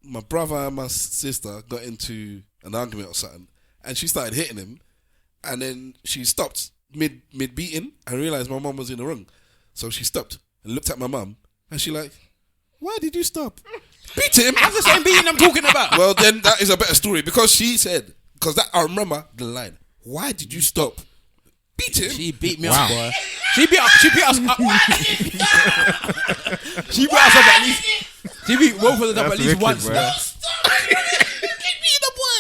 my brother and my sister got into an argument or something, and she started hitting him, and then she stopped mid beating and realised my mum was in the wrong. So she stopped and looked at my mum, and she like, why did you stop? Beat him. That's the same beating I'm talking about. Well, then that is a better story because she said, because that I remember the line. Why did you stop? Beat him. She beat me up, boy. She beat us up. She beat us up at least. She beat both of them up at least once.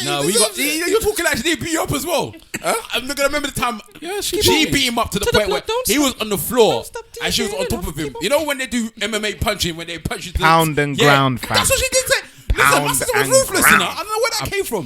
No, we got. You're talking like she did beat you up as well. Huh? I'm not gonna remember the time. Yeah, she beat him up to the point where he was on the floor and she was on top of him. You know when they do MMA punching, when they punch you to pound and ground, fam. That's what she did say. Listen, my sister was ruthless, you know. I don't know where that came from.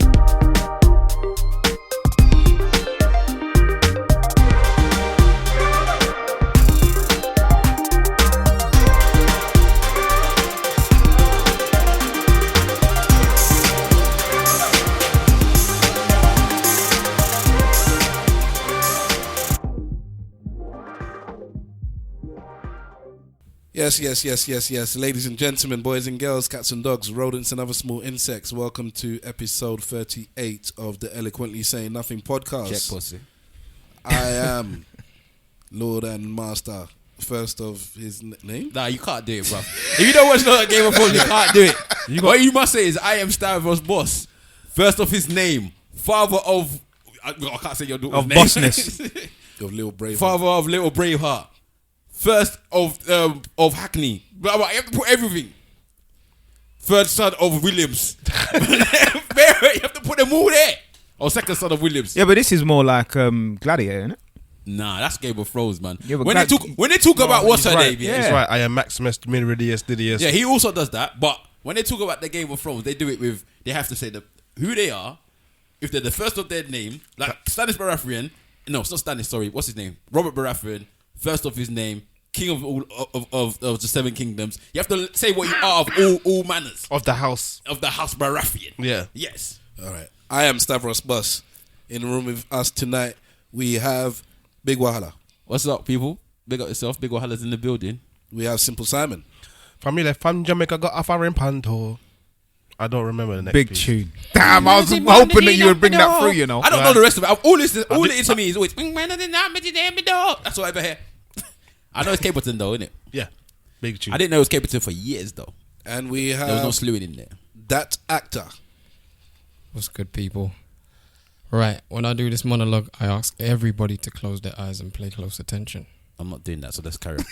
Yes. Ladies and gentlemen, boys and girls, cats and dogs, rodents and other small insects, welcome to episode 38 of the Eloquently Saying Nothing podcast. Check pussy. I am Lord and Master, first of his name. Nah, you can't do it, bro. If you don't watch the Game of Thrones, you can't do it. What you must say is, I am Stavros Boss, first of his name, father of... I can't say your daughter's name. Bossness. Of Little Braveheart. Father of Little Braveheart. First of Hackney. You have to put everything. Third son of Williams. You have to put them all there. Or second son of Williams. Yeah, but this is more like Gladiator, isn't it? Nah, that's Game of Thrones, man. Yeah, when they talk about what's her name, yeah. He's right. I am Maximus Meridius Didius. Yeah, he also does that. But when they talk about the Game of Thrones, they do it with, they have to say who they are, if they're the first of their name, like Stannis Baratheon. No, it's not Stannis, sorry. What's his name? Robert Baratheon. First of his name, king of all of the seven kingdoms. You have to say what you are of all manners of the house Baratheon. Yeah. Yes. All right. I am Stavros Bus. In the room with us tonight, we have Big Wahala. What's up, people? Big up yourself. Big Wahala's in the building. We have Simple Simon. Family from Jamaica got a foreign panto. I don't remember the next big piece. tune. Damn, I was hoping that you would bring that through, you know. I don't know the rest of it. All it is to me is always that's what I ever hear. I know it's Capleton though, isn't it? Yeah. Big tune. I didn't know it was Capleton for years though. And we have... There was no slewing in there. That actor. What's good, people? Right, when I do this monologue, I ask everybody to close their eyes and pay close attention. I'm not doing that, so let's carry on.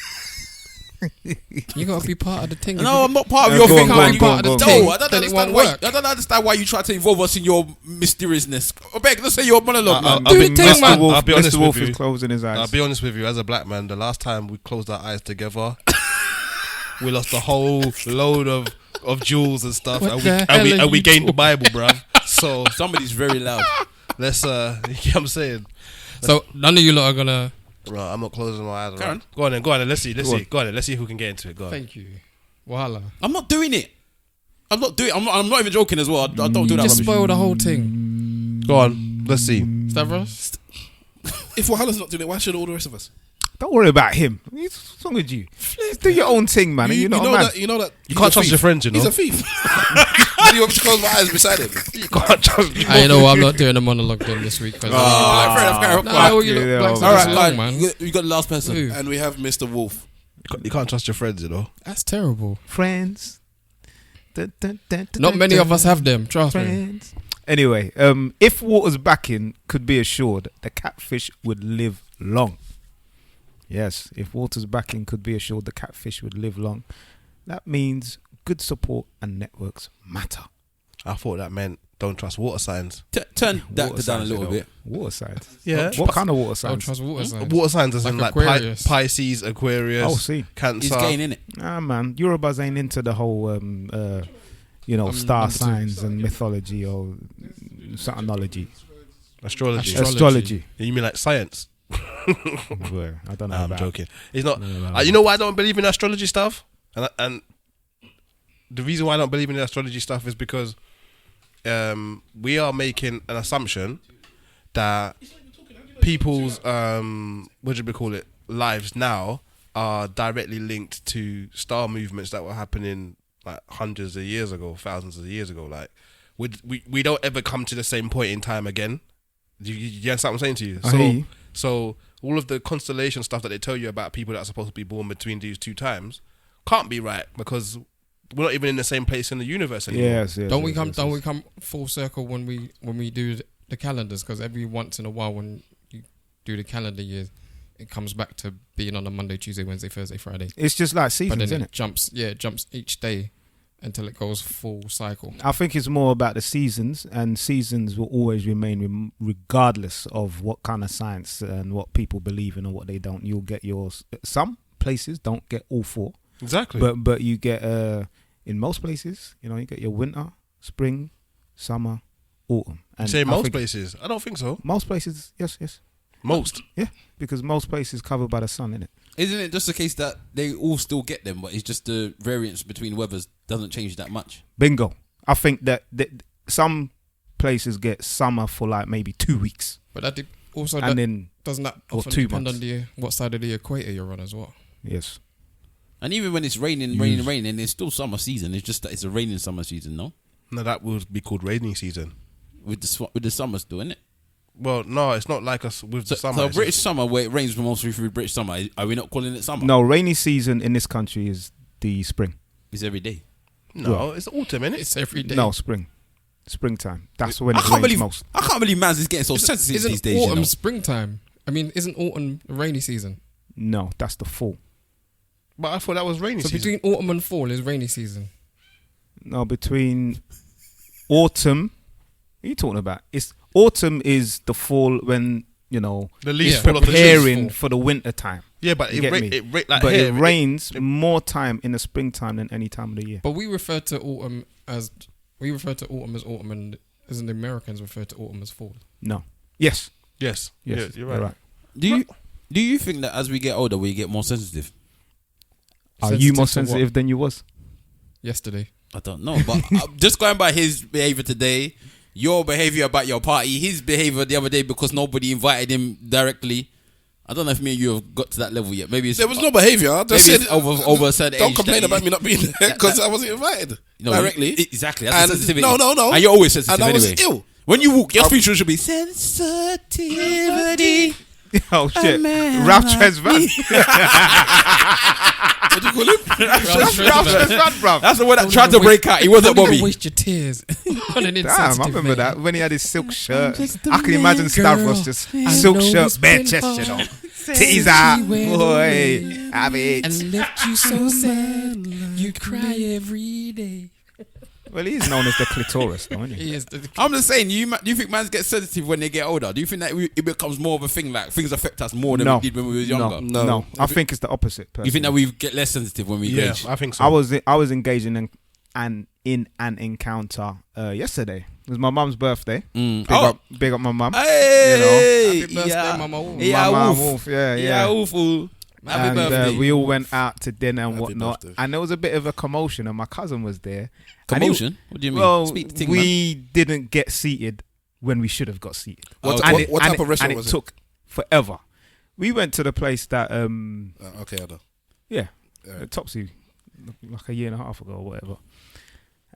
You gotta be part of the thing. No, I'm not part of your thing. I don't understand why you try to involve us in your mysteriousness. I beg, let's say your monologue, man. I'll be honest with you. Closing his eyes. I'll be honest with you. As a black man, the last time we closed our eyes together, we lost a whole load of jewels and stuff, and we gained the Bible, bruv. So somebody's very loud. Let's you know what I'm saying. So none of you lot are gonna. Bro, I'm not closing my eyes. Karen? Go on then. Let's see. Go on then. Let's see who can get into it. Go on. Thank you. Wahala. I'm not doing it. I'm not even joking as well. I don't do that. Just spoil the whole thing. Go on. Let's see. Stavros? If Wahala's not doing it, why should all the rest of us? Don't worry about him. What's wrong with you? Just do your own thing, man. You know that you can't trust your friends, you know. He's a thief. You want me to close my eyes beside him? You can't trust me. I know I'm not doing a monologue then this week. Fair enough. All right, man. You got the last person. Ooh. And we have Mr. Wolf. You can't trust your friends, you know. That's terrible. Friends. Not many of us have them. Trust me. Anyway, if water's backing could be assured, the catfish would live long. Yes, if water's backing could be assured, the catfish would live long. That means good support and networks matter. I thought that meant don't trust water signs. Turn that down a little bit. Water signs? Yeah. What kind of water Don't signs? trust water signs. Water signs as in like Pisces, Aquarius, Oh, see. Cancer. He's gay, innit? Nah, man. Yorubas ain't into the whole, star signs and mythology or somethingology. Astrology. You mean like science? Well, I don't know. I'm joking. It's not. You know why I don't believe in astrology stuff? And the reason why I don't believe in the astrology stuff is because we are making an assumption that people's lives now are directly linked to star movements that were happening like hundreds of years ago, thousands of years ago. Like we don't ever come to the same point in time again. You understand what I'm saying to you? I hear you. So all of the constellation stuff that they tell you about people that are supposed to be born between these two times can't be right, because we're not even in the same place in the universe anymore. Yes. Don't we come full circle when we do the calendars? Because every once in a while when you do the calendar years, it comes back to being on a Monday, Tuesday, Wednesday, Thursday, Friday. It's just like But seasons, then isn't it jumps each day until it goes full cycle. I think it's more about the seasons, and seasons will always remain regardless of what kind of science and what people believe in or what they don't. You'll get yours. Some places don't get all four. Exactly. But you get in most places, you get your winter, spring, summer, autumn. And you say I most think places? I don't think so. most places, yes. Most. Yeah, because most places covered by the sun, innit? Isn't it just the case that they all still get them, but it's just the variance between weathers doesn't change that much? Bingo. I think that some places get summer for like maybe 2 weeks. But that also And then doesn't that or often 2 depend months. on what side of the equator you're on as well? Yes. And even when it's raining, it's still summer season. It's just that it's a raining summer season, no? No, that would be called rainy season. With the summer still, innit? Well, no, it's not like us with the summer. So It's British just- summer, where it rains mostly through British summer, are we not calling it summer? No, rainy season in this country is the spring. It's every day. No, it's autumn, innit? It's every day. No, springtime. That's when I it can't rains believe most. I can't believe man's is getting so sensitive Isn't these days. autumn You know? springtime? I mean, isn't autumn rainy season? No, that's the fall. But I thought that was rainy So season. between autumn and fall is rainy season. No, between autumn. What are you talking about? Autumn is the fall when the leaves Yeah. fall off the trees. preparing for the winter time. Yeah, but You it get me? like But here, it rains more time in the springtime than any time of the year. But we refer to autumn as autumn, and as the Americans refer to autumn as fall. No. Yes. Yes, Yes. yeah, you're right. Do you think that as we get older, we get more sensitive? Are you more Sensitive to what? sensitive than you was? Yesterday. I don't know, but just going by his behavior today, your behavior about your party, his behavior the other day because nobody invited him directly. I don't know if me and you have got to that level yet. Maybe it's, There was no behaviour. I just maybe said it's over a certain don't age. complain that about me not being there because I wasn't invited directly. Exactly. That's And the sensitivity. no. And you're always sensitive And I was anyway. ill. When you walk, your feature should be sensitivity. Oh shit. man Ralph like Tresvant. What do you call him? Ralph Tresvant, bruv. That's the one that tried to break out. He wasn't Don't even Bobby. waste your tears on an Damn, I insensitive remember man. that when he had his silk shirt. just a I can man, imagine Stavros girl. just I silk know shirt, it's bare been chest, hard. titties out, Anywhere boy, away. have it. And left you so sad, you cry every day. Well, he's known as the clitoris, don't he? He is the I'm just saying, do you think mans get sensitive when they get older? Do you think that it becomes more of a thing, like things affect us more than No. we did when we were younger? No. I think it's the opposite. You think that personally. we get less sensitive when we Yeah, age? I think so. I was engaging in an encounter yesterday. It was my mum's birthday. Big up my mum. Hey, Happy birthday, Mama Wolf. Yeah, Mama Wolf. Wolf, yeah. Yeah, Wolf. Happy And birthday. we all went out to dinner and Happy whatnot, birthday. and there was a bit of a commotion, and my cousin was there. And Commotion? What do you mean? Well, Speak the thing, we didn't get seated when we should have got seated. What And type of restaurant and was it it? took forever. We went to the place that Okay, I know. yeah, Yeah. Topsy, like a year and a half ago or whatever.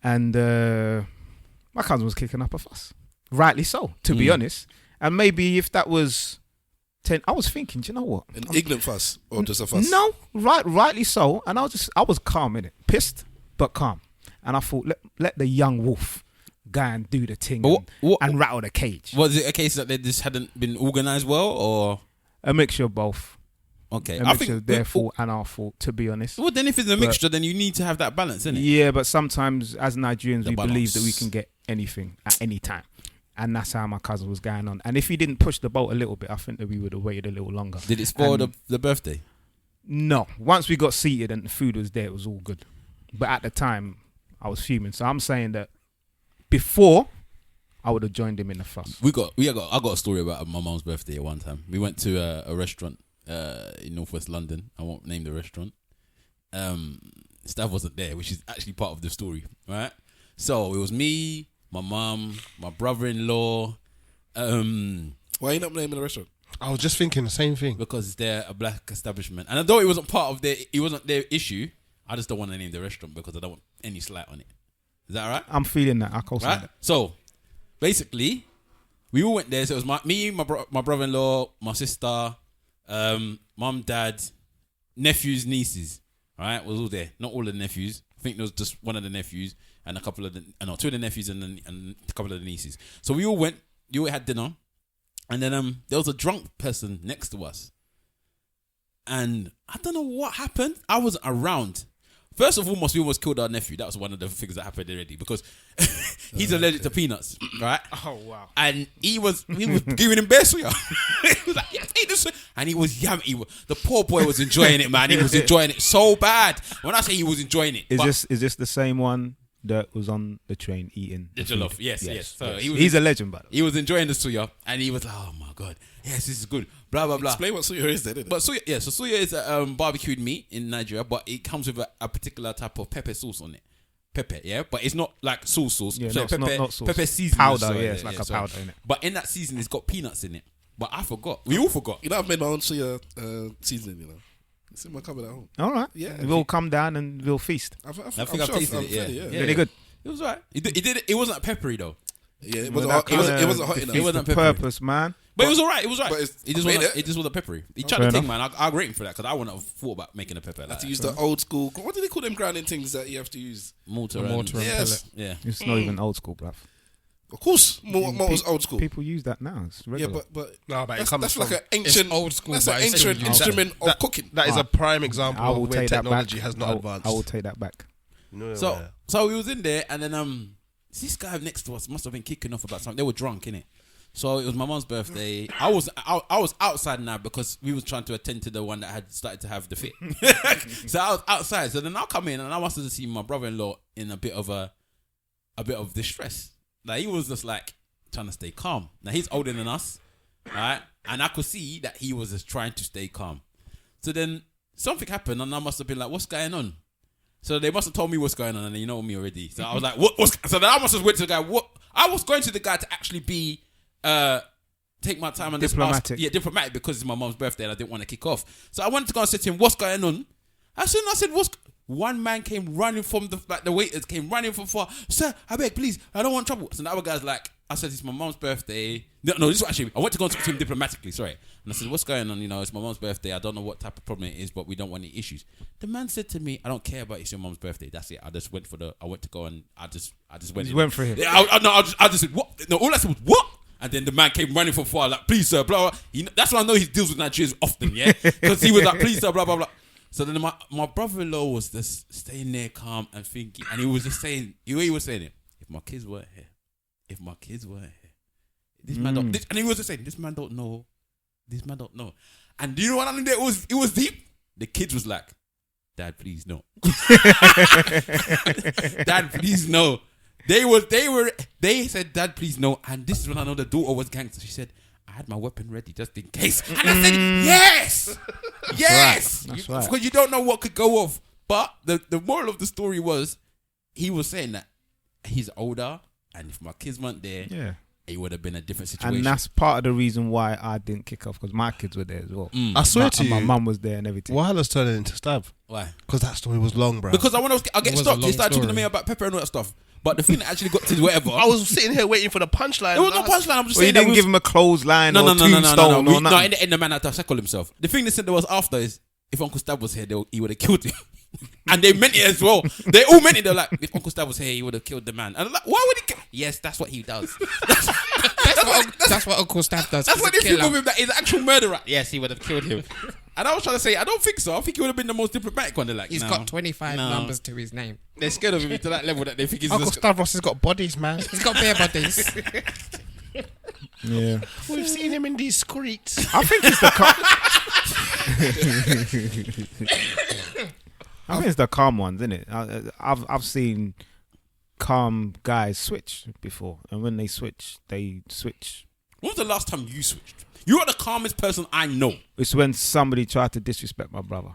And my cousin was kicking up a fuss. Rightly so, to be honest. And maybe if that was 10, I was thinking, do you know what? An ignorant fuss or just a fuss? No, rightly so. And I was calm in it. Pissed, but calm. And I thought, let the young wolf go and do the thing But what- and rattle the cage. Was it a case that they just hadn't been organised well, or A mixture of both. okay? A mixture of their fault and our fault, to be honest. Well, then if it's a mixture, then you need to have that balance, innit? Yeah, but sometimes as Nigerians, The we believe balance. that we can get anything at any time. And that's how my cousin was going on. And if he didn't push the boat a little bit, I think that we would have waited a little longer. Did it spoil And- the birthday? No. Once we got seated and the food was there, it was all good. But at the time, I was fuming. So I'm saying that before, I would have joined him in the fuss. I got a story about my mom's birthday at one time. We went to a restaurant in northwest London. I won't name the restaurant. Stav wasn't there, which is actually part of the story, right? So it was me, my mum, my brother-in-law, Why are you not naming the restaurant? I was just thinking the same thing. because they're a black establishment. And although it wasn't part of it wasn't their issue, I just don't want to name the restaurant because I don't want any slight on it. Is that all right? I'm feeling that. I co-sign Right. that. So basically, we all went there. So it was me, my brother-in-law, my sister, mum, dad, nephews, nieces. All right, was all there. Not all the nephews. I think there was just one of the nephews and a couple of two of the nephews and a couple of the nieces. So we all went. You all had dinner, and then there was a drunk person next to us, and I don't know what happened. I wasn't around. First of all, we almost killed our nephew. That was one of the things that happened already because he's allergic to peanuts, right? Oh wow! And he was giving him bear suya. He was like, yeah, eat this. And he was yummy. The poor boy was enjoying it, man. He was enjoying it so bad. When I say he was enjoying it, Is this the same one that was on the train eating the jollof? Yes. So yes. he was, he's a legend, by the way. he was enjoying the suya, and he was like, "Oh my god, yes, this is good." Blah blah blah. Explain what suya is then, innit? But suya, yeah. So suya is barbecued meat in Nigeria, but it comes with a particular type of pepper sauce on it. Pepper, yeah, but it's not like sauce. Yeah, So no, not sauce. Pepper seasoning. Powder, sorry, yeah, it's like a powder, innit? But in that season, it's got peanuts in it. But I forgot. We all forgot. You know, I've made my own suya seasoning, you know. It's in my cupboard at home. All right. Yeah. We'll come down and we'll feast. I think I've tasted it. Yeah. Really good. It was right. It did. It wasn't peppery though. Yeah, it Well, wasn't that hot. kinda It wasn't hot enough. defeats It wasn't the peppery. purpose, man. But it was alright. It was right. but it's- It just I made wasn't. it. It just wasn't peppery. He tried Fair the thing, enough. man. I rate him for that because I wouldn't have thought about making a pepper. I Like had to that. use the old school. What do they call them grinding things that you have to use? Mortar. Mortar and Yes. pellet. Yeah. It's not even old school, bruv. Of course, mortar's old school. People use that now. It's Yeah, regular. but No, but it that's, comes that's from like an ancient It's old school, That's but an it's still ancient used. instrument of cooking. That is a prime example I of will where take that back. technology has not advanced. I will take that back. No, So yeah. so we was in there, and then this guy next to us must have been kicking off about something. They were drunk, innit? So it was my mum's birthday. I was outside now because we was trying to attend to the one that had started to have the fit. So I was outside. So then I come in and I must have seen my brother-in-law in a bit of distress. Like he was just like trying to stay calm. Now he's older than us, right? And I could see that he was just trying to stay calm. So then something happened, and I must have been like, "What's going on?" So they must have told me what's going on, and you know me already. So I was like, "What's?" So then I must have went to the guy. What? I was going to the guy to actually be take my time and just Diplomatic. ask, diplomatic because it's my mum's birthday and I didn't want to kick off. So I wanted to go and say to him, "What's going on?" As soon as I said, "What's?" One man came running from the waiters came running from far. "Sir, I beg, please, I don't want trouble." So the other guy's like, I said, "It's my mum's birthday." No, this is actually, I went to go and talk to him diplomatically, sorry. And I said, "What's going on? You know, it's my mum's birthday. I don't know what type of problem it is, but we don't want any issues." The man said to me, "I don't care about it's your mum's birthday. That's it. I just went to go and I just went You in." went for him. Yeah, I just said, "What?" No, all I said was, "What?" And then the man came running from far, like, "Please, sir, blah, blah." That's why I know he deals with Nigerians often, yeah? Because he was like, "Please, sir, blah, blah, blah." So then my brother-in-law was just staying there calm and thinking, and he was just saying, he was saying it, if my kids weren't here, this man don't, and he was just saying, this man don't know. And do you know what I mean? It was deep. The kids was like, "Dad, please no." "Dad, please no." They said, "Dad, please no." And this is when I know the daughter was gangster. She said, "I had my weapon ready just in case." And I said, yes. That's right. Because you don't know what could go off. But the moral of the story was, he was saying that he's older, and if my kids weren't there, Yeah. it would have been a different situation. And that's part of the reason why I didn't kick off, because my kids were there as well. I swear to And my you, mum was there and everything. Wahala's turning into Stav. Why? Because that story was long, bro. Because I get was a stopped. He long started talking to story. me about pepper and all that stuff. But the thing that actually got to whatever, I was sitting here waiting for the punchline. it was no punchline. I'm just Well, you saying that didn't we give was- him a clothesline No, or tombstone or No, nothing. in the end, the man had to shackle himself. The thing they said there was after is, if Uncle Stav was here, he would have killed him. And they meant it as well. They all meant it. They're like, if Uncle Stav was here, he would have killed the man. And I'm like, why would he kill? Yes, that's what he does. That's what Uncle Staff does. That's He's what a they think killer. of him, that he's an actual murderer. Yes, he would have killed him. And I was trying to say, I don't think so. I think he would have been the most diplomatic one. They're like, He's no, got 25 no. numbers to his name. They're scared of him to that level that they think he's Uncle just... Stavros has got bodies, man. He's got bare bodies. Yeah. We've seen him in these streets. I think it's the I think it's the calm ones, isn't it? I've seen calm guys switch before, and when they switch. When was the last time you switched? You are the calmest person I know. It's when somebody tried to disrespect my brother.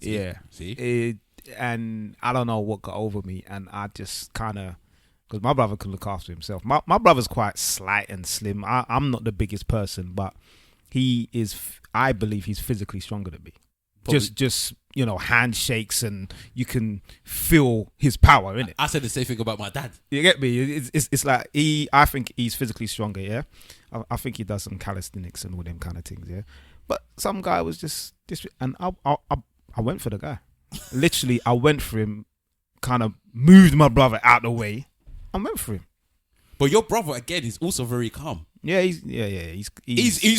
Yeah. See? And I don't know what got over me, and I just kind of, because my brother can look after himself. My brother's quite slight and slim. I'm not the biggest person, but he is. I believe he's physically stronger than me. just handshakes, and you can feel his power in it. I said the same thing about my dad. You get me? It's like I think he's physically stronger. Yeah, I think he does some calisthenics and all them kind of things. Yeah, but some guy was just and I went for the guy. Literally, I went for him. Kind of moved my brother out the way. I went for him. But your brother again is also very calm. Yeah, he's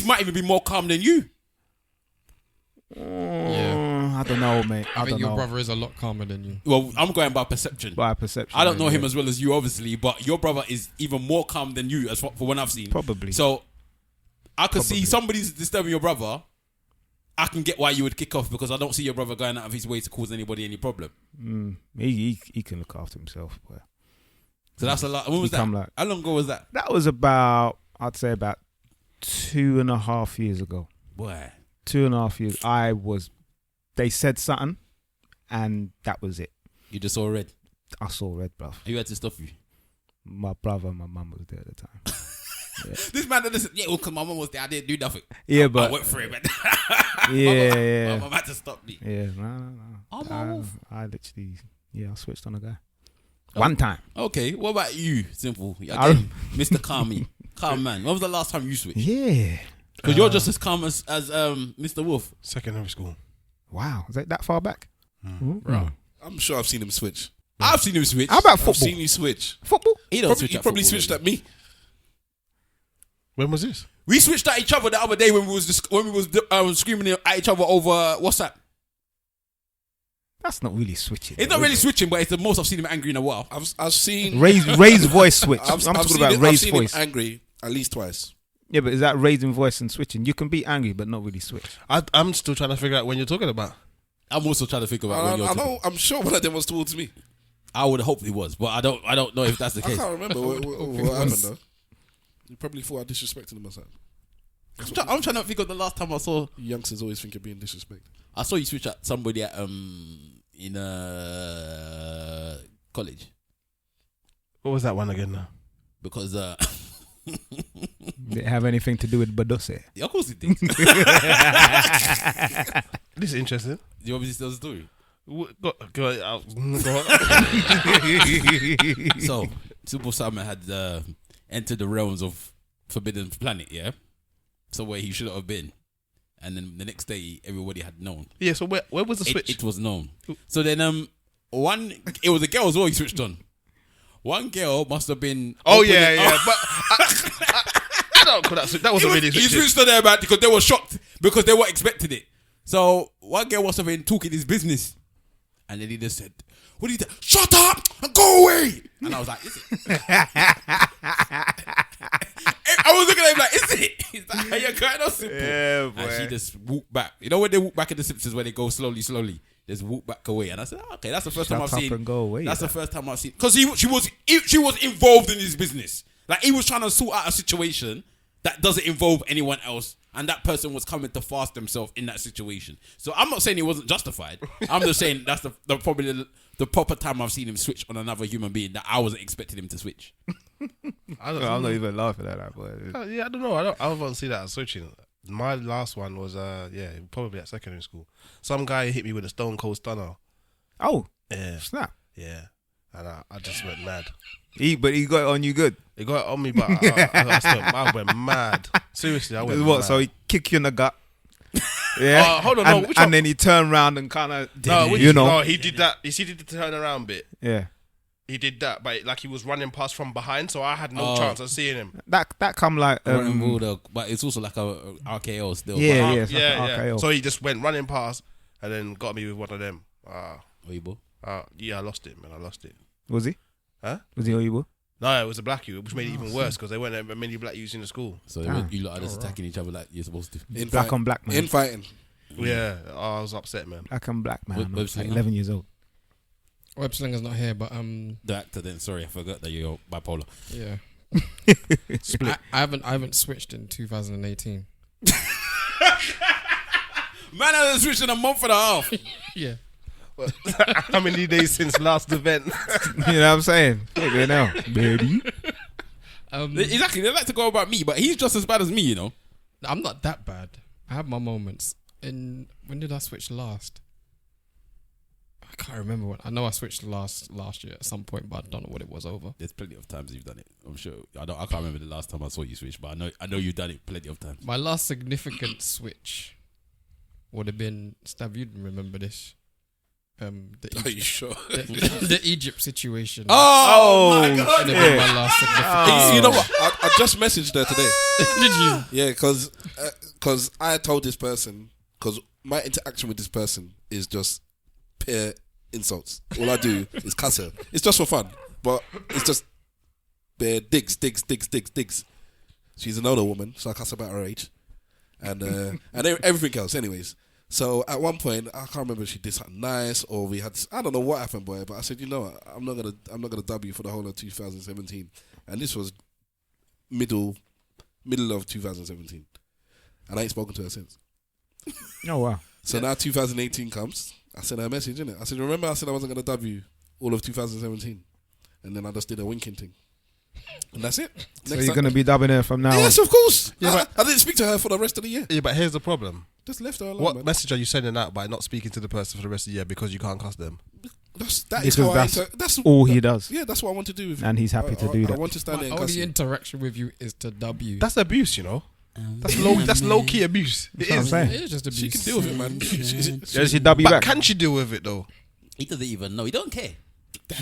might even be more calm than you. I don't know, mate. I think your brother is a lot calmer than you. Well, I'm going by perception. I don't know him as well as you, obviously, but your brother is even more calm than you, as for what I've seen. Probably. So I could see somebody's disturbing your brother. I can get why you would kick off, because I don't see your brother going out of his way to cause anybody any problem. He can look after himself. But so that's a lot. When was that? How long ago was that? That was I'd say about 2.5 years ago. Boy. 2.5 years. They said something, and that was it. You just saw red? I saw red, bruv. You had to stop you? My brother and my mum was there at the time. Yeah. This man that said, because my mum was there, I didn't do nothing. Yeah, but I went for it, man. Yeah. My mum had to stop me. Yeah, no. I literally, I switched on a guy. Oh. One time. Okay, what about you, Simple? Again, Mr. Calm man. When was the last time you switched? Yeah. Because you're just as calm as Mr. Wolf. Secondary school. Wow, is that far back? Right. I'm sure I've seen him switch. I've seen him switch. How about football? I've seen you switch. Football? He don't switch. He probably switched at me. When was this? We switched at each other the other day when we was screaming at each other over WhatsApp. That's not really switching. It's not really switching, but it's the most I've seen him angry in a while. I've seen raise voice switch. I'm talking about raise I've voice. seen him angry at least twice. Yeah, but is that raising voice and switching? You can be angry, but not really switch. I'm still trying to figure out when you're talking about. I'm also trying to think about when you're talking. I'm sure one of them was towards me. I would have hoped it was, but I don't know if that's the case. I can't remember what happened though. You probably thought I disrespected him or something. I'm trying to think of the last time I saw. Youngsters always think you're being disrespected. I saw you switch at somebody at in college. What was that one again now? Because Did it have anything to do with Badose? Yeah, of course it did. This is interesting. Do you want me to tell the story? Go on. So, Simple Simon had entered the realms of Forbidden Planet, yeah? So where he shouldn't have been. And then the next day, everybody had known. Yeah, so where was the switch? It was known. So then it was a girl as well he switched on. One girl must have been... Oh, yeah. But I don't call that switch. That wasn't really switching. He switched on there, man, because they were shocked. Because they weren't expecting it. So one girl must have been talking his business. And then he just said, what do you think? Shut up and go away. And I was like, is it? I was looking at him like, is it? He's like, are you going on Simple? Yeah, boy. And she just walked back. You know when they walk back in the Simpsons where they go slowly, just walk back away. And I said, okay, that's the first time I've seen. And go away. That's the first time I've seen. Because she was involved in his business. Like he was trying to sort out a situation that doesn't involve anyone else. And that person was coming to fast themselves in that situation. So I'm not saying he wasn't justified. I'm just saying that's probably the proper time I've seen him switch on another human being that I wasn't expecting him to switch. I'm not even laughing at that, boy. Yeah, I don't know. I don't see that as switching. My last one was probably at secondary school. Some guy hit me with a stone cold stunner. Oh, yeah, snap. Yeah, and I just went mad. But he got it on you good. He got it on me, but I went mad. Seriously, I went mad. So he kicked you in the gut. Yeah. Hold on, and then he turned around and kind of No, he did that. You see, he did the turn around bit. Yeah. He did that, but like he was running past from behind, so I had no chance of seeing him. That come like but it's also like a RKO still. Yeah. Yeah. So he just went running past and then got me with one of them. Oyelowo? Yeah, I lost it, man. I lost it. Was he? Huh? Was he Oyelowo? No, it was a black youth, which made it even worse because there weren't many black youths in the school. So you lot are just attacking each other like you're supposed to. Black on black, man. Infighting. Yeah, I was upset, man. Black on black, man. Web Like 11 years old. Web Slinger's not here, but the actor then. Sorry, I forgot that you're bipolar. yeah. I haven't switched in 2018. Man, I haven't switched in a month and a half. Yeah. Well, how many days since last event? You know what I'm saying? Hey, now, baby. Exactly. They like to go about me, but he's just as bad as me, you know. I'm not that bad. I have my moments. when did I switch last? I can't remember when. I know I switched last year at some point, but I don't know what it was over. There's plenty of times you've done it. I'm sure. I can't remember the last time I saw you switch, but I know you've done it plenty of times. My last significant switch would have been Stav. You'd remember this. Are you sure? The Egypt situation. Oh my God! Would have been my last significant. You know what? I just messaged her today. Did you? Yeah, because I told this person, because my interaction with this person is just pure insults. All I do is cuss her. It's just for fun, but it's just bare digs. She's an older woman, so I cuss about her age, and everything else. Anyways, so at one point I can't remember if she did something nice or we had, I don't know what happened, boy. But I said, you know what, I'm not gonna dub you for the whole of 2017, and this was middle of 2017, and I ain't spoken to her since. Oh wow. So now 2018 comes. I sent her a message, innit? I said, remember I said I wasn't going to dub you all of 2017? And then I just did a winking thing. And that's it. So you're going to be dubbing her from now on? Yes, of course. Yeah, I didn't speak to her for the rest of the year. Yeah, but here's the problem. Just left her alone, What man. message are you sending out by not speaking to the person for the rest of the year because you can't cuss them? That's all he does. Yeah, that's what I want to do with you. And he's happy to do I that. want to stand there My and cuss only you. interaction with you is to dub you. That's abuse, you know. That's low key abuse. It That's what I'm is. saying. It is just abuse. She can deal with it, man. Does she dub you But back? can she deal with it though? He doesn't even know. He don't care.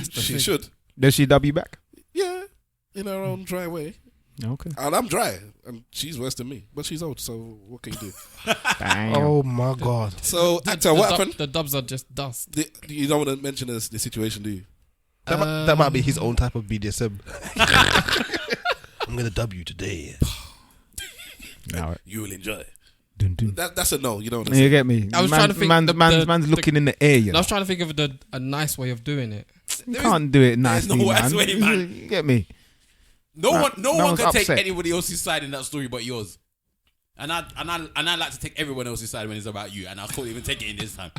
She should. Does she dub you back? Yeah, in her own dry way. Okay. And I'm dry, and she's worse than me. But she's old, so what can you do? Damn. Oh my God. So, actor, what happened? The dubs are just dust. You don't want to mention the situation, do you? That might be his own type of BDSM. I'm gonna dub you today. No. You will enjoy. Dun, dun. That's a no. You don't want to You say. get me? I was trying to think Man's looking in the air. You I know? was trying to think of a nice way of doing it. You can't do it nicely, no man. nice way, man. You get me? No one one's can take upset. anybody else's side in that story but yours. And I like to take everyone else's side when it's about you, and I couldn't even take it in this time.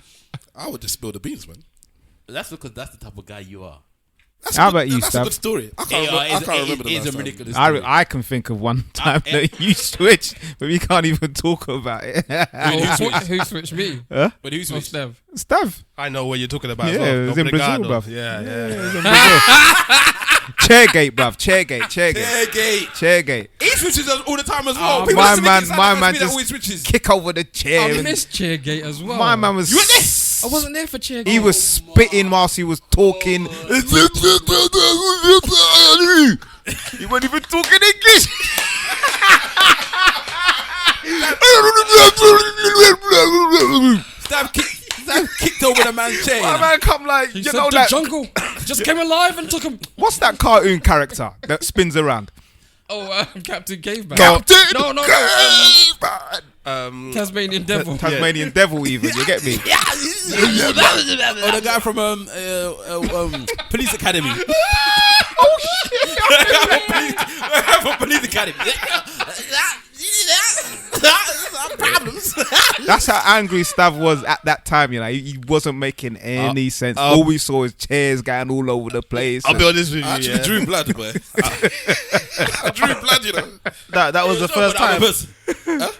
I would just spill the beans, man. That's because that's the type of guy you are. How about you, That's a Stav? good story. I can't remember the It's last a time. ridiculous story. I can think of one time that you switched, but we can't even talk about it. Who switched me? Huh? But who Oh, switched? Stav. Stuff. I know what you're talking about. Yeah, as well. it was in Brazil, Obrigado. bruv. Yeah. It was in Brazil. Chairgate, bruv. Chairgate. Chairgate. He switches us all the time as well. People My listen to man, this, sound my like man me that just always switches. kick over the chair. I and missed Chairgate as well. my man was. You were there? I wasn't there for Chairgate. He was spitting whilst he was talking. He wasn't even talking English. Stav kicked over the man's chair. My man come like, He you said know the that. jungle just came alive and took him. What's that cartoon character that spins around? Oh, Captain Caveman. No. No. Tasmanian Devil. Tasmanian Devil, even. You get me? Oh, the guy from Police Academy. Oh shit! From Police Academy. Problems. That's how angry Stav was at that time. You know, he wasn't making any sense. All we saw was chairs going all over the place. I'll be honest with you. I actually drew blood, boy. I drew blood, you know. That was the first time.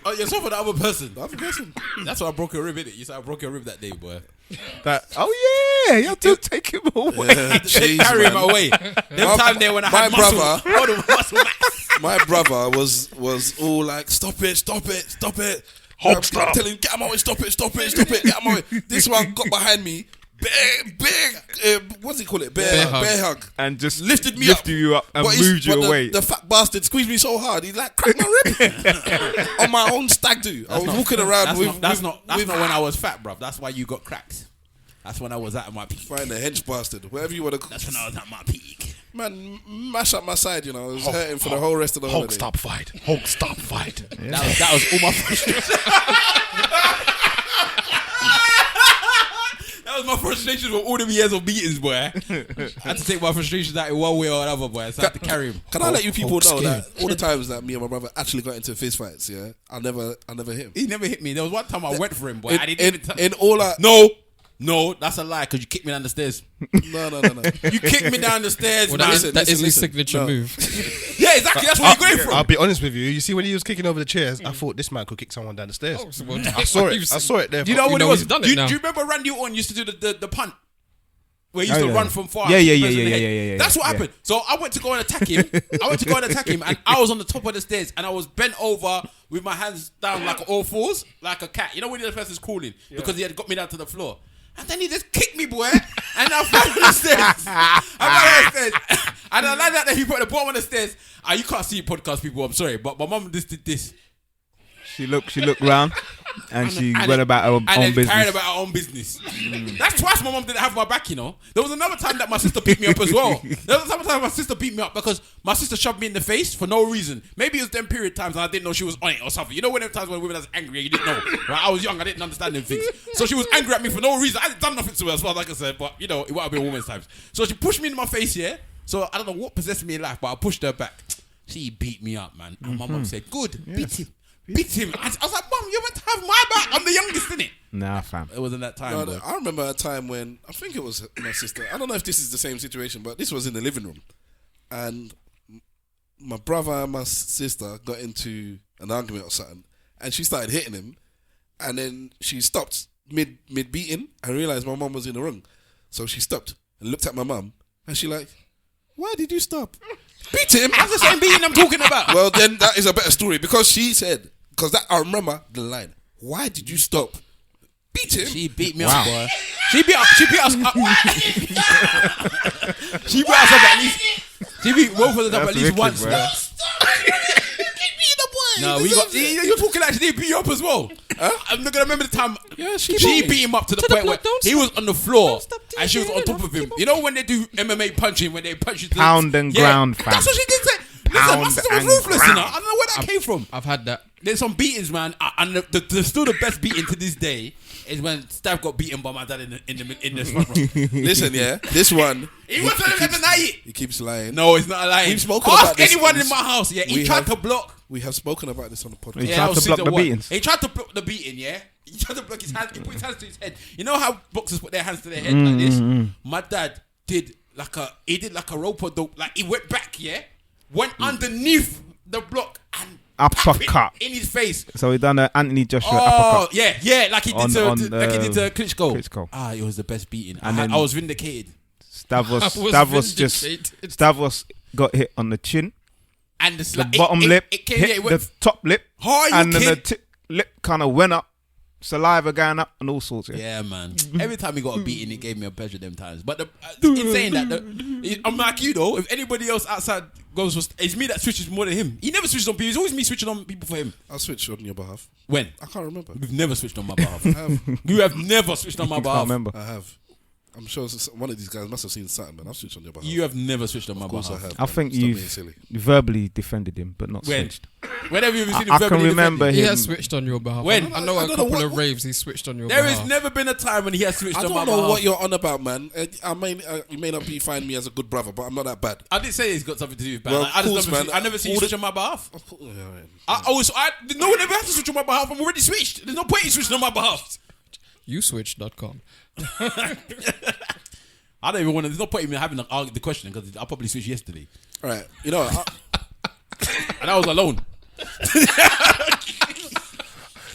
Oh, you're for the other person. The other person. That's why I broke your rib, innit? You said I broke your rib that day, boy. Oh yeah, you have to take him away. Jeez, Carry him man. away. Them time there when I had my muscle. All the muscle mass. My brother was all like, stop it. Hulk stop. Tell him, get him away, stop it, get him away. This one got behind me, what's he call it? Bear hug. And just Lifted me lifted you up and But moved you but away. The fat bastard squeezed me so hard, he like cracked my rib on my own stag do. I was walking around That's not when I was fat, bruv. That's why you got cracked. That's when I was at my peak. Find a hench bastard, whatever you want to. That's when I was at my peak. Man, mash up my side, you know. It was hurting for the whole rest of the holiday. Hulk stop fight. That was all my frustration. That was my frustration for all them years of meetings, boy. I had to take my frustrations out in one way or another, boy. So I had to carry him. Can I let you people know that all the times that me and my brother actually got into fist fights, yeah, I never hit him. He never hit me. There was one time I went for him, boy. I didn't even in all our No. No, that's a lie because you kicked me down the stairs. No. You kicked me down the stairs, Well, man. that is his listen. signature No. move. Yeah, exactly. That's where you're going from. I'll be honest with you. You see, when he was kicking over the chairs, I thought this man could kick someone down the stairs. Oh, so well, I saw it. I saw it there. Do you know what You it know was? he's done it Do you now. remember Randy Orton used to do the punt? Where he used Oh, to yeah. run from far. Yeah, and yeah, hit the yeah, person in the yeah, head. yeah, yeah, That's what yeah. happened. So I went to go and attack him. And I was on the top of the stairs and I was bent over with my hands down like all fours, like a cat. You know when the other person's crawling because he had got me down to the floor. And then he just kicked me, boy. And I fell on the stairs. And I like that he put at the bottom of the stairs. You can't see podcast people, I'm sorry. But my mum just did this. She looked round and she went about her own Carried business. about her own business. That's twice my mum didn't have my back, you know. There was another time that my sister beat me up as well. There was another time my sister beat me up because my sister shoved me in the face for no reason. Maybe it was them period times and I didn't know she was on it or something. You know when them times when women are angry and you didn't know. Right? I was young, I didn't understand them things. So she was angry at me for no reason. I hadn't done nothing to her as far as I can say, but you know, it would have been a woman's times. So she pushed me in my face, yeah. So I don't know what possessed me in life, but I pushed her back. She beat me up, man. And my mum said, good, beat him. Beat him. I was like, Mum, you're meant to have my back. I'm the youngest, innit? Nah, fam. It wasn't that time. No, Boy. I remember a time when I think it was my sister. I don't know if this is the same situation, but this was in the living room, and my brother and my sister got into an argument or something, and she started hitting him, and then she stopped mid beating and realized my mum was in the wrong, so she stopped and looked at my mum, and she like, why did you stop? Beat him. That's the same beating I'm talking about. Well, then that is a better story because she said, because that I remember the line. Why did you stop? Beat him. She beat me up, boy. She beat us up. She beat us up at least. She beat both of us up at That's least wicked, once. bro. Man. No, we got. You're talking like she did beat you up as well. I'm not gonna remember the time. Yeah, she beat beat him up to the To the point where block, don't he was on the floor Don't stop and she was on top of him. You know when they do MMA punching, when they punch you to Pound and ground, fam. That's what she did say. Listen, my Pound sister was and ruthless, you know. ground. I don't know where that came from. I've had that. There's some beatings, man, and the still the best beating to this day is when Stav got beaten by my dad in the front row. Listen, yeah, this one. He was telling me to deny it. He keeps lying. No, it's not a lie. We've spoken Ask about this. anyone in my house. Yeah, he We tried have- to block. We have spoken about this on the podcast. He Yeah, tried that was to block season the one. beatings. He tried to block the beating. Yeah, he tried to block his hand. He put his hands to his head. You know how boxers put their hands to their head like this? My dad did like a rope or dope. Like he went back. Yeah, went underneath the block and Uppercut. in his face. So he done an Anthony Joshua Oh uppercut. yeah, like he did On to Klitschko. Klitschko. It was the best beating. And I then- was vindicated. Stavros got hit on the chin, And the bottom lip, hit the top lip, Oh, you and then the kid. lip kind of went up, saliva going up, and all sorts. Yeah, man. Every time he got a beating, it gave me a pleasure them times. But in saying that, I'm like you though. If anybody else outside goes, it's me that switches more than him. He never switches on people. It's always me switching on people for him. I'll switch on your behalf. When? I can't remember. You've never switched on my behalf. I have. You have never switched on my Can't behalf. remember. I have. I'm sure one of these guys must have seen something, man. I've switched on your behalf. You have never switched on my Of course I behalf. have. I think Stop being you've silly. verbally defended him, but not When? switched. Whenever you've seen him I can verbally remember defending. He him. has switched on your behalf. When? I know I a don't know couple of what- raves he switched on your There behalf. has never been a time when he has switched I on my don't know behalf. what you're on about, man. You may not be finding me as a good brother, but I'm not that bad. I didn't say he's got something to do with bad. Well, I of course, man. I never seen you All the- switch on my behalf. Yeah, right. No one ever has to switch on my behalf. I'm already switched. There's no point in switching on my behalf. YouSwitch.com. I don't even want to. There's no point in me having the question because I probably switched yesterday, All right. You know, and I was alone.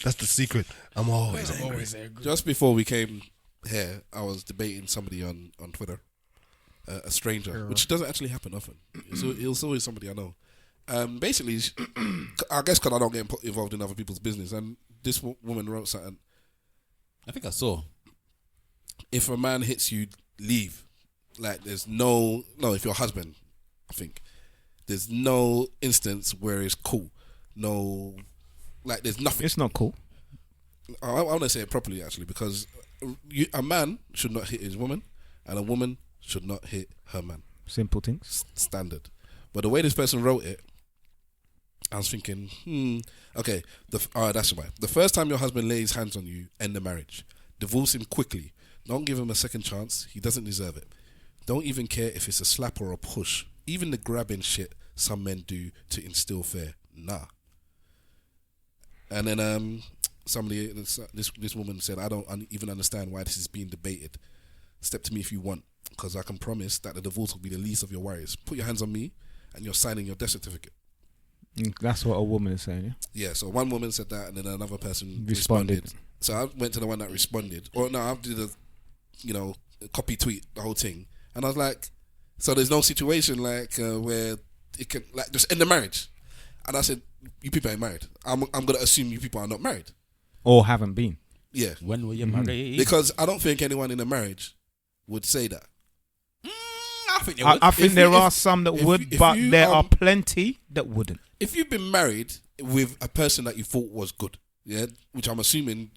That's the secret. I'm always angry. just before we came here, I was debating somebody on Twitter, a stranger, which doesn't actually happen often. It's always somebody I know. Basically, I guess because I don't get involved in other people's business, and this woman wrote something. I think I saw. If a man hits you, leave. Like there's no if your husband, I think there's no instance where it's cool. No, like there's nothing. It's not cool. I want to say it properly actually, because a man should not hit his woman, and a woman should not hit her man. Simple things. Standard. But the way this person wrote it, I was thinking, okay, that's right. The first time your husband lays hands on you, end the marriage. Divorce him quickly. Don't give him a second chance. He doesn't deserve it. Don't even care if it's a slap or a push. Even the grabbing shit some men do to instill fear. Nah. And then somebody, this woman said, I don't even understand why this is being debated. Step to me if you want, because I can promise that the divorce will be the least of your worries. Put your hands on me, and you're signing your death certificate. That's what a woman is saying, yeah? Yeah, so one woman said that, and then another person responded. So I went to the one that responded. Or no, I did a copy tweet, the whole thing. And I was like, so there's no situation like where it can, like, just end the marriage. And I said, you people ain't married. I'm going to assume you people are not married. Or haven't been. Yeah. When were you married? Because I don't think anyone in a marriage would say that. I think they would. I think there are some that would, but there are plenty that wouldn't. If you've been married with a person that you thought was good, yeah, which I'm assuming,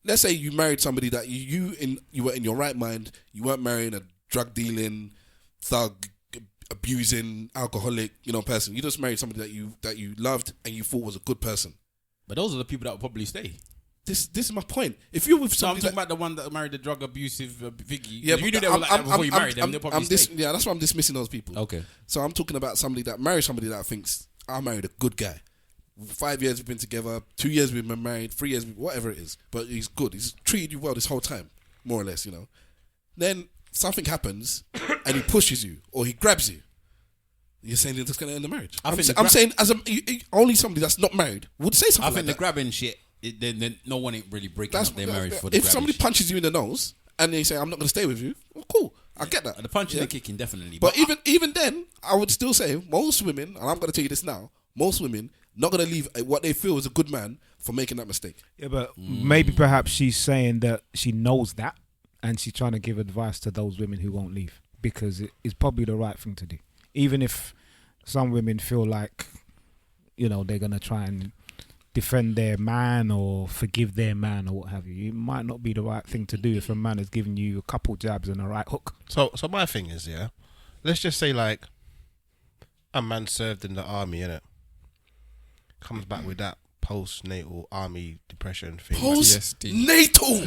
let's say you married somebody that you were in your right mind, you weren't marrying a drug dealing, thug, abusing, alcoholic, person. You just married somebody that you loved and you thought was a good person. But those are the people that will probably stay. This is my point. If you're with So I'm somebody talking about the one that married the drug abusive Vicky. yeah, you knew they were like that before you married them. They'll probably stay. Yeah, that's why I'm dismissing those people. Okay. So I'm talking about somebody that married somebody that thinks, I married a good guy. 5 years we've been together, 2 years we've been married, 3 years, whatever it is. But he's good. He's treated you well this whole time, more or less, Then something happens and he pushes you or he grabs you. You're saying that's going to end the marriage. I'm saying only somebody that's not married would say something. I think like the grabbing shit, then no one ain't really breaking up their marriage for the if grabbing somebody shit. punches you in the nose and they say, I'm not going to stay with you, well, cool. I get that. The punching and kicking, definitely. But even then, I would still say most women, and I'm going to tell you this now, most women not going to leave what they feel is a good man for making that mistake. Yeah, but maybe perhaps she's saying that she knows that and she's trying to give advice to those women who won't leave because it is probably the right thing to do. Even if some women feel like, they're going to try and defend their man or forgive their man or what have you. It might not be the right thing to do if a man has given you a couple jabs and a right hook. So my thing is, let's just say like a man served in the army, innit? Comes back with that post-natal army depression thing. Post-natal.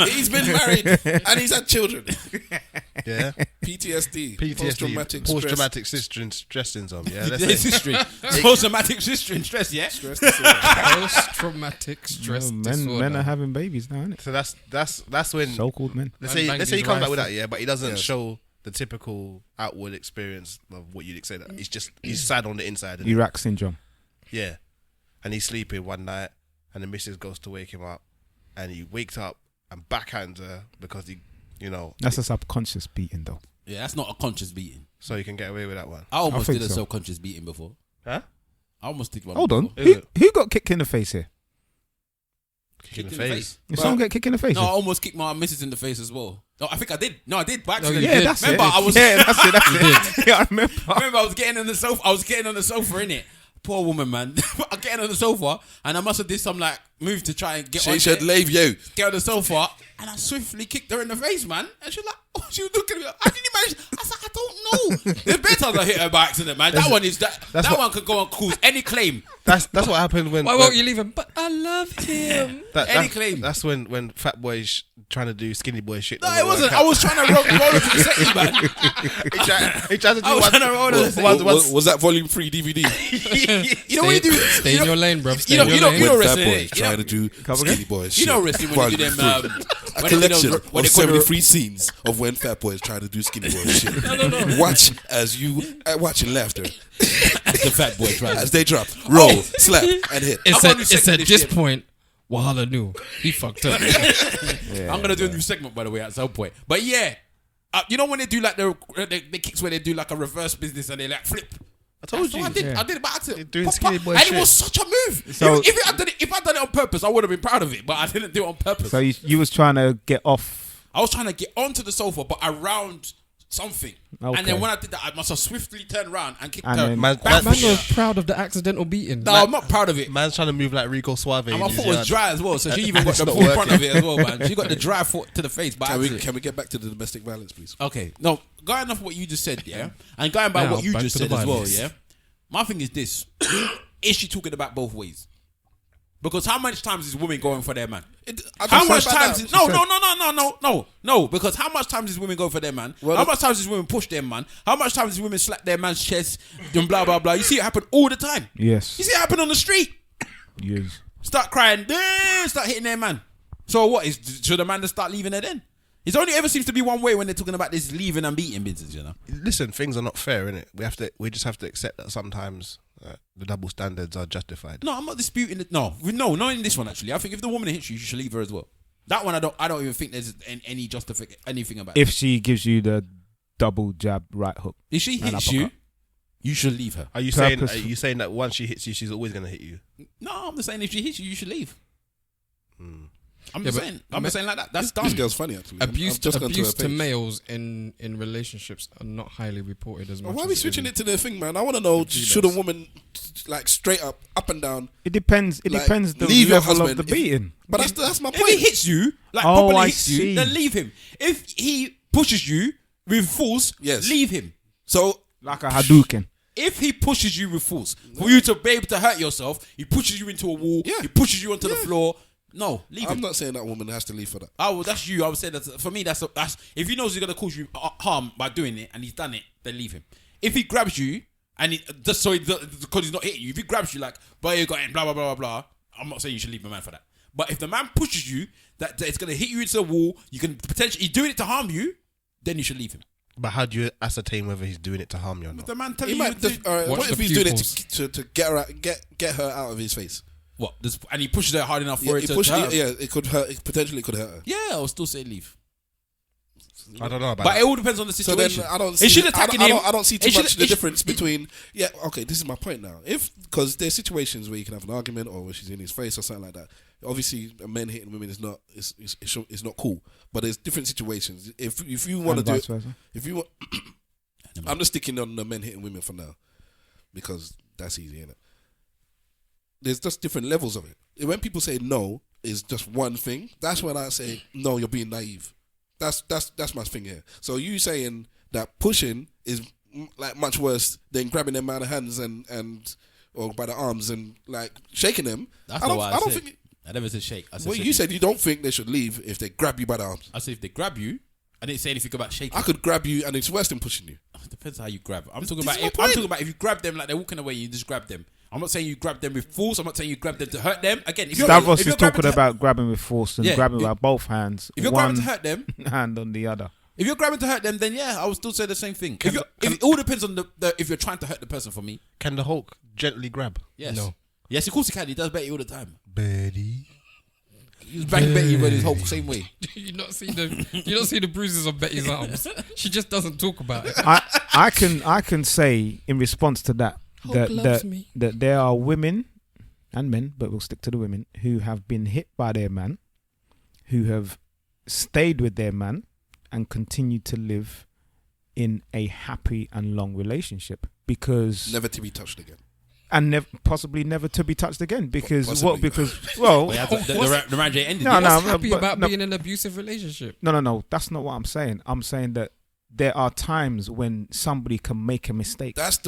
He's been married and he's had children. Yeah. PTSD. Post-traumatic stress syndrome. Yeah. Post-traumatic stress. Yeah. Post-traumatic stress disorder. Men are having babies now, innit? So that's when so-called men. Let's say he comes back with that, but he doesn't show the typical outward experience of what you'd expect. He's sad on the inside. Iraq syndrome. Yeah. And he's sleeping one night and the missus goes to wake him up and he wakes up and backhands her because he, That's a subconscious beating though. Yeah, that's not a conscious beating. So you can get away with that one. I almost did a subconscious beating before. Huh? I almost did one. Hold on. Before. Who got kicked in the face here? Kick in the face. Did someone get kicked in the face? No, I almost kicked my missus in the face as well. No, I think I did. No, I did. By accident. Yeah, that's remember, it. I was. Yeah, that's it. Yeah, I remember. Remember, I was getting on the sofa. Innit? Poor woman, man. I'm getting on the sofa, and I must have did some like move to try and get on. She said, "Leave you." Get on the sofa, and I swiftly kicked her in the face, man. And she was like, "Oh," she was looking at me. Like, how did you manage? I was like, "I don't know." There's better times I hit her by accident, man. That one could go and cause any claim. That's what happened when. Why won't you leave him? But I love him. Any claim. That's when fat boys trying to do skinny boy shit. No, it wasn't. I was trying to roll it to the second, man. He tried to do one. Was that volume 3 DVD? You know what you do? Stay in your lane, bro. You know Fat wrestling. boys trying to do skinny boys shit. You know wrestling when you do them. A collection of 73 scenes of when fat boys try to do skinny boy shit. No. Watch as you watching laughter. The fat boy tries. As they drop, roll, slap, and hit. It's at this point, Wahala knew he fucked up. I'm gonna do a new segment, by the way, at some point. But yeah, you know when they do like the kicks where they do like a reverse business and they like flip. I told you. I did it by accident. Doing skinny boy and shit. it was such a move. So- if I'd done it on purpose, I would have been proud of it. But I didn't do it on purpose. So you was trying to get off. I was trying to get onto the sofa, but around something. Okay. And then when I did that, I must have swiftly turned around and kicked And her. then- Man, Man was proud of the accidental beating. No, I'm not proud of it. man's trying to move like Rico Suave. And my in his foot was yard. dry as well, so she even got It's the not full front working. of it as well, man. She got the dry foot to the face. By accident. Can we get back to the domestic violence, please? Okay, no, going off what you just said, yeah, and going by Now, what you back just to the said as well, violence. yeah. My thing is this: is she talking about both ways? Because how much times is women going for their man? How much times is no? Because how much times is women go for their man? How much times is women push their man? How much times is women slap their man's chest and blah blah blah? You see it happen all the time. Yes. You see it happen on the street. Yes. Start crying, then start hitting their man. So what should the man just start leaving her then? It only ever seems to be one way when they're talking about this leaving and beating business, you know. Listen, things are not fair, innit? We just have to accept that sometimes the double standards are justified. No, I'm not disputing it. No, not in this one actually. I think if the woman hits you, you should leave her as well. That one, I don't even think there's any anything about. If she gives you the double jab right hook, if she hits you, you should leave her. Are you saying that once she hits you, she's always gonna hit you? No, I'm just saying if she hits you, you should leave. I'm Yeah, just saying like that. That's dumb. This girl's funny actually. Abuse I've just gone to her page. males in relationships are not highly reported as much. Why are as we it switching is it to the thing, man? I want to know: should a woman like straight up and down? it depends. It Like, depends the leave your level of husband the beating. But that's my If point. he hits you, like Oh, properly I hits you, see. then leave him. If he pushes you with force, Yes. leave him. So Like a Hadouken. If he pushes you with force, for you to be able to hurt yourself, he pushes you into a wall, Yeah. he pushes you onto the floor. No, leave I'm him. not saying that woman has to leave for that. Oh, well, that's you. I would say that for me, that's if he knows he's gonna cause you harm by doing it, and he's done it, then leave him. If he grabs you and because he's not hitting you, if he grabs you like, boy, you got it, blah blah blah blah blah, I'm not saying you should leave a man for that. But if the man pushes you, that it's gonna hit you into the wall, you can potentially he's doing it to harm you, then you should leave him. But how do you ascertain whether he's doing it to harm you or If not? the man He telling you, might. Watch What if the he's doing it pupils. to get her out of his face? what? And he pushes her hard enough Yeah, for it to hurt. it could hurt. It potentially could hurt her. Yeah, I'll still say leave. I don't know about But that. it all depends on the So then situation. I don't. It See, should attacking him. I don't see too It should- much the it should- difference between. Yeah, okay. This is my point now. Because there's situations where you can have an argument or where she's in his face or something like that. Obviously, men hitting women is not. It's not cool. But there's different situations. If you want to And do vice it, versa. if you want, I'm just sticking on the men hitting women for now, because that's easy, isn't it? There's just different levels of it. When people say no is just one thing, that's when I say no, you're being naive. That's my thing here. So you saying that pushing is like much worse than grabbing them by the hands and or by the arms and like shaking them. That's I not don't, what I I don't said. think. I never said shake. I said Well, shake. you said you don't think they should leave if they grab you by the arms. I said if they grab you, I didn't say anything about shaking. I could grab you and it's worse than pushing you. It depends how you grab. I'm talking This about. is my I'm point. talking about if you grab them like they're walking away, you just grab them. I'm not saying you grab them with force. I'm not saying you grab them to hurt them. Again, if you're Stavros if is you're grabbing talking to- about grabbing with force and Yeah, grabbing if- by both hands. If you're one grabbing to hurt them, hand on the other. if you're grabbing to hurt them, then yeah, I would still say the same thing. If it all depends on the if you're trying to hurt the person. For me, Can the Hulk gently grab? yes, No. yes, of course he can. He does Betty all the time. Betty. He was banging Betty with his whole same way. you not see the bruises on Betty's arms. She just doesn't talk about it. I can say in response to that Hulk loves me. that there are women and men, but we'll stick to the women, who have been hit by their man, who have stayed with their man and continued to live in a happy and long relationship because Never to be touched again. and possibly never to be touched again because Possibly. well Well, the marriage ain't ended. No, yet. no, What's happy but- about no. being in an abusive relationship? no, that's not what I'm saying. I'm saying that there are times when somebody can make a mistake. That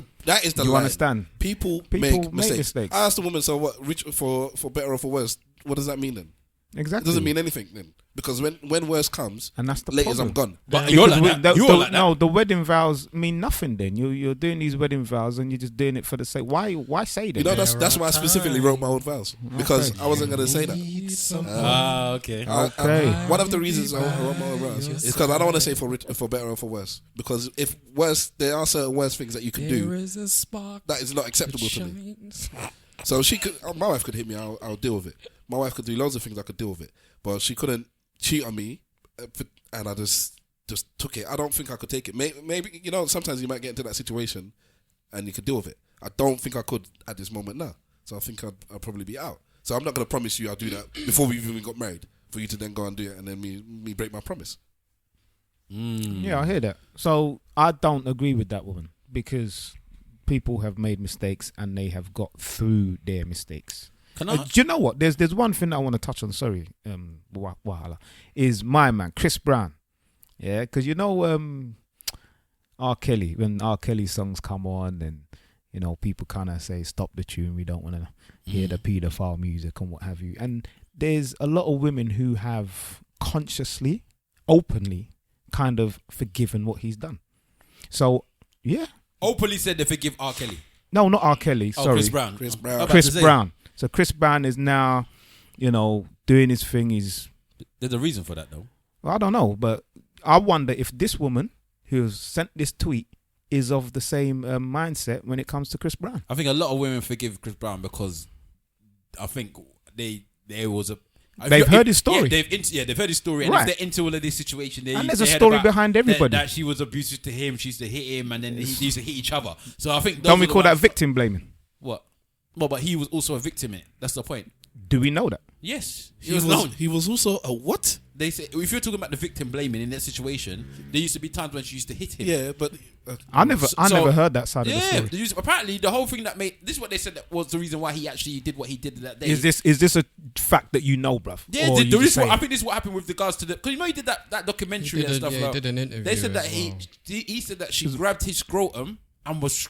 is the You line. understand? People People make make mistakes. mistakes. I asked the woman, so what? Rich for better or for worse? What does that mean then? It Exactly. doesn't mean anything then, because when worse comes, and that's the later problem. I'm gone. But you're like that. You're like that. No, the wedding vows mean nothing. Then you're doing these wedding vows and you're just doing it for the sake. Why say them? You know, that's why I specifically wrote my old vows, because I wasn't going to say that. Okay. Okay. One of the reasons I wrote my old vows is because I don't want to say for better or for worse, because if worse, there are certain worse things that you can There do is a spark that is not that acceptable to me. shines. So she could. My wife could hit me. I'll deal with it. My wife could do loads of things. I could deal with it, but she couldn't cheat on me, and I just took it. I don't think I could take it. Maybe sometimes you might get into that situation, and you could deal with it. I don't think I could at this moment now. So I think I'd probably be out. So I'm not going to promise you I'll do that before we even got married, for you to then go and do it, and then me break my promise. Yeah, I hear that. So I don't agree with that woman because people have made mistakes and they have got through their mistakes. Can I? Do you know what? There's one thing I want to touch on. Sorry, Wahala, is my man Chris Brown. Yeah, because R. Kelly, when R. Kelly songs come on, and people kind of say stop the tune. We don't want to hear the paedophile music and what have you. And there's a lot of women who have consciously, openly, kind of forgiven what he's done. So yeah, Openly said they forgive R. Kelly. no, not R. Kelly. Oh, Sorry, Chris Brown. Chris Brown. About Chris to say. Brown. So Chris Brown is now, doing his thing. There's a reason for that, though. I don't know, but I wonder if this woman who sent this tweet is of the same mindset when it comes to Chris Brown. I think a lot of women forgive Chris Brown because I think there was a. They've heard his story. They've heard his story, and Right. if they're into all of this situation, And there's a story behind everybody. That she was abusive to him, she used to hit him, and then they used to hit each other. So I think Don't we call that victim blaming? What? Well, but he was also a victim in it. That's the point. Do we know that? Yes, He was also a what? They say if you're talking about the victim blaming in that situation, there used to be times when she used to hit him. Yeah, but I never heard that side of the Yeah, story. apparently the whole thing that made this is what they said that was the reason why he actually did what he did that day. Is this a fact that you know, bruv? Yeah, Or you just I saying? think this is what happened with regards to the because he did that documentary and stuff. He did an interview. They said that as he well. he said that she grabbed his scrotum and was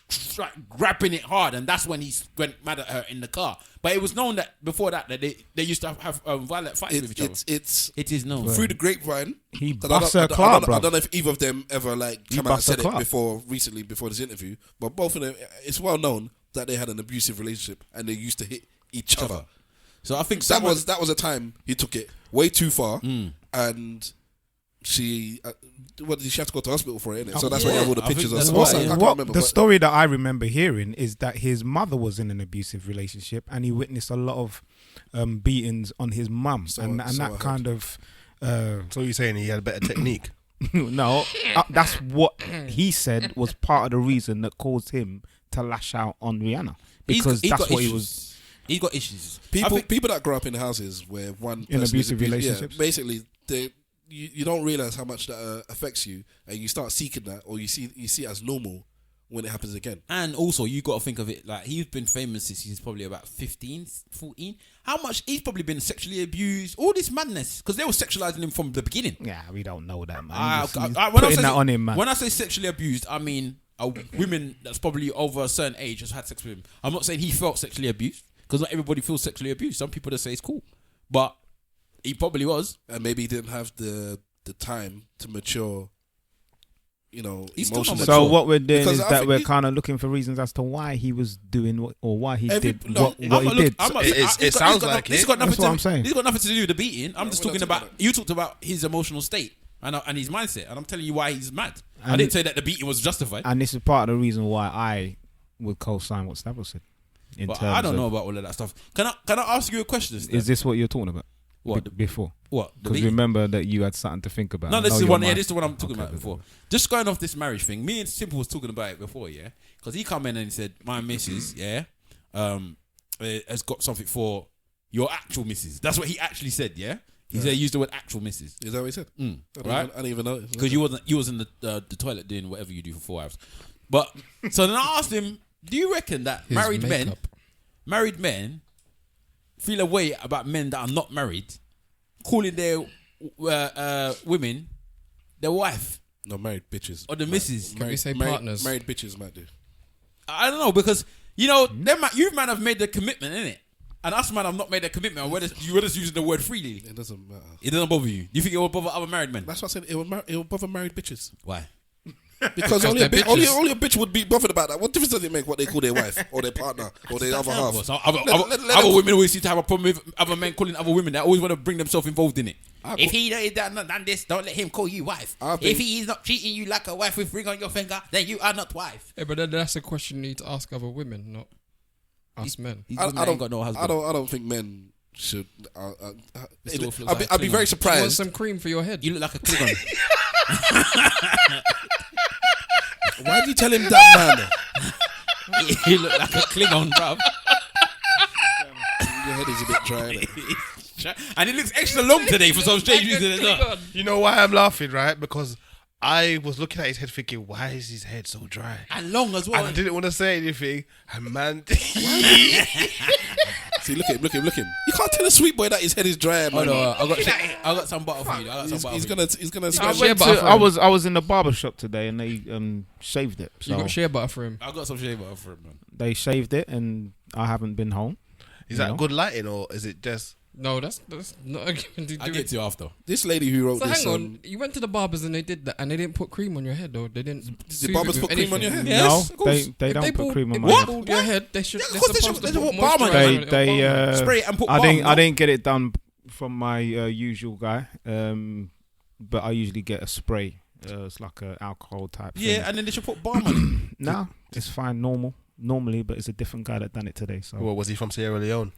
grabbing it hard, and that's when he went mad at her in the car. But it was known that before that they used to have violent fights with each other. It is known through the grapevine. He 'Cause bust her I Clark, don't bruv. know if either of them ever He come out and bust her said it Clark. recently before this interview, but both of them, it's well known that they had an abusive relationship and they used to hit each other. So I think that was a time he took it way too far, and she she had to go to hospital for it, innit? So that's why you have all the I think pictures of. that's I why. can't remember The but- story that I remember hearing is that his mother was in an abusive relationship and he witnessed a lot of beatings on his mum, and I that heard. kind of. So you're saying he had a better technique? No, that's what he said was part of the reason that caused him to lash out on Rihanna, because He's that's got what he issues. was. He's got issues. People that grow up in houses where one In person is abusive abused- relationships. yeah, basically you don't realize how much that affects you, and you start seeking that, or you see it as normal when it happens again. And also, you got to think of it like he's been famous since he's probably about 15, 14. How much he's probably been sexually abused? All this madness because they were sexualizing him from the beginning. Yeah, we don't know that, man. When Putting that on him, man. When I say sexually abused, I mean women that's probably over a certain age has had sex with him. I'm not saying he felt sexually abused because not everybody feels sexually abused. Some people just say it's cool, but he probably was. And maybe he didn't have the time to mature. He's still emotionally. not So what we're doing Because is I that think we're he- kind of looking for reasons as to why he was doing what, or why he did no, what he did. It sounds like this it. got nothing That's what I'm saying. This got nothing to do with the beating. I'm just we're talking not about. You talked about his emotional state and his mindset, and I'm telling you why he's mad. I And- didn't say that the beating was justified. And this is part of the reason why I would co-sign what Stefflon said. In But terms I don't of- know about all of that stuff. Can I ask you a question? Steph? Is this what you're talking about? What? Before? What? The Because beating? remember that you had something to think about. No, I this know is your one. Yeah, mind- this is the one I'm talking Okay, about before. okay. Just going off this marriage thing. Me and Simple was talking about it before, yeah. Because he come in and he said, "My missus, yeah, has got something for your actual missus." That's what he actually said, yeah. He said used the word actual missus, Is that what he said? right? I didn't even know. Because you was in the toilet doing whatever you do for 4 hours. But so then I asked him, "Do you reckon that His married men feel a way about men that are not married, calling their women their wife No, married bitches. or the missus?" Can we say partners? Married bitches might do. I don't know because you man have made the commitment, innit? And us man have not made a commitment. And we're just using the word freely. It doesn't matter. It doesn't bother you. You think it will bother other married men? That's what I said. It will bother married bitches. Why? Because only a, they're only bitches. a bitch would be bothered about that. What difference does it make what they call their wife or their partner or their other half? So Let other them- women always seem to have a problem with other men calling other women. They always want to bring themselves involved in it. I If go- he done this, don't let him call you wife. I think- If he is not treating you like a wife with ring on your finger, then you are not wife. Yeah, but then that's a question you need to ask other women, not us men. I don't got no husband. I don't think men should. Still feels like I'd be very Klingon. You want surprised. some cream for your head? You look like a Klingon. Why did you tell him that, man? You look like a Klingon, bruv. Your head is a bit dry. Innit? And it looks extra long today for some strange reason. It's not. You know why I'm laughing, right? Because I was looking at his head thinking, why is his head so dry? And long as well. And I didn't want to say anything. And man, See, look at him. You can't tell a sweet boy that his head is dry, man. Oh no, I got some butter for you. He's gonna I, smash shea went butter to, for I him. was in the barber shop today and they shaved it. You So got shea butter for him. I got some shea butter for him, man. they shaved it and I haven't been home. is You that know? good lighting or is it just? No, that's not a given to do. I get to you after. This lady who wrote So this. hang on, you went to the barbers and they did that, and they didn't put cream on your head, though. They didn't. The soothe barbers you with put cream on your anything. head? No, Yes, of course. they don't put cream on my If head. they bald your head, they should. Yeah, of They're course they supposed should. to They put should put balm on moisturiser it. They Spray it and put I balm, didn't no? I didn't get it done from my usual guy, but I usually get a spray. It's like an alcohol type. Yeah, thing. and then they should put balm on it. No, it's fine, normally, but it's a different guy that done it today. So Well, was he from Sierra Leone?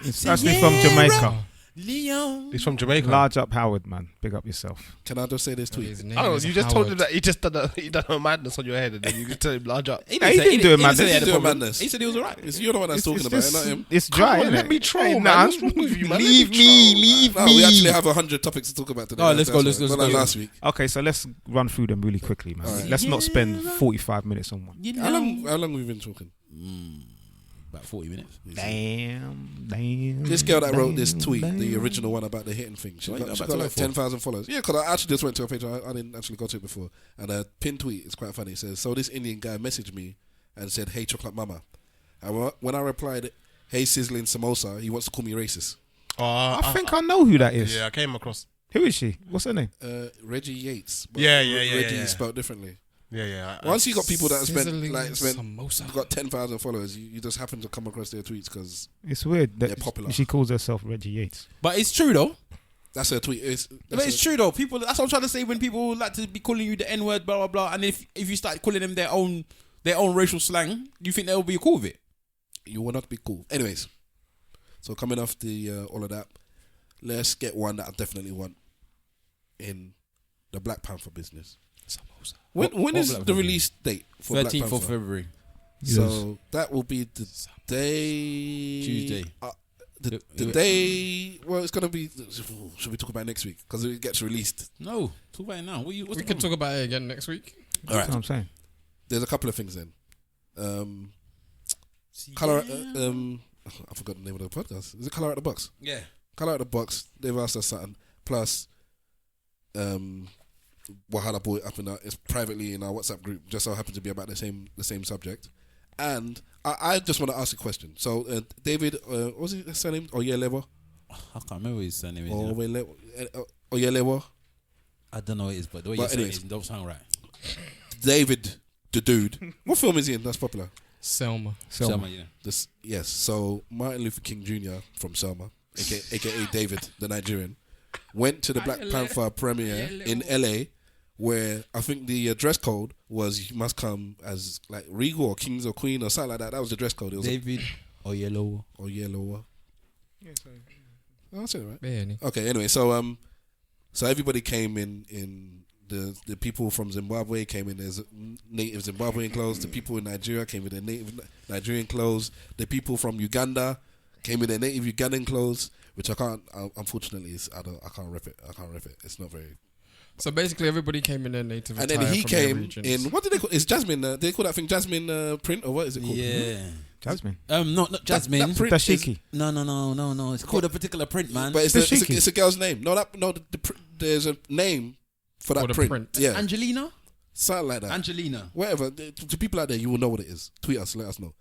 it's actually from Jamaica. Leon. He's from Jamaica. Large up Howard, man. Big up yourself. Can I just say this tweet? His name I don't know. is You just told him Howard. that he done a madness on your head, and then you can tell him large up. He didn't do it, man. He said he had a He didn't do it, problem. madness. He said he was alright. It's you're the one that's talking about it, not him. It's dry, Come on, innit? let me troll, Hey, man. nah, What's wrong with you, man? Leave Let me me, troll, No, we actually have 100 topics to talk about today. Oh, let's go, That's let's right. go, Not let's like go. last week. Okay, so let's run through them really quickly, man. Alright. Let's not spend 45 minutes on one. How long we've been talking? About 40 minutes. Damn. This girl that wrote this tweet, the original one about the hitting thing, she What got, you she about got to like look for? 10,000 followers. Yeah, because I actually just went to her page. I didn't actually go to it before. And a pinned tweet is quite funny. It says, so this Indian guy messaged me and said, hey, chocolate mama. And when I replied, hey, sizzling samosa, he wants to call me racist. I think I know who that is. Yeah, I came across. Who is she? What's her name? Reggie Yates. But Yeah, Reggie yeah. spelled differently. Yeah. Once you got people that Sizzling spent samosa. got 10,000 followers, you just happen to come across their tweets because It's weird that They're popular. she calls herself Reggie Yates. But it's true though. that's her tweet. But it's true though. People. That's what I'm trying to say. When people like to be calling you the N word, blah blah blah, and if you start calling them their own racial slang, you think they'll be cool with it? You will not be cool. Anyways, so coming off the all of that, let's get one that I definitely want in the Black Panther business. When is the release date for Black 13th Panther? of February. So that will be the day Tuesday. The day. Well, it's gonna be. Should we talk about it next week because it gets released? No, talk about it now. What's We the can problem? talk about it again next week. All right. That's what I'm saying. There's a couple of things then. Color. I forgot the name of the podcast. Is it Color at the Box? Yeah. Color at the Box. They've asked us something. Plus, Wahala brought it up it's privately in our WhatsApp group. Just so happened to be about the same subject. And I just want to ask a question. So David, what was his surname? Oyelowo. I can't remember what his surname is. you know. Oyelowo. I don't know what it is, but the way But you say anyways. it don't sound right. David, the dude. What film is he in? That's popular. Selma. Selma, yeah. Yes. So Martin Luther King Jr. from Selma, aka David, the Nigerian, went to the Black Panther premiere in LA, where I think the dress code was you must come as like regal or kings or queen or something like that. That was the dress code. It was David Oyelowo. Oyelowo. Oh, that's it, right? Yeah, Okay. Anyway, so everybody came in. The people from Zimbabwe came in as native Zimbabwean clothes. The people in Nigeria came in their native Nigerian clothes. The people from Uganda came in their native Ugandan clothes, which I can't. Unfortunately, I can't rep it. It's not very. So basically, everybody came in their native And attire then he from their came regions. in. What did they call? It's Jasmine. They call that thing Jasmine print or what is it called? Yeah. Jasmine. Not Jasmine. That print is- Dashiki. No. It's called a particular print, man. But Dashiki. it's a girl's name. There's a name for that the print. print. Yeah, Angelina. something like that. Angelina. Whatever. To people out there, you will know what it is. Tweet us, let us know.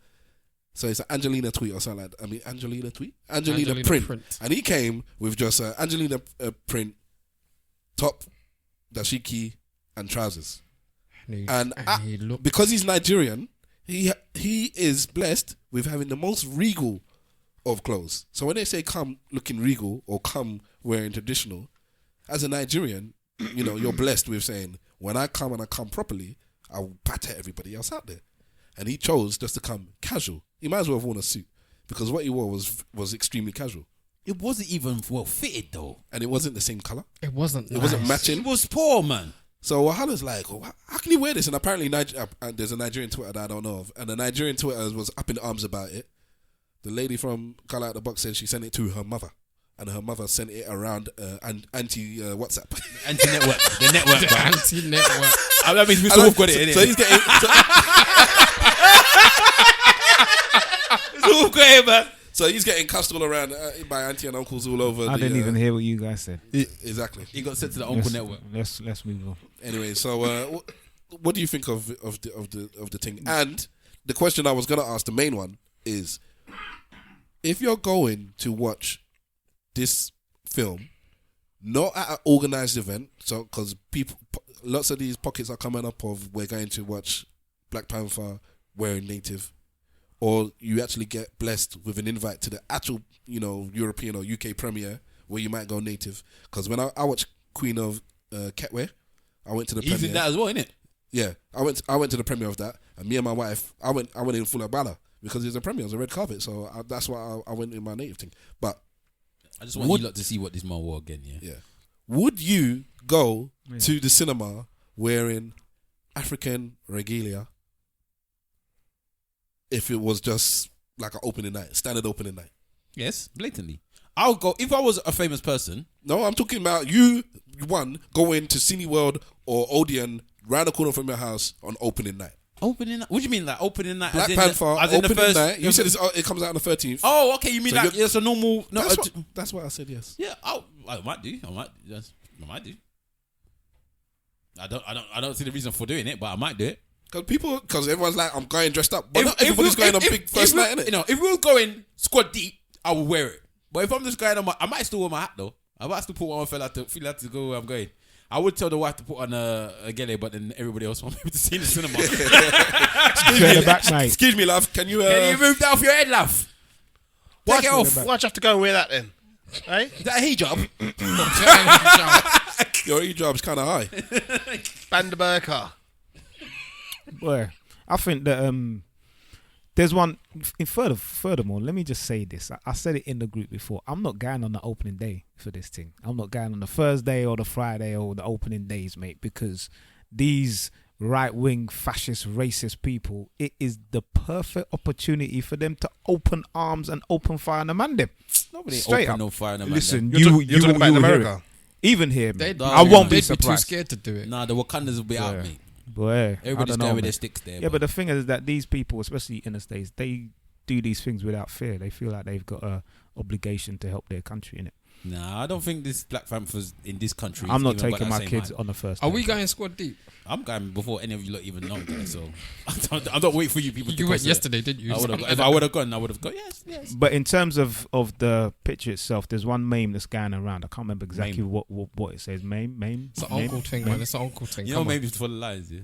So it's an Angelina tweet or something like that. I mean, Angelina tweet? Angelina print. And he came with just Angelina print, top, dashiki, and trousers. And he looked because he's Nigerian, he is blessed with having the most regal of clothes. So when they say come looking regal or come wearing traditional, as a Nigerian, you're blessed with saying, when I come and I come properly, I'll batter everybody else out there. And he chose just to come casual. He might as well have worn a suit because what he wore was extremely casual. It wasn't even well fitted though. And it wasn't the same color. It wasn't. It wasn't It matching. was poor, man. So Wahala's like, how can he wear this? And apparently there's a Nigerian Twitter that I don't know of. And the Nigerian Twitter was up in arms about it. The lady from Collate at the Box said she sent it to her mother. And her mother sent it around anti-WhatsApp. Anti-network. The network, bro. Anti-network. That means Mr. Wolf got it, innit? So he's getting... Mr. Wolf got it, man. So he's getting cussed all around by auntie and uncles all over. I didn't even hear what you guys said. Exactly. He got sent to the Uncle Network. Let's move on. Anyway, so what do you think of the thing? And the question I was gonna ask, the main one, is if you're going to watch this film not at an organised event, so because people, lots of these pockets are coming up of we're going to watch Black Panther wearing native, or you actually get blessed with an invite to the actual, European or UK premiere where you might go native. Because when I watched Queen of Ketway, I went to the He's premiere. in that as well, innit? Yeah, I went to the premiere of that, and me and my wife, I went in full Abala because it's a premiere, it's a red carpet, so that's why I went in my native thing. But I just want you lot to see what this man wore again, yeah. yeah, would you go to the cinema wearing African regalia if it was just like an opening night, standard opening night? Yes, blatantly. I'll go if I was a famous person. No, I'm talking about you, going to Cineworld or Odeon round the corner from your house on opening night. Opening night? What do you mean, like opening night? Black as Panther, as in the opening first, night. You said it comes out on the 13th. Oh, okay. You mean So like it's a normal? No, That's why I said yes. yeah. I might do. I might do. I don't see the reason for doing it, but I might do it. Because everyone's like, I'm going dressed up. But not everybody's going on big first night, innit? If we were going squad deep, I would wear it. But if I'm just going on I might still wear my hat though. I might still put one on fella to feel like to go where I'm going. I would tell the wife to put on a gele, but then everybody else won't be able to see in the cinema. Excuse me, love. Can you move that off your head, love? Take it off. Why'd you have to go and wear that then? Hey? Is that a hijab? Your hijab's kind of high. Bandaberka. Boy, I think that there's one. Furthermore, let me just say this. I said it in the group before. I'm not going on the opening day for this thing. I'm not going on the Thursday or the Friday or the opening days, mate, because these right-wing, fascist, racist people, it is the perfect opportunity for them to open arms and open fire on the man them. Nobody Straight open up. no fire in the man. Listen, You're talking about in will hear America? it. Even here, They'd I won't be they'd be too surprised. scared to do it. Nah, the Wakandas will be out, mate. Boy, Everybody's I don't going know, with their man. sticks there. Yeah, but the thing is that these people, especially in the States, they do these things without fear. They feel like they've got a obligation to help their country in it. Nah, I don't think this Black Panther's in this country. I'm not even got taking that my same kids hype. on the first. Are day. we going squad deep? I'm going before any of you lot even know, guys. So I don't wait for you people. You to went consider. yesterday, didn't you? If I would have gone, I would have gone. Yes. But in terms of the picture itself, there's one meme that's going around. I can't remember exactly what it says. Meme. It's an uncle thing, man. It's an uncle thing. You know, maybe it's for the lies. Yeah.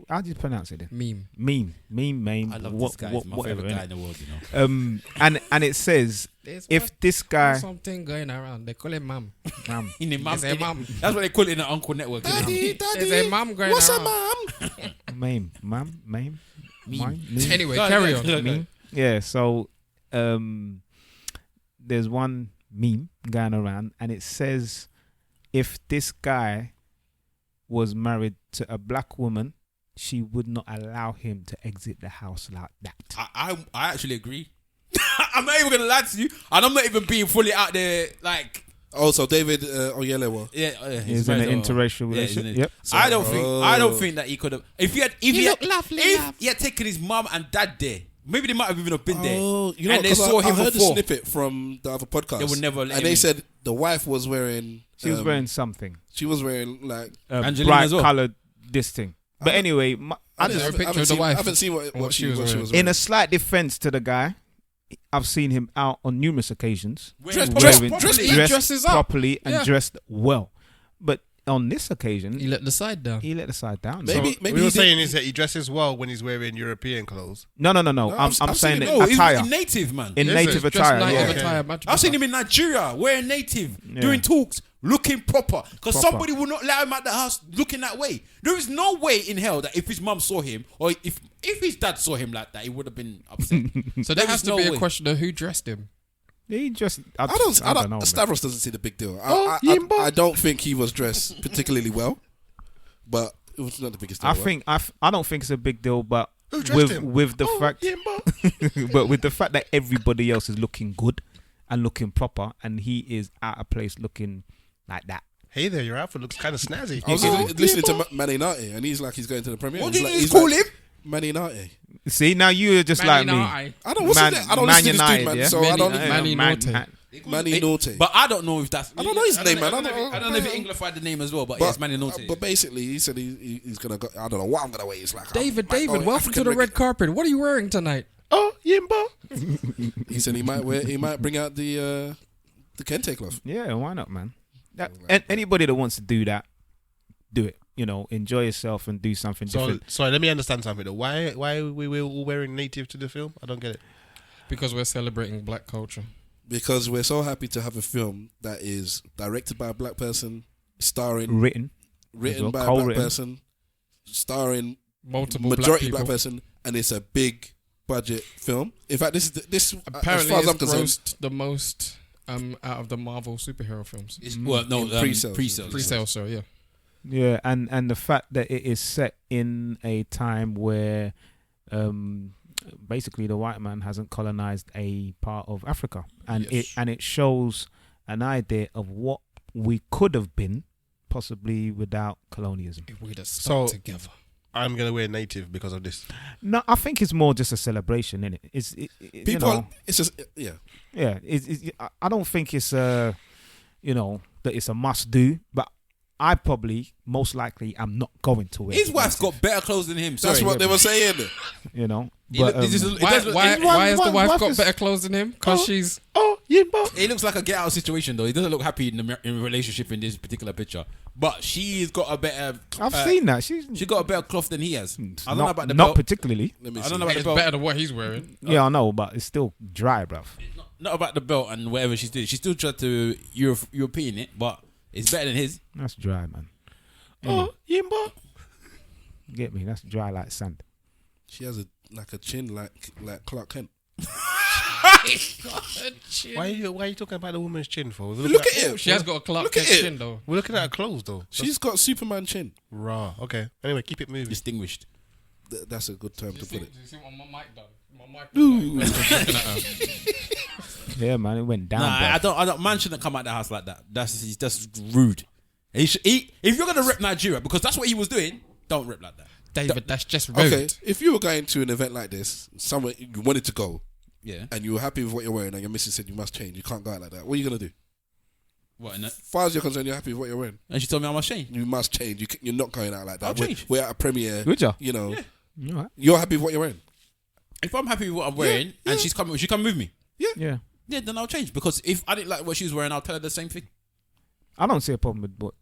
How do you pronounce it? Meme. Meme. I love this guy. He's my whatever, favorite guy innit? in the world. You know. And it says if this guy, something going around, they call him mum. ma'am, In the mum, There's a mum. That's what they call it in the uncle network. Innit? There's a mum going What's around. a mom? meme. Anyway, Go on, carry go on. on. Meme. Yeah. So there's one meme going around, and it says if this guy was married to a black woman, she would not allow him to exit the house like that. I actually agree. I'm not even gonna lie to you, and I'm not even being fully out there. Like, Also, David Oyelowo. He's in an interracial relationship. Yep. I don't think that he could have. If he had taken his mum and dad there, maybe they might have even been there. Oh, you know, and they 'cause saw I him heard before. a snippet from the other podcast. They would never let and him they in. said the wife was wearing. She was wearing something. She was wearing like. Angelina bright as well. coloured this thing. But anyway, Is there a picture of the wife? I haven't seen what she was wearing. in a slight defense to the guy, I've seen him out on numerous occasions. Dressed dresses up. properly and Yeah. dressed well. But on this occasion, He let the side down. he let the side down. Maybe We he were did- saying is that he dresses well when he's wearing European clothes. No. I'm I've saying seen that it. No, he's attire. native, man. In Is native it? Dressed attire. like Yeah. an attire, much I've seen better. him in Nigeria wearing native, Yeah. doing talks, looking proper. Because Proper. somebody will not allow him at the house looking that way. There is no way in hell that if his mum saw him or if his dad saw him like that, he would have been upset. So there has is to be no a way. question of who dressed him. He just. I don't know. man. Stavros doesn't see the big deal. Yimbo. I don't think he was dressed particularly well, but it was not the biggest deal. I don't think it's a big deal, but Who dressed him? with the fact, Yimbo. but with the fact that everybody else is looking good and looking proper, and he is out of place looking like that. Hey there, your outfit looks kind of snazzy. I was listening to Maninati, and he's like he's going to the premiere. What He's did like, you he's call like, him? Maninati. See, now you're just like me. I don't listen to Man this dude, United, man. yeah? So I don't. Manny Norte. Manny Norte. But I don't know if that's. I don't know his name, man. I don't know if he anglified the name as well, but yes, Manny Norte. But basically, he said he's gonna go. I don't know what I'm gonna wear. He's like David, I might go welcome African to the red carpet. What are you wearing tonight? Oh, Yimbo. He said he might bring out the The kente cloth. Yeah, why not, man? Anybody that wants to do that, do it. You know, enjoy yourself and do something different. Sorry, let me understand something though. Why are we all wearing native to the film? I don't get it. Because we're celebrating black culture. Because we're so happy to have a film that is directed by a black person, starring Written by a black co-written. person, starring Multiple majority black people. black person, and it's a big budget film. In fact, this Apparently, as far as it's I'm concerned, grossed the most out of the Marvel superhero films. Well, no, Pre-sales. Pre-sale, sorry, yeah. Yeah, and the fact that it is set in a time where basically the white man hasn't colonized a part of Africa, and it shows an idea of what we could have been, possibly without colonialism. If we'd have stuck So- together. I'm gonna wear native because of this. No, I think it's more just a celebration, innit? people, you know, it's just yeah. yeah. I don't think it's that it's a must do, but I probably most likely am not going to wear. His it. wife's got better clothes than him. Sorry. That's what they were saying. You know. He But, look- this is- it Why, does look- why, it- why has the one- wife wife got is- better clothes than him? Because she's... It looks like a get out situation though. He doesn't look happy in a relationship in this particular picture. But she's got a better. I've seen that. She got a better cloth than he has. I don't know not, about the not belt. particularly. Let me I see. don't know about the It's belt. better than what he's wearing. Yeah, I know, but it's still dry, bruv. Not about the belt and whatever she's doing. She still tried to European it, but it's better than his. That's dry, man. Oh, Yimba. Get me? That's dry like sand. She has a chin like Clark Kent. Why are you talking about the woman's chin for? We're Look at it. She has got a Clark Look at Kent it. chin, though. We're looking at her clothes though. She's got Superman chin. Raw. Okay. Anyway, keep it moving. Distinguished. That's a good term to put it. Do you see what my mic done? My mic Yeah, man, it went down. Nah, bruv. I don't. Man shouldn't come out the house like that. That's rude. If you're gonna rep Nigeria, because that's what he was doing, don't rep like that. David, that's just rude. Okay, if you were going to an event like this, somewhere you wanted to go, Yeah. and you were happy with what you're wearing, and your missus said you must change, you can't go out like that. What are you gonna do? What? And As far as you're concerned, you're happy with what you're wearing. she told me I must change. You must change. You're not going out like that. I'll change. We're at a premiere. Would ya? You know, You know what? you're happy with what you're wearing. If I'm happy with what I'm wearing and she come with me, Yeah. then I'll change. Because if I didn't like what she was wearing, I'll tell her the same thing. I don't see a problem with what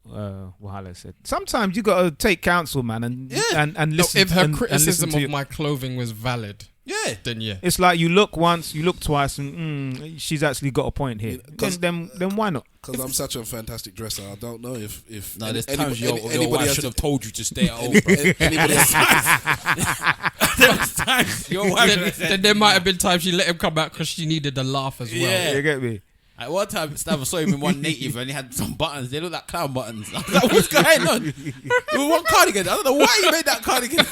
Wahala said. Sometimes you gotta take counsel, man, and No, listen. if her and criticism listen to of my clothing was valid, Yeah. then yeah. it's like you look once, you look twice, and she's actually got a point here. Then why not? Because I'm such a fantastic dresser. I don't know if No, there's any- times your anybody wife has should to- have told you to stay at home, bro. anybody has There's times your wife should have said, Then there might have been times she let him come out because she needed a laugh as well. Yeah. You get me? At one time, Stav saw him in one native and he had some buttons. They look like clown buttons. I was like, what's going on? With one cardigan. I don't know why you made that cardigan.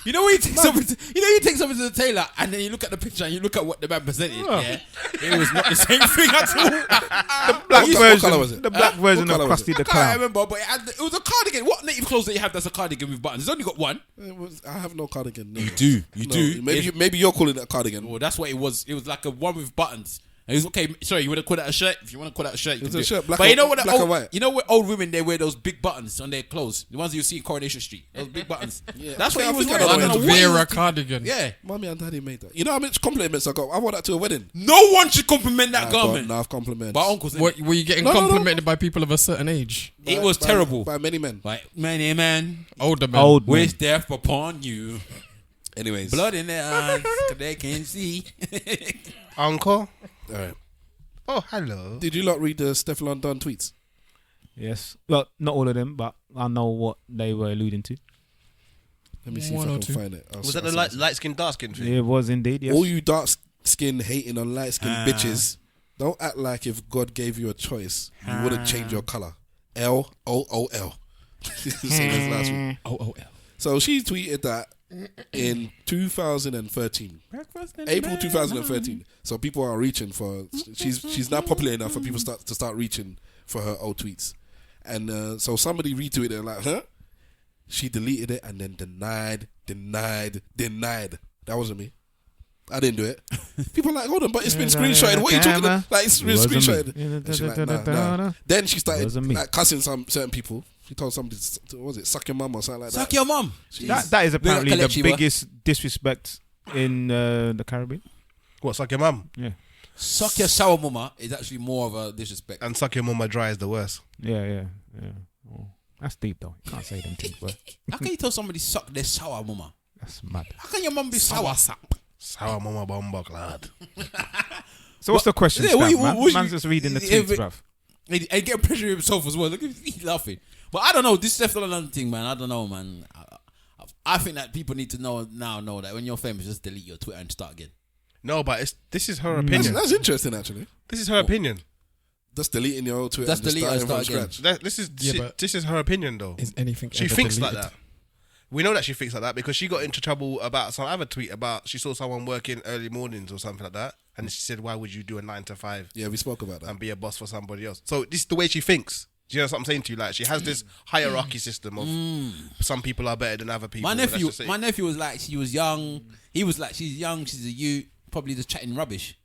You know when you take something to the tailor and then you look at the picture and you look at what the man presented. Yeah, it was not the same thing at all. Black What colour was it? The black version What of colour was Krusty it? the I can't Clown. remember, but it was a cardigan. What native clothes that you have that's a cardigan with buttons? It's only got one. I have no cardigan. No. You do. Maybe you're calling it a cardigan. Well, that's what it was. It was like a one with buttons. And it was okay. Sorry, you want to call that a shirt? If you want to call that a shirt, you It's can a do shirt, it. black But and- you know what? black and white. You know what? Old women they wear those big buttons on their clothes. The ones you see in Coronation Street. Those big buttons. That's what I he was think wearing. I I know don't know what what he Vera was- cardigan. Yeah. Mommy and daddy made that. You know how much compliments I got? I wore that to a wedding. No one should compliment that I got garment. enough compliments. But uncles, What, were you getting No, no, no. complimented by people of a certain age? it was By- terrible. by many men. Like many man, Older men. Old man. wish death upon you. Anyways, Blood in their eyes, 'cause they can't see. Uncle. all right. Oh, hello. Did you lot read the Stefflon Don tweets? Yes. Well, not all of them, but I know what they were alluding to. Let me see One if I or can two. find it. Was that the light skin, dark skin thing? It was indeed, yes. All you dark skin hating on light skin bitches, don't act like if God gave you a choice, you wouldn't change your color. LOOL. Same as last week. Oh. So she tweeted that in 2013, April 2013. So people are reaching for. She's now popular enough for people to start reaching for her old tweets, and so somebody retweeted it like, huh? She deleted it and then denied. That wasn't me. I didn't do it. People are like, hold on, but it's been screenshotted. What are you talking about? Like, it's been Wasn't me. screenshotted. And she's like, nah. Then she started Wasn't me. like cussing some certain people. She told somebody, what was it, suck your mum or something like Suck that. your mum. That is apparently the Kalechi, biggest disrespect in the Caribbean. What, suck your mum? Yeah. Suck your sour mama is actually more of a disrespect. And suck your mama dry is the worst. Yeah. Oh, that's deep though. You can't say them things, bro. How can you tell somebody suck their sour mama? That's mad. How can your mum be sour? Sour mama bomba lad. So what's the question, Yeah, Stav, man? Man's just reading the tweets, bruv. And get pressure himself as well. Look at me laughing. But I don't know. This Stefflon thing, man. I don't know, man. I think that people need to know that when you're famous, just delete your Twitter and start again. No, but this is her opinion. That's interesting, actually. This is her opinion. Just deleting your old Twitter Just and just delete and starting from start scratch. This is her opinion, though. Is anything She ever thinks like deleted? that. We know that she thinks like that because she got into trouble about some other tweet about she saw someone working early mornings or something like that, and she said, "Why would you do a 9 to 5 Yeah, we spoke about that. and be a boss for somebody else?" So this is the way she thinks. Do you know what I'm saying to you? Like she has this hierarchy system of some people are better than other people. My That's nephew just it. was like, she was young. He was like, she's young. She's a youth. Probably just chatting rubbish.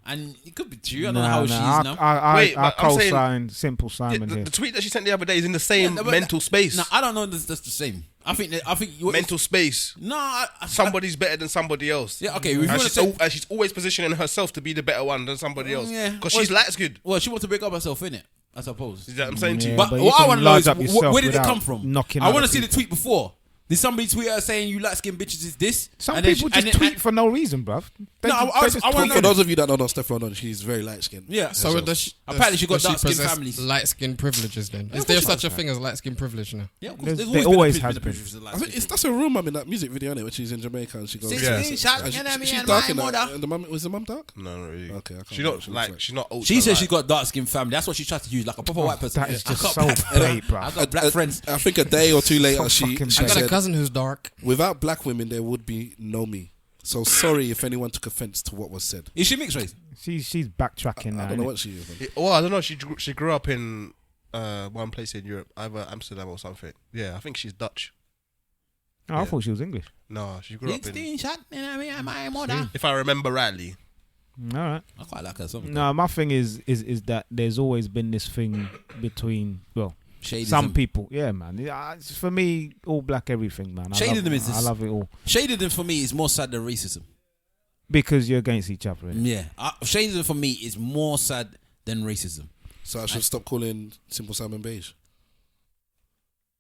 And it could be true. I don't know how she is now. Wait, I but I'm saying- co-sign Simple Simon the here. tweet that she sent the other day is in the same but- mental space. No, I don't know. That's the same. I think you Mental space. No, Somebody's better than somebody else. Yeah, okay. If you And wanna say, she's always positioning herself to be the better one than somebody else. Yeah. Because she's light good. well, she wants to break up herself, innit? I suppose. You know what I'm saying to you? Yeah, But but you what I can want to know large is up yourself where did it without come from? knocking I want other to see the people. tweet before. Did somebody tweet her saying you light skinned bitches is this? Some And then people she- and just then- tweet for no reason, bruv. They No, just- I they just wanna tweet. know For those of you that don't know Stefflon, she's very light skinned. Yeah. So Apparently she got does dark-skinned possess families. light skin privileges then? Yeah, Is of there course such she a does. thing as light skin privilege now? Yeah, of course. There There's always been has a been. privilege of light I think skin. that's a room in that music video, innit? When she's in Jamaica and she goes, Six Yeah. feet, shot, and enemy she's and dark my in that. mother. And the mum, was the mum dark? No, not really. Okay, I can't She's remember not what she like looks like. she's not ultra. She says light. she's got dark skinned family. That's what she tries to use, like a proper white person. That is I just got so black- fake, I bruv. got black friends. I think a day or two later, she fucking she I got a said, cousin who's dark. without black women, there would be no me. So sorry if anyone took offense to what was said. Is she mixed race? She's backtracking now. I don't know innit? what she is. man. Well, I don't know. She grew up in one place in Europe, either Amsterdam or something. Yeah, I think she's Dutch. Oh, I thought she was English. No, she grew up in. 16 shot, enemy and my mother. If I remember rightly. All right. I quite like her song. No, my thing is that there's always been this thing between Shadeism. some people. Yeah, man. It's for me, all black everything, man. Shadeism is I this- love it all Shadeism for me is more sad than racism. because you're against each other. innit? Yeah. Shadeism for me is more sad than racism. So I should stop calling Simple Simon beige.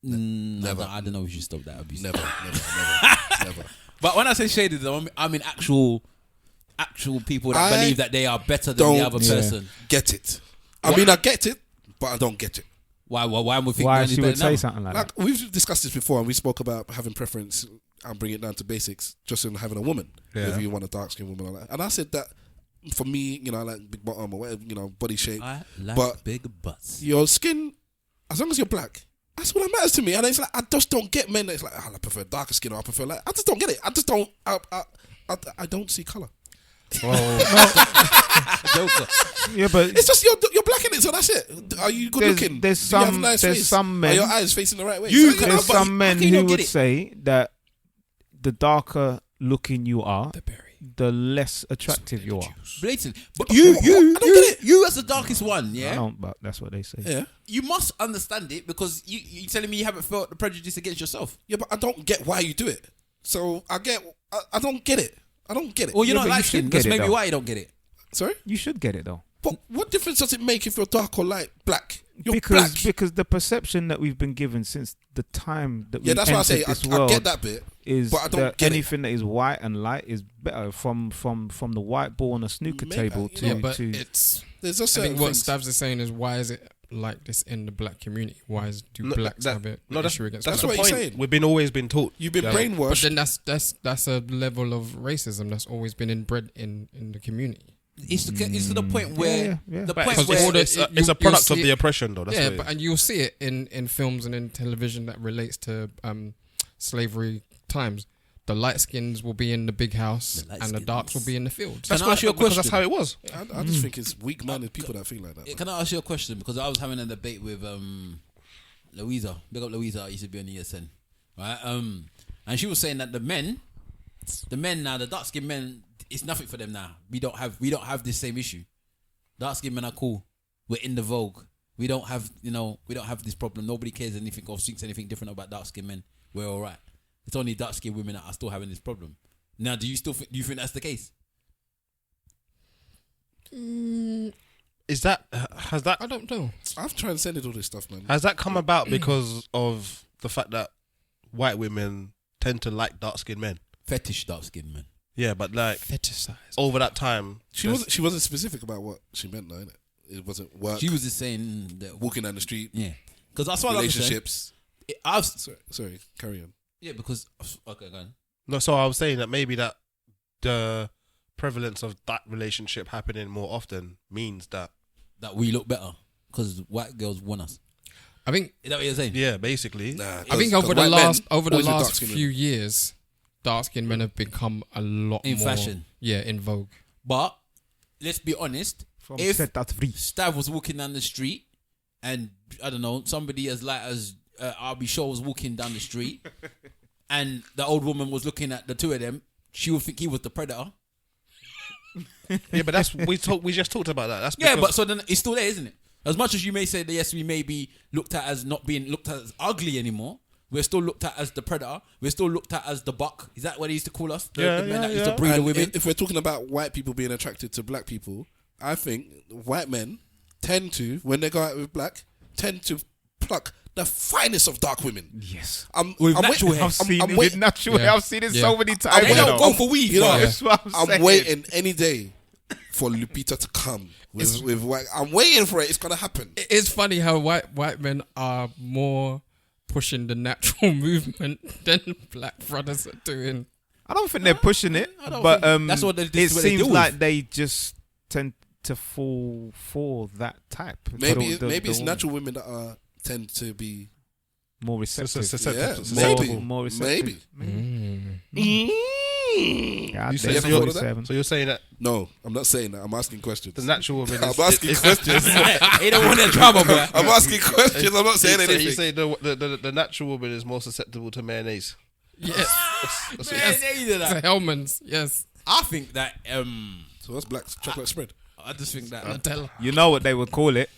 Never. I don't know if you should stop that abuse. Never. But when I say shadeism, I mean actual people that I believe that they are better than the don't- other person. Get it. I mean, I get it, but I don't get it. Why am we thinking Why that she is would better say now? something like Like that? we've discussed this before, and we spoke about having preference and bring it down to basics, just in having a woman. Yeah. If you want a dark skinned woman, or like. And I said that for me, I like big bottom or whatever, body shape. I like But- big butts. Your skin, as long as you're black, that's what matters to me. And it's like I just don't get men that's like, I prefer darker skin, or I prefer I just don't get it. I just don't. I don't see color. Joker. Yeah, but It's just you're black in it, so that's it. Are you good looking? there's Do you have a some- nice there's face? some men- Are your eyes facing the right way? You So, can- there's but some how men can you who not get would it? say that the darker looking you are, the less attractive you are. Blatant. But I you don't get it. you as the darkest one, I yeah? don't, but that's what they say. Yeah. You must understand it because you telling me you haven't felt the prejudice against yourself. Yeah, but I don't get why you do it. So I don't get it. I don't get it. Well, you're Yeah, not but you light should skinned. get That's it, maybe though. why you don't get it. Sorry? You should get it though. But what difference does it make if you're dark or light black? You're black. Because the perception that we've been given since the time that we Yeah, that's why I say entered this I world get that bit. is but I don't that get it. anything that is white and light is better from the white ball on a snooker Maybe, table you to know, Yeah, but to it's. There's just I certain think what things. Stavs is saying is why is it like this in the black community? Why do No, blacks that- have it no, that's- issue against That's black? what the he's point. saying. We've always been taught. You've been But brainwashed. then that's a level of racism that's always been inbred in the community. It's to the point where yeah. the But point it's, where order- it's, it- it's a you'll product of see the it- oppression, though. That's Yeah, what it but is. and you'll see it in films and in television that relates to slavery times. The light skins will be in the big house, The light and the skins. darks will be in the fields. Can I ask you a because question? that's how it was. I just think it's weak-minded people that feel like that. Can I ask you a question? Because I was having a debate with Louisa. Big up Louisa. I used to be on ESN, right? And she was saying that the men now, the dark skinned men, it's nothing for them now. We don't have this same issue. Dark skinned men are cool. We're in the vogue. We don't have this problem. Nobody cares anything or thinks anything different about dark skinned men. We're all right. It's only dark skinned women that are still having this problem. Now, do you think that's the case? Is that I don't know. I've transcended all this stuff, man. has that come about because of the fact that white women tend to like dark skinned men? Fetish dark skin, man. Yeah, but like Fetishize. over that time, She wasn't specific about what she meant, though, innit? It wasn't work. She was just saying that. walking down the street, Yeah. Because that's what relationships. I've Sorry, carry on. yeah, because okay, go on. no. So I was saying that maybe that the prevalence of that relationship happening more often means that That we look better because white girls want us. I think Is that what you're saying? yeah, basically. Nah, I think over 'cause the white last men over the always with last dark-skinned few women. years, dark skinned men have become a lot In more fashion. Yeah, in vogue. But let's be honest. From If set that free. Stav was walking down the street, and I don't know, somebody as light as RB Shaw was walking down the street, and the old woman was looking at the two of them, she would think he was the predator. Yeah, but that's we just talked about that. That's Yeah, because- but so then it's still there, isn't it? As much as you may say that yes, we may be looked at as not being looked at as ugly anymore, we're still looked at as the predator. We're still looked at as the buck. Is that what they used to call us? The men that used to breed the And women. if we're talking about white people being attracted to black people, I think white men tend to, when they go out with black, tend to pluck the finest of dark women. Yes. With natural hair. I've seen I'm it waiting. with natural hair. Yeah. I've seen it Yeah. so many times. They you don't know. go for weave. You know, but- That's what I'm I'm saying. waiting any day for Lupita to come with white. I'm waiting for it. It's gonna happen. It is funny how white men are more pushing the natural movement than black brothers are doing. I don't think they're pushing it, I don't but think- that's what they- it this is what they seems deal like with. they just tend to fall for that type. Maybe The maybe it's woman. natural women that are tend to be more receptive. yeah, susceptible. More receptive. maybe. Yeah, You I'd say- say so you're- 47. So you're saying that No, I'm not saying that. I'm asking questions. the natural woman I'm is, asking questions. He don't want that drama, boy. I'm asking questions. I'm not saying so anything. you say the natural woman is more susceptible to mayonnaise. Yes, That's Man, they either to that. Hellman's. Yes, I think that So what's black chocolate spread? I just think that Nutella. You know what they would call it?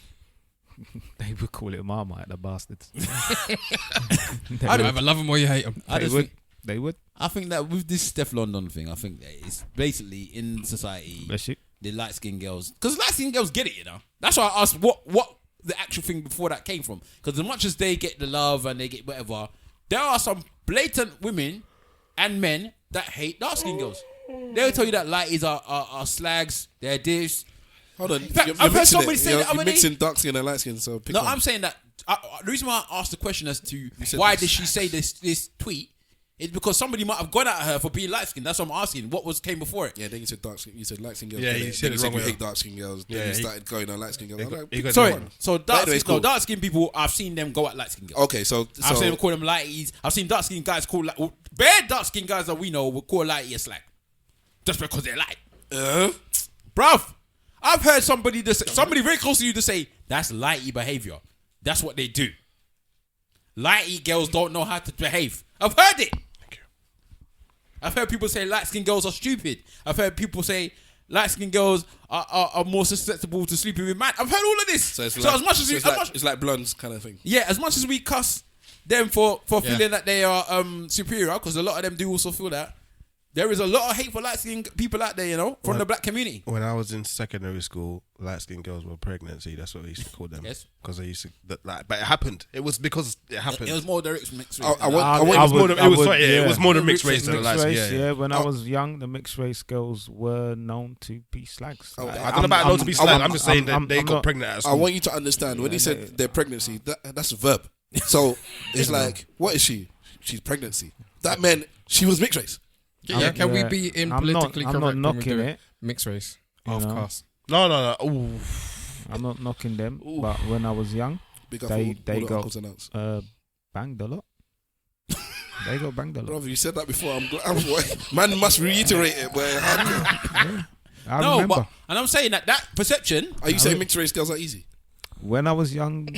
They would call it Marmite, the bastards. They I would. Either love them or you hate them. I They just would. think, They would. I think that with this Stefflon thing, I think that it's basically in society Bless you. the light skinned girls, because light skinned girls get it, you know. That's why I asked what the actual thing before that came from. Because as much as they get the love and they get whatever, there are some blatant women and men that hate dark skinned girls. They'll tell you that lighties are slags, they're this. Hold on. fact, You're I've heard mixing somebody it. say You're the other day- mixing dark skin and light skin. So pick No, one. I'm saying that the reason why I asked the question as to said why this. did she say this tweet is because somebody might have gone at her for being light skinned. That's what I'm asking. What came before it? Yeah, then you said dark skin. You said light skin girls. Yeah, get you it. said Then it you wrong you way. hate dark skin girls. Yeah, Then you he- started going on light skin girls. He I'm got- like, he got pick Sorry, one. so But anyway, it's cool. dark skinned people, I've seen them go at light skinned girls. Okay, so I've seen them call them lighties. I've seen dark skinned guys call bare dark skinned guys that we know will call lighty a slag just because they're light. Bruv, I've heard somebody very close to you to say that's lighty behavior. That's what they do. Lighty girls don't know how to behave. I've heard it. I've heard people say light skinned girls are stupid. I've heard people say light skinned girls are more susceptible to sleeping with men. I've heard all of this. So it's So like, as much as we, it's like blondes kind of thing. yeah, as much as we cuss them for feeling that they are superior, because a lot of them do also feel that, there is a lot of hate for light-skinned people out there, you know, from the black community. When I was in secondary school, light skinned girls were pregnancy. That's what we used to call them. Yes. Because they used to, but it happened. It was because it happened. It was more direct mixed race. I want I it was would- more I than- would- it was more than mixed Mixed race than Mixed light race, skin. yeah. When I was young, the mixed race girls were known to be slags. Oh, I don't know about those to be slag. I'm just saying that they I'm got not- pregnant at I school. want you to understand when he said their pregnancy, that's a verb. So it's like, what is she? She's pregnancy. That meant she was mixed race. Yeah, can we be I'm not- politically I'm correct not when we knocking do it. Mixed race, You half know. caste. No. Ooh. I'm not knocking them, but when I was young, Big up They- all they the got- uncles and aunts. banged a lot. They got banged a lot. Brother, you said that before. Man must reiterate it. But I no, remember but, and I'm saying that perception, are you saying mixed race girls are easy? when I was young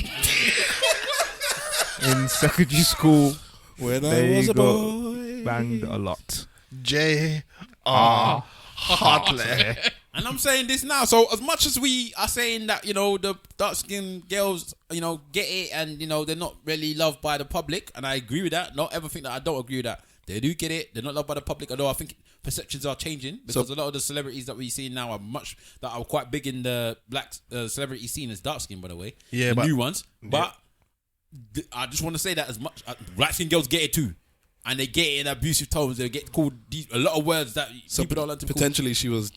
in secondary school, When they got banged a lot. J.R. Hartley. and I'm saying this now. So as much as we are saying that, you know, the dark-skinned girls, you know, get it and, you know, they're not really loved by the public, and I agree with that. Not everything that I don't agree with that. They do get it. They're not loved by the public, although I think perceptions are changing because a lot of the celebrities that we see now are quite big in the black celebrity scene as dark skin, by the way. Yeah, the new ones. But I just want to say that as much black skin girls get it too, and they get it in abusive tones. They get called a lot of words that people don't like to potentially she was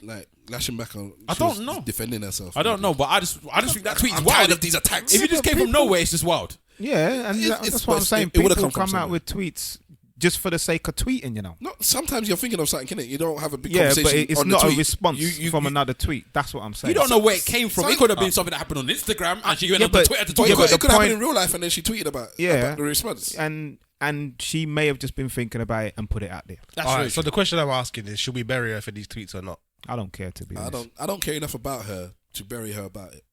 like lashing back on. I don't know, defending herself. I don't know, but I just think that tweet's I'm wild. tired of these attacks. If it just came from nowhere, it's just wild. Yeah, and that's what I'm saying. It would've People come from come out somewhere. with tweets just for the sake of tweeting, you know. No, sometimes you're thinking of something, innit? You don't have a big Yeah, conversation. but it's on not the a tweet. response from another tweet. That's what I'm saying. You don't know where it came from. So- It could have been something that happened on Instagram, and she went Yeah, on but- Twitter to But talk it about could, it. it could happen point- in real life, and then she tweeted about the response. and she may have just been thinking about it and put it out there. That's All very right, so true. the question I'm asking is, should we bury her for these tweets or not? I don't care, to be honest. I don't care enough about her to bury her about it.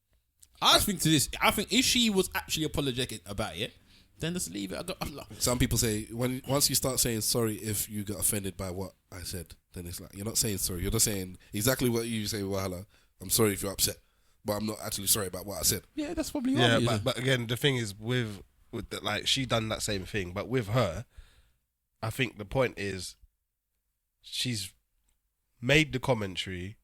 I think to this. I think if she was actually apologetic about it, then just leave it. Some people say once you start saying sorry if you got offended by what I said, then it's like you're not saying sorry. You're just saying exactly what you say, Wahala. I'm sorry if you're upset, but I'm not actually sorry about what I said. Yeah, that's probably Yeah, right. but again, the thing is with the, like she done that same thing, but with her, I think the point is she's made the commentary,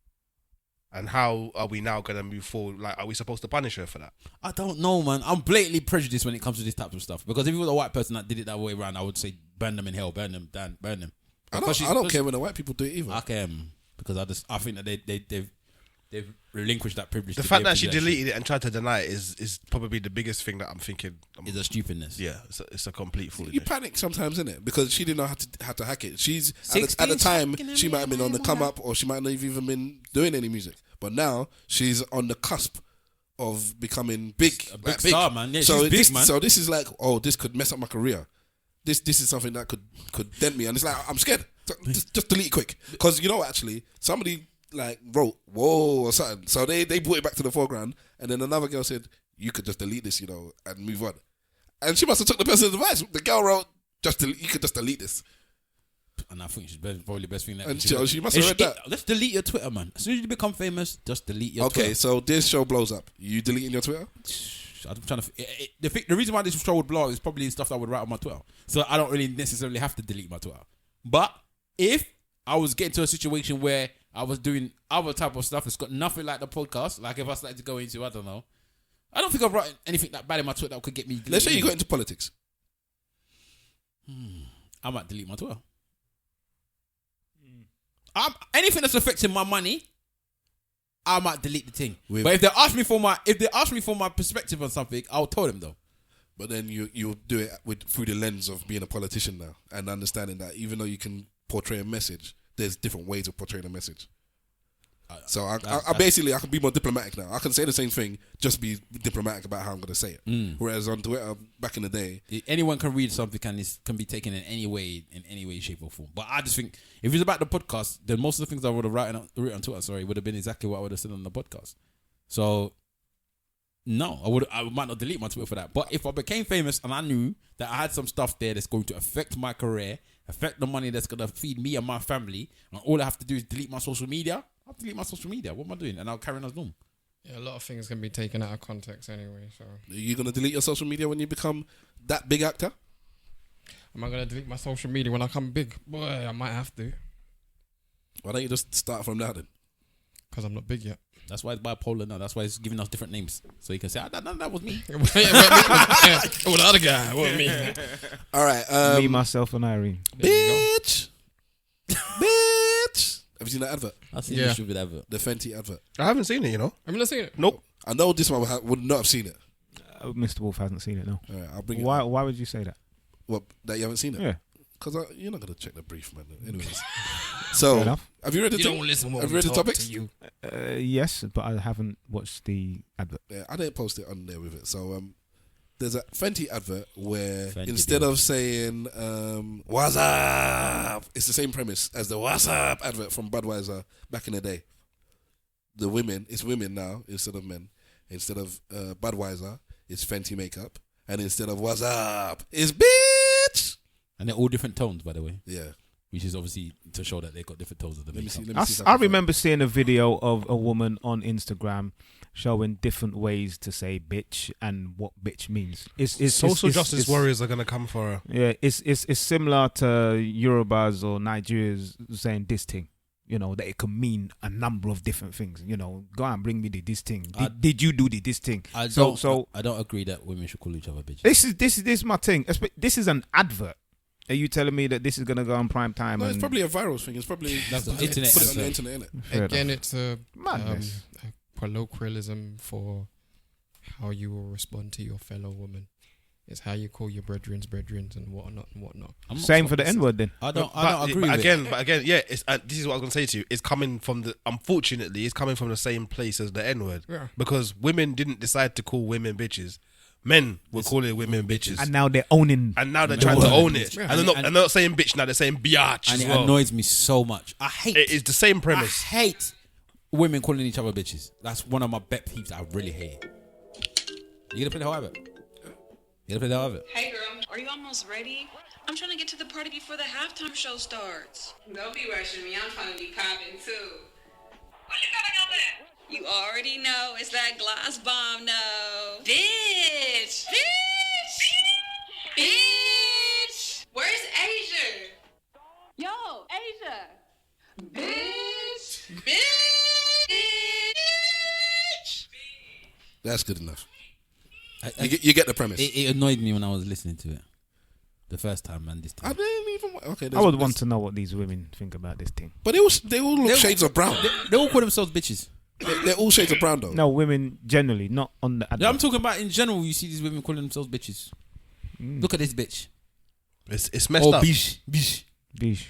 and how are we now going to move forward? Like, are we supposed to punish her for that? I don't know, man. I'm blatantly prejudiced when it comes to this type of stuff. Because if it was a white person that did it that way around, I would say burn them in hell, burn them, Dan, burn them. I don't care when the white people do it either. I care because I think that they've relinquished that privilege. The to fact be able that to she do that deleted it and tried to deny it is probably the biggest thing that I'm thinking. shit is a stupidness. Yeah, it's a complete You foolishness. panic sometimes, innit? Because she didn't know how to hack it. She's at 16 the time fucking she might have been on the come everyone. up, or she might not have even been doing any music. But now she's on the cusp of becoming big, A big star, man. Yeah, she's big, man. So this is like, oh, this could mess up my career. This is something that could dent me, and it's like I'm scared. So just delete it quick, because you know what, actually somebody like wrote whoa or something. So they brought it back to the foreground, and then another girl said you could just delete this, and move on. And she must have took the person's advice. The girl wrote you could just delete this. And I think it's probably the best thing that And can do. she must have read that. Let's delete your Twitter, man. As soon as you become famous, just delete your Okay, Twitter. so this show blows up. You deleting your Twitter? I'm trying to. The reason why this show would blow up is probably stuff that I would write on my Twitter. So I don't really necessarily have to delete my Twitter. But if I was getting to a situation where I was doing other type of stuff, it's got nothing like the podcast. Like if I started to go into, I don't know. I don't think I've written anything that bad in my Twitter that could get me deleted. Let's say you got into politics. I might delete my Twitter. Anything that's affecting my money, I might delete the thing. But if they ask me for my perspective on something, I'll tell them though. But then you'll do it through the lens of being a politician now, and understanding that even though you can portray a message, there's different ways of portraying a message. So I can be more diplomatic now. I can say the same thing, just be diplomatic about how I'm going to say it. Whereas on Twitter back in the day, anyone can read something and it can be taken in any way, shape or form. But I just think if it's about the podcast, then most of the things I would have written on Twitter, would have been exactly what I would have said on the podcast. So no, I might not delete my Twitter for that. But if I became famous and I knew that I had some stuff there that's going to affect my career, affect the money that's going to feed me and my family, and all I have to do is delete my social media, I'll delete my social media. What am I doing? And I'll carry on as normal. Yeah, a lot of things can be taken out of context anyway. So, are you going to delete your social media when you become that big actor? am I gonna delete my social media when I come big? Boy, I might have to, Why don't you just start from now then? because I'm not big yet. That's why it's bipolar now. That's why it's giving us different names. So you can say, that was me. Well, the other guy, what me? All right, Me, myself, and Irene. bitch. Have you seen that advert? I've seen Yeah. the stupid advert. The Fenty advert. I haven't seen it, you know. I mean, let's see it. Nope. I know this one would not have seen it. Mr. Wolf hasn't seen it, no. All right, I'll bring it. Why would you say that? What, that you haven't seen it? Yeah. Because you're not going to check the brief, man. Anyways. Fair So, enough. have you read the listen Have you read the topics? you. Yes, but I haven't watched the advert. Yeah, I didn't post it on there with it. So, there's a Fenty advert where Fenty instead deal. of saying "What's up," it's the same premise as the "What's up" advert from Budweiser back in the day. It's women now instead of men. Instead of Budweiser, it's Fenty makeup, and instead of "What's up," it's "Bitch." And they're all different tones, by the way. Yeah, which is obviously to show that they got different tones of the makeup. I remember seeing a video of a woman on Instagram showing different ways to say bitch and what bitch means. Social justice warriors are gonna come for her. Yeah, it's similar to Yorubas or Nigerians saying this thing. You know, that it can mean a number of different things. You know, go and bring me this thing. Did you do this thing? I don't agree that women should call each other bitches. This is my thing. This is an advert. Are you telling me that this is gonna go on prime time? No, it's probably a viral thing. It's probably that's the internet. Put it on the internet, innit? Again, it's a madness. A colloquialism for how you will respond to your fellow woman. It's how you call your brethrens and whatnot. Same for the N-word then. I don't agree with it. But again, yeah. This is what I was gonna say to you. It's coming from unfortunately, it's coming from the same place as the N-word. Yeah. Because women didn't decide to call women bitches. Men were calling women bitches. And now they're owning. And now they're trying to own it. Yeah. And they're not saying bitch now. They're saying BIIITCH and as it well. annoys me so much. It is the same premise. I hate women calling each other bitches. That's one of my pet peeves. I really hate it. You gonna play the whole habit? You gonna play the whole habit? Hey girl, are you almost ready? I'm trying to get to the party before the halftime show starts. Don't be rushing me. I'm trying to be popping too. What you got on there? You already know it's that glass bomb, no. Bitch! Bitch! Bitch! Where's Asia? Yo, Asia! Bitch! Bitch! That's good enough. You get the premise. It annoyed me when I was listening to it the first time and this time. I didn't even. Okay, I would want to know what these women think about this thing. But they all look shades of brown. They all call themselves bitches. They're all shades of brown though. No, women generally, not on the advert. Yeah, I'm talking about in general. You see these women calling themselves bitches. Look at this bitch. It's messed up. Bish.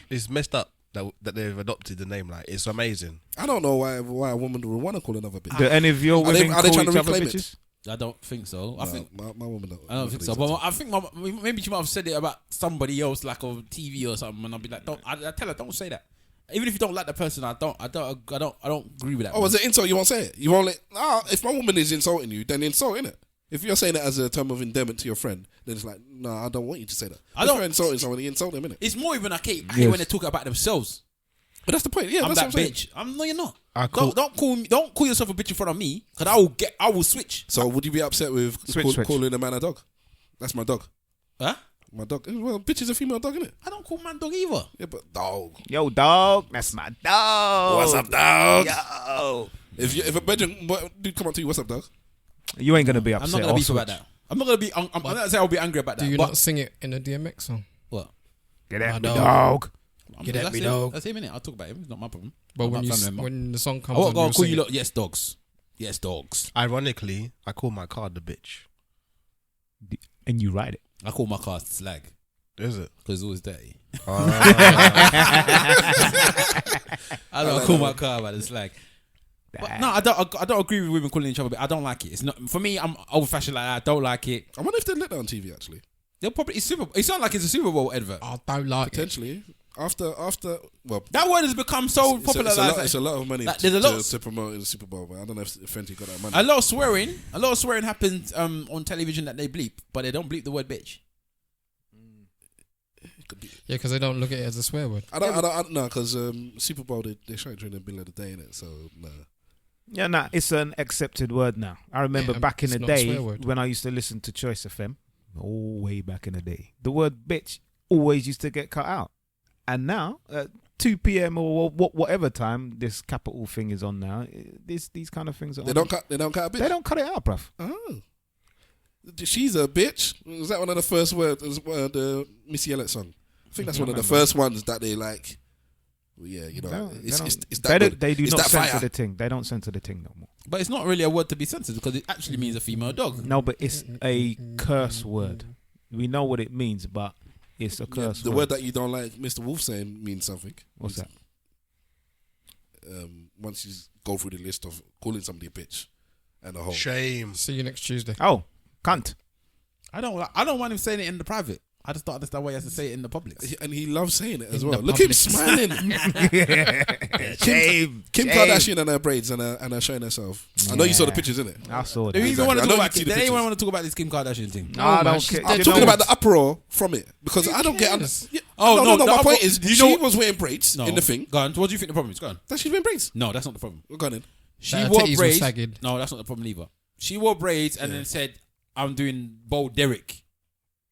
It's messed up that they've adopted the name. Like, it's amazing. I don't know why a woman would want to call another bitch. Do any of your women are they call trying to each other reclaim bitches? I don't think so. I think my woman don't. I don't think so. But I think maybe she might have said it about somebody else, like on TV or something, and I'll be like, I tell her, don't say that. Even if you don't like the person, I don't agree with that. Oh, as an insult, you won't say it. You won't let. If my woman is insulting you, then insult, innit? If you're saying it as a term of endearment to your friend, then it's like, no, I don't want you to say that. If you're insulting someone, you insult them, innit? It's more even I hate when they talk about themselves. But that's the point. Yeah, I'm that's that what I'm bitch. saying. No, you're not. Don't call yourself a bitch in front of me, because I will switch. So would you be upset with Switch. calling a man a dog? That's my dog. Huh? My dog. Well, bitch is a female dog, innit? I don't call man dog either. Yeah, but dog. Yo, dog, that's my dog. What's up, dog? Yo. If a bedroom dude come up to you, what's up, dog? You ain't gonna be upset. I'm not gonna beef about that. I'm not gonna be. I'm not saying I'll be angry about that. Do you but not sing it in a DMX song? what? Get at me, dog. dog. Get at me, dog. That's him, innit? I'll talk about him. It's not my problem. But I'm not family member. when the song comes I on, won't go you'll call sing you it. lot. Yes, dogs. Yes, dogs. Ironically, I call my car the bitch. And you ride it. I call my car slag Is it? because it's always dirty. Ah. I don't call my car about the slag. But no, I don't agree with women calling each other. But I don't like it. It's not for me. I'm old fashioned like that. I don't like it. I wonder if they let that on TV actually. They'll probably. It sounds like it's a Super Bowl advert. I don't like it. Potentially. After well, That word has become so popular. It's a lot of money there's a lot to promote in the Super Bowl, but I don't know if Fenty got that money. A lot of swearing happens on television that they bleep, but they don't bleep the word bitch. Yeah, because they don't look at it as a swear word. I don't know because Super Bowl they show it during the middle of the day in it, so no. Yeah, nah, it's an accepted word now. I remember back in it's the not a day swear word. when I used to listen to Choice FM, all way back in the day, the word bitch always used to get cut out. And now, at 2 p.m. or whatever time this capital thing is on now, these kind of things are They on. don't cut a bitch. They don't cut it out, bruv. Oh. She's a bitch. Was that one of the first words? The Missy Elliott song. I think that's one of the first ones that they like. Well, yeah, you know, it's that good. They do it's not that censor fire. the thing. They don't censor the thing no more. But it's not really a word to be censored because it actually means a female dog. No, but it's a curse word. We know what it means, but it's a curse The word. word that you don't like, Mr. Wolf saying, means something. What's that? Once you go through the list of calling somebody a bitch and a hoe. Shame. See you next Tuesday. Oh, cunt. I don't want him saying it in the private. I just don't understand why he has to say it in the public. And he loves saying it as In well. the Look at him public. smiling. Kim Kardashian and her braids and her showing herself. I know you saw the pictures, innit? I saw Do that. you even want to I talk know about you see this? the They anyone pictures. want to talk about this Kim Kardashian thing? No, I man, don't she's care. I'm You talking know about the uproar from it because I don't get. cares? Oh no. My point is, you she know, was wearing braids in the thing. Go on. What do you think the problem is? Go on. That she's wearing braids. No, that's not the problem. Go on in. She Her wore titties were braids. sagging. No, that's not the problem either. She wore braids and then said, "I'm doing Bo Derek."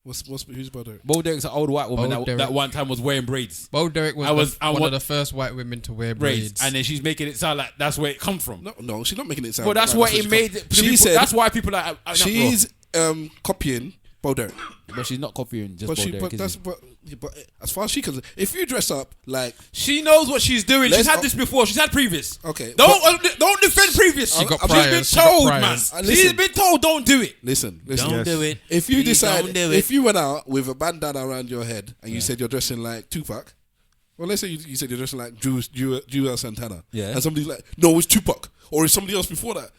Who's Bo Derek? Bo Derek's an old white woman Bo Derek. that one time was wearing braids. Bo Derek was I one wa- of the first white women to wear braids. And then she's making it sound like that's where it comes from. No, she's not making it sound. But that's like what she it made. She People, said that's why people are. she's copying Bo Derek. But she's not copying just But Bo she, Derek. but that's but as far as she can, if you dress up like She knows what she's doing. Let's- She's had this before. She's had previous. Okay, Don't defend previous. She got She's priors, been she got told, man. priors. She's Listen. been told, don't do it. listen, Don't do it. If you Please decide, don't do it. if you went out with a bandana around your head and you said you're dressing like Tupac, well, let's say you said you're dressing like Jewel Santana, Yeah. and somebody's like, no, it's Tupac, or it's somebody else before that,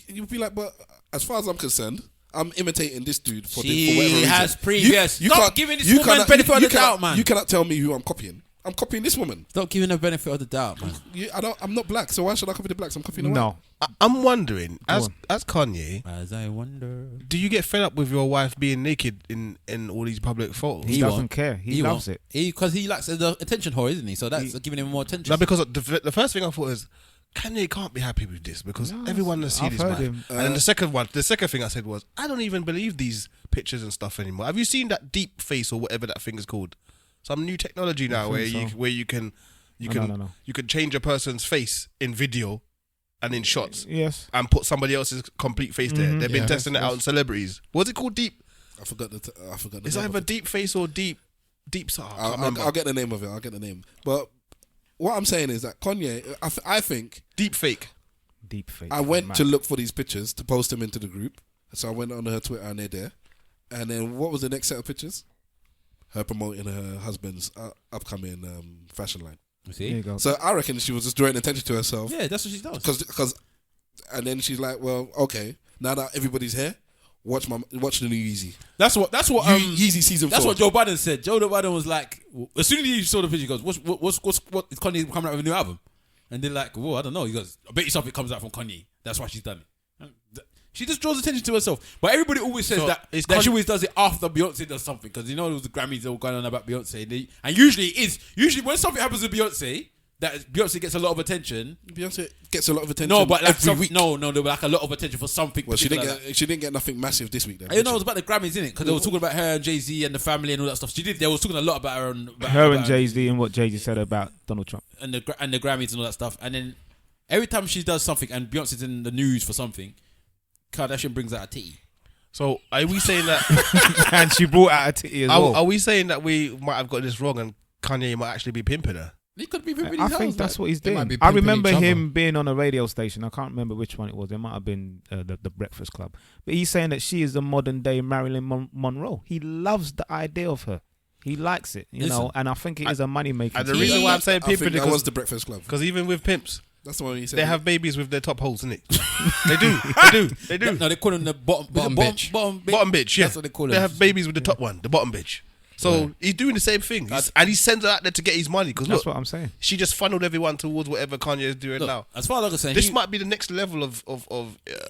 you'd be like, but as far as I'm concerned, I'm imitating this dude for whatever She reason. has previous. Stop can't- giving this you woman cannot- benefit of the cannot- doubt, man. You cannot tell me who I'm copying. I'm copying this woman. Stop giving her benefit of the doubt, man. I'm not black, so why should I copy the blacks? I'm copying the white. No. I'm wondering, as on. Kanye, As I wonder. do you get fed up with your wife being naked in all these public photos? He doesn't care. He loves it. Because he likes the attention whore, isn't he? So that's giving him more attention. No, because the first thing I thought is, Kanye can't be happy with this because everyone has seen I've this heard man. him. And then the second thing I said was, I don't even believe these pictures and stuff anymore. Have you seen that deep face or whatever that thing is called? Some new technology now where think so. you can No. you can change a person's face in video and in shots Yes. and put somebody else's complete face there. They've been Yeah. testing it out on celebrities. What's it called? Deep? I forgot the. It's name either of it. deep face or deep. I can't remember. I'll get the name of it. I'll get the name. But what I'm saying is that Kanye, I think Deep fake. Deep face. I went to look for these pictures to post them into the group. So I went on her Twitter and they're there. And then what was the next set of pictures? Her promoting her husband's upcoming fashion line. You There you see? go. So I reckon she was just drawing attention to herself. Yeah, that's what she does. Because, and then she's like, well, okay, now that everybody's here, watch the new Yeezy. That's what Yeezy season 4. That's what Joe Biden said. Joe Biden was like, as soon as he saw the picture, he goes, "What is Kanye coming out with a new album?" And they're like, "Whoa, I don't know." He goes, "I bet you something comes out from Kanye. That's why she's done it." She just draws attention to herself. But everybody always says that she always does it after Beyonce does something because you know the Grammys are all going on about Beyonce. And usually when something happens with Beyonce, that Beyonce gets a lot of attention. Beyonce gets a lot of attention. No, but like every week. no, like a lot of attention for something. Well, she particular didn't get she didn't get nothing massive this week. Then, You know, it was about the Grammys, innit? Because they were talking about her and Jay-Z and the family and all that stuff. They was talking a lot about her and Her and Jay-Z and what Jay-Z said about Donald Trump. and the Grammys and all that stuff. And then every time she does something and Beyonce's in the news for something, Kardashian brings out a titty. So are we saying that? And she brought out a titty as well. Are we saying that we might have got this wrong and Kanye might actually be pimping her? He could be pimping I his think house, that's like. what he's They might doing. be I pimping remember each other. him being on a radio station. I can't remember which one it was. It might have been the Breakfast Club. But he's saying that she is the modern day Marilyn Monroe. He loves the idea of her. He likes it, you know, and I think it is a money making. And the reason why I'm saying I think pimping that was is the Breakfast Club. because even with pimps, That's the one you said. they have babies with their top holes, innit? They do. No, they call him the bottom bitch. Bottom bitch. Bottom bitch, yeah. That's what they call him. They have babies with the top one, the bottom bitch. So he's doing the same thing, and he sends her out there to get his money. Because That's look, what I'm saying. she just funneled everyone towards whatever Kanye is doing Look, now. as far as I'm concerned, This might be the next level of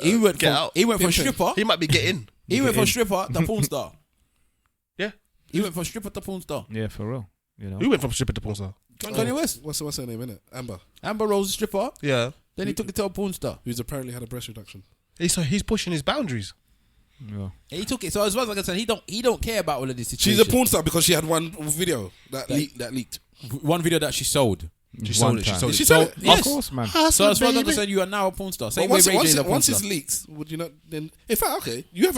he went get from out. he went from Pimping. stripper. He might be getting. He went from stripper to porn star. Yeah, He went from stripper to porn star. Yeah, for real. You know. we went from stripper to porn star. Kanye West. What's her name, innit? Amber Rose stripper. Yeah, Then he took it to a porn star. Who's apparently had a breast reduction. he's pushing his boundaries. Yeah. He took it. So as far as I'm concerned, he don't care about all of this situation. She's a porn star because she had one video that leaked. One video that she sold. She sold it. She time. sold it. She sold it? Yes. Of course, man. So as far as I'm concerned, you are now a porn star. Same But way Ray J is a porn once star. it's leaked, would you not then? In fact, okay, you have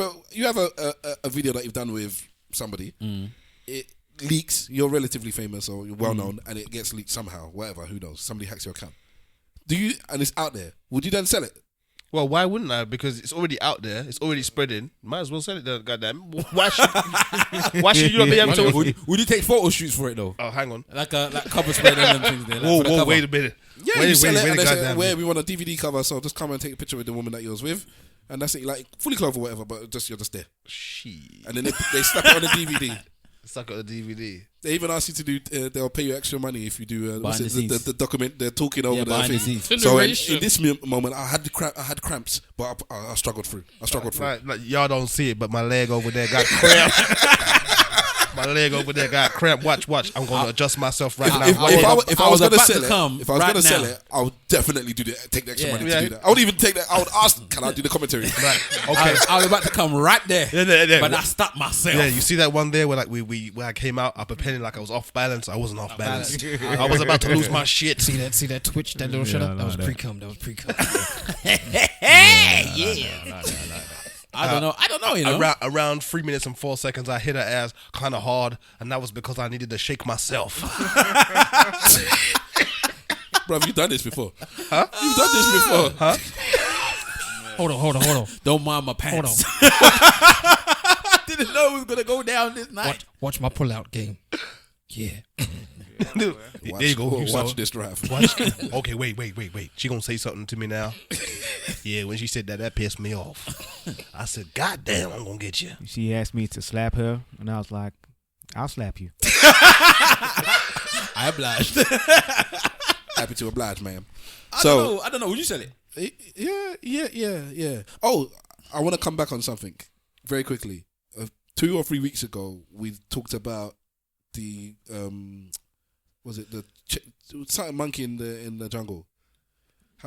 a video that you've done with somebody. It leaks. You're relatively famous or you're well known, and it gets leaked somehow. Whatever, who knows? Somebody hacks your account. And it's out there. Would you then sell it? Well, why wouldn't I? Because it's already out there. It's already spreading. Might as well sell it then, goddamn. Why should you not be able to? Would you take photo shoots for it though? Oh, hang on. Like cover spread and them things there. Like Whoa, for the whoa, cover. wait a minute. Yeah, wait, you sell it, wait, and they say, goddamn. where we want a DVD cover, so just come and take a picture with the woman that you're with, and that's it. Like fully clothed or whatever, but you're just there. Shit. And then they slap it on the DVD. Suck at the DVD. They even ask you to do. They'll pay you extra money if you do. What's Behind it, the scenes. the document. They're talking over the behind the thing. scenes. So in Generation. this moment, I had cramps, but I struggled through. Like, y'all don't see it, but my leg over there got cramp. My leg over there got cramp. Watch. I'm going to adjust myself right now. If I was going to sell come it, if I was going to sell now. it, I would definitely take the extra money Yeah. to do that. I would even take that. I would ask, can I do the commentary? Right. Okay. I was about to come right there, Yeah. but I stopped myself. Yeah, you see that one there where like where I came out, I pretended like I was off balance. I wasn't off balance. I was about to lose my shit. See that twitch, that little shut up? That was that. pre-cum. That was pre-cum. I don't know. You know, Around 3 minutes and 4 seconds, I hit her ass kind of hard, and that was because I needed to shake myself. Bro, you've done this before. Huh? You've done this before. Huh? Hold on. don't mind my Hold pants. on. I didn't know it was gonna go down this night. Watch my pull-out game. Yeah. There you go. You saw Watch it. this draft. Okay, wait. She gonna say something to me now. Yeah, when she said that pissed me off. I said, God damn, I'm gonna get you. She asked me to slap her, and I was like, I'll slap you. I obliged. Happy to oblige, ma'am. I don't know. Would you sell it? Yeah. Oh, I want to come back on something very quickly. 2 or 3 weeks ago, we talked about the something monkey in the jungle.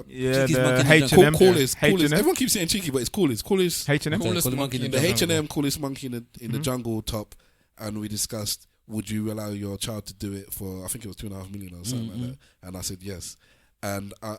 Yeah, Cheeky's the monkey in the H&M. jungle. Coolest. H&M. Everyone keeps saying cheeky, but it's coolest. Coolest. H&M. Coolest monkey in The the H&M jungle. coolest monkey in the jungle top, and we discussed, would you allow your child to do it for, I think it was 2.5 million or something like that, and I said yes, and I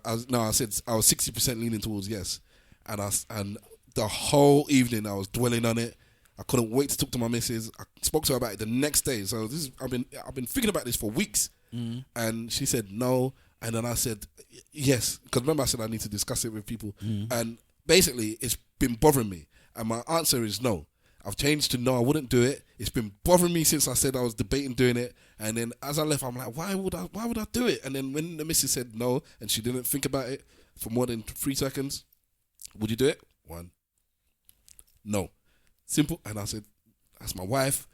said I was 60% leaning towards yes, and the whole evening I was dwelling on it. I couldn't wait to talk to my missus. I spoke to her about it the next day. So I've been thinking about this for weeks, and she said no, and then I said yes, because remember I said I need to discuss it with people, and basically it's been bothering me, and my answer is no. I've changed to no, I wouldn't do it. It's been bothering me since I said I was debating doing it, and then as I left, I'm like, why would I do it? And then when the missus said no, and she didn't think about it for more than 3 seconds, would you do it? 1, no. Simple. And I said, that's my wife.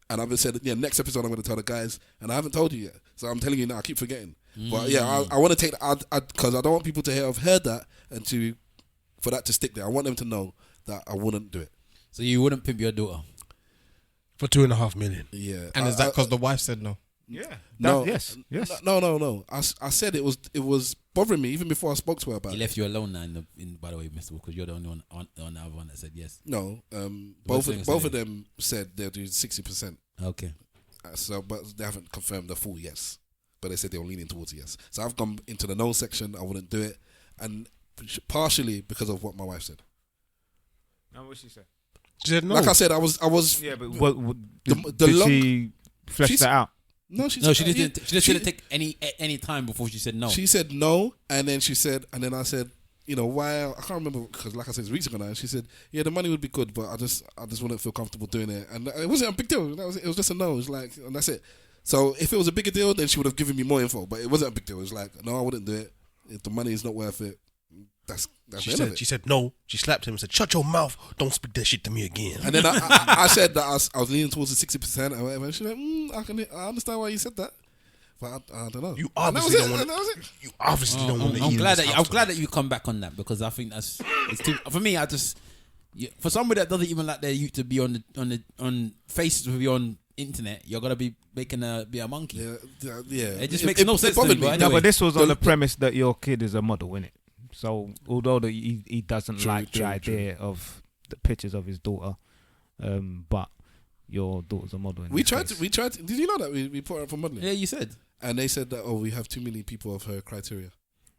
And I've said, yeah, next episode I'm going to tell the guys. And I haven't told you yet. So I'm telling you now, I keep forgetting. But yeah, I want to take that, because I don't want people to have heard that and for that to stick there. I want them to know that I wouldn't do it. So you wouldn't pimp your daughter? For 2.5 million. Yeah. And is that because the wife said no? Yeah. No. Yes. No. I said it was bothering me even before I spoke to her about He it. left you alone now, by the way, Mr. Because you're the only one on the other one that said yes. No. What's Both the of them said they'll do 60%. Okay. But they haven't confirmed the full yes. But they said they were leaning towards yes. So I've gone into the no section. I wouldn't do it, and partially because of what my wife said. And what she said? She said no. Like I said, I was. Yeah, but what The did long- she flesh she's- that out? No, She didn't take any time before she said no. She said no, and then I said, you know, why? I can't remember, because like I said, it's weeks ago now. And she said, yeah, the money would be good, but I just wouldn't feel comfortable doing it. And it wasn't a big deal. It was just a no. It was like, and that's it. So if it was a bigger deal, then she would have given me more info. But it wasn't a big deal. It was like, no, I wouldn't do it. If the money is not worth it, that's She the end of it. said no. She slapped him and said, shut your mouth. Don't speak that shit to me again. And then I said that I was leaning towards the 60% or whatever. And she's like, I understand why you said that, but I don't know. You And that obviously was don't it. want And that was it. You obviously don't want to I'm eat. glad that you come back on that, because I think it's too, for me. For somebody that doesn't even like their youth to be on faces with you on internet, you're gonna be making be a monkey. Yeah. It just makes no sense to me. bothered But No, anyway. but this was on the premise that your kid is a model, innit? So although he doesn't True, like the idea of the pictures of his daughter, but your daughter's a model. In We this tried case. to. Did you know that we put her up for modeling? Yeah, you said. And they said that we have too many people of her criteria.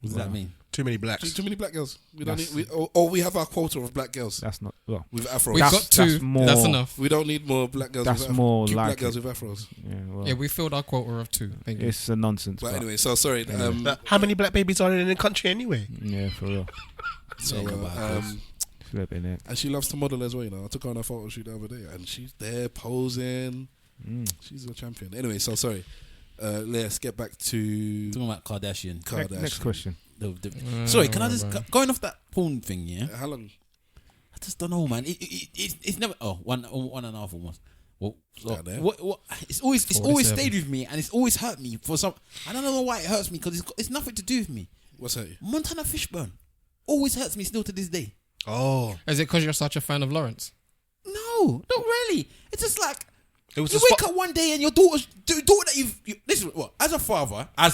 What does that mean? Too many blacks. Too many black girls. We don't need. Or we have our quota of black girls That's not well. with afros. We've That's- got 2. that's more- That's enough. We don't need more black girls. That's with more cute like black girls it. with afros. Yeah, well, Yeah, we filled our quota of 2. Thank you. it's a nonsense. But anyway, so sorry. How many black babies are in the country anyway? Yeah, for real. Flipping it. And she loves to model as well. You know, I took her on a photo shoot the other day, and she's there posing. She's a champion. Anyway, so sorry. Let's get back to Talking about Kardashian. Next question. Sorry, can I just going off that porn thing? Yeah, How long? I just don't know, man. It's never. One and a half almost. Well, so Goddamn. what? It's always 47. stayed with me, and it's always hurt me for some. I don't know why it hurts me, because it's nothing to do with me. What's that? Montana Fishburne always hurts me still to this day. Oh. Is it because you're such a fan of Lawrence? No, not really. It's just like It was You a wake spot. up one day and your daughter that listen. What? As a father, Yeah,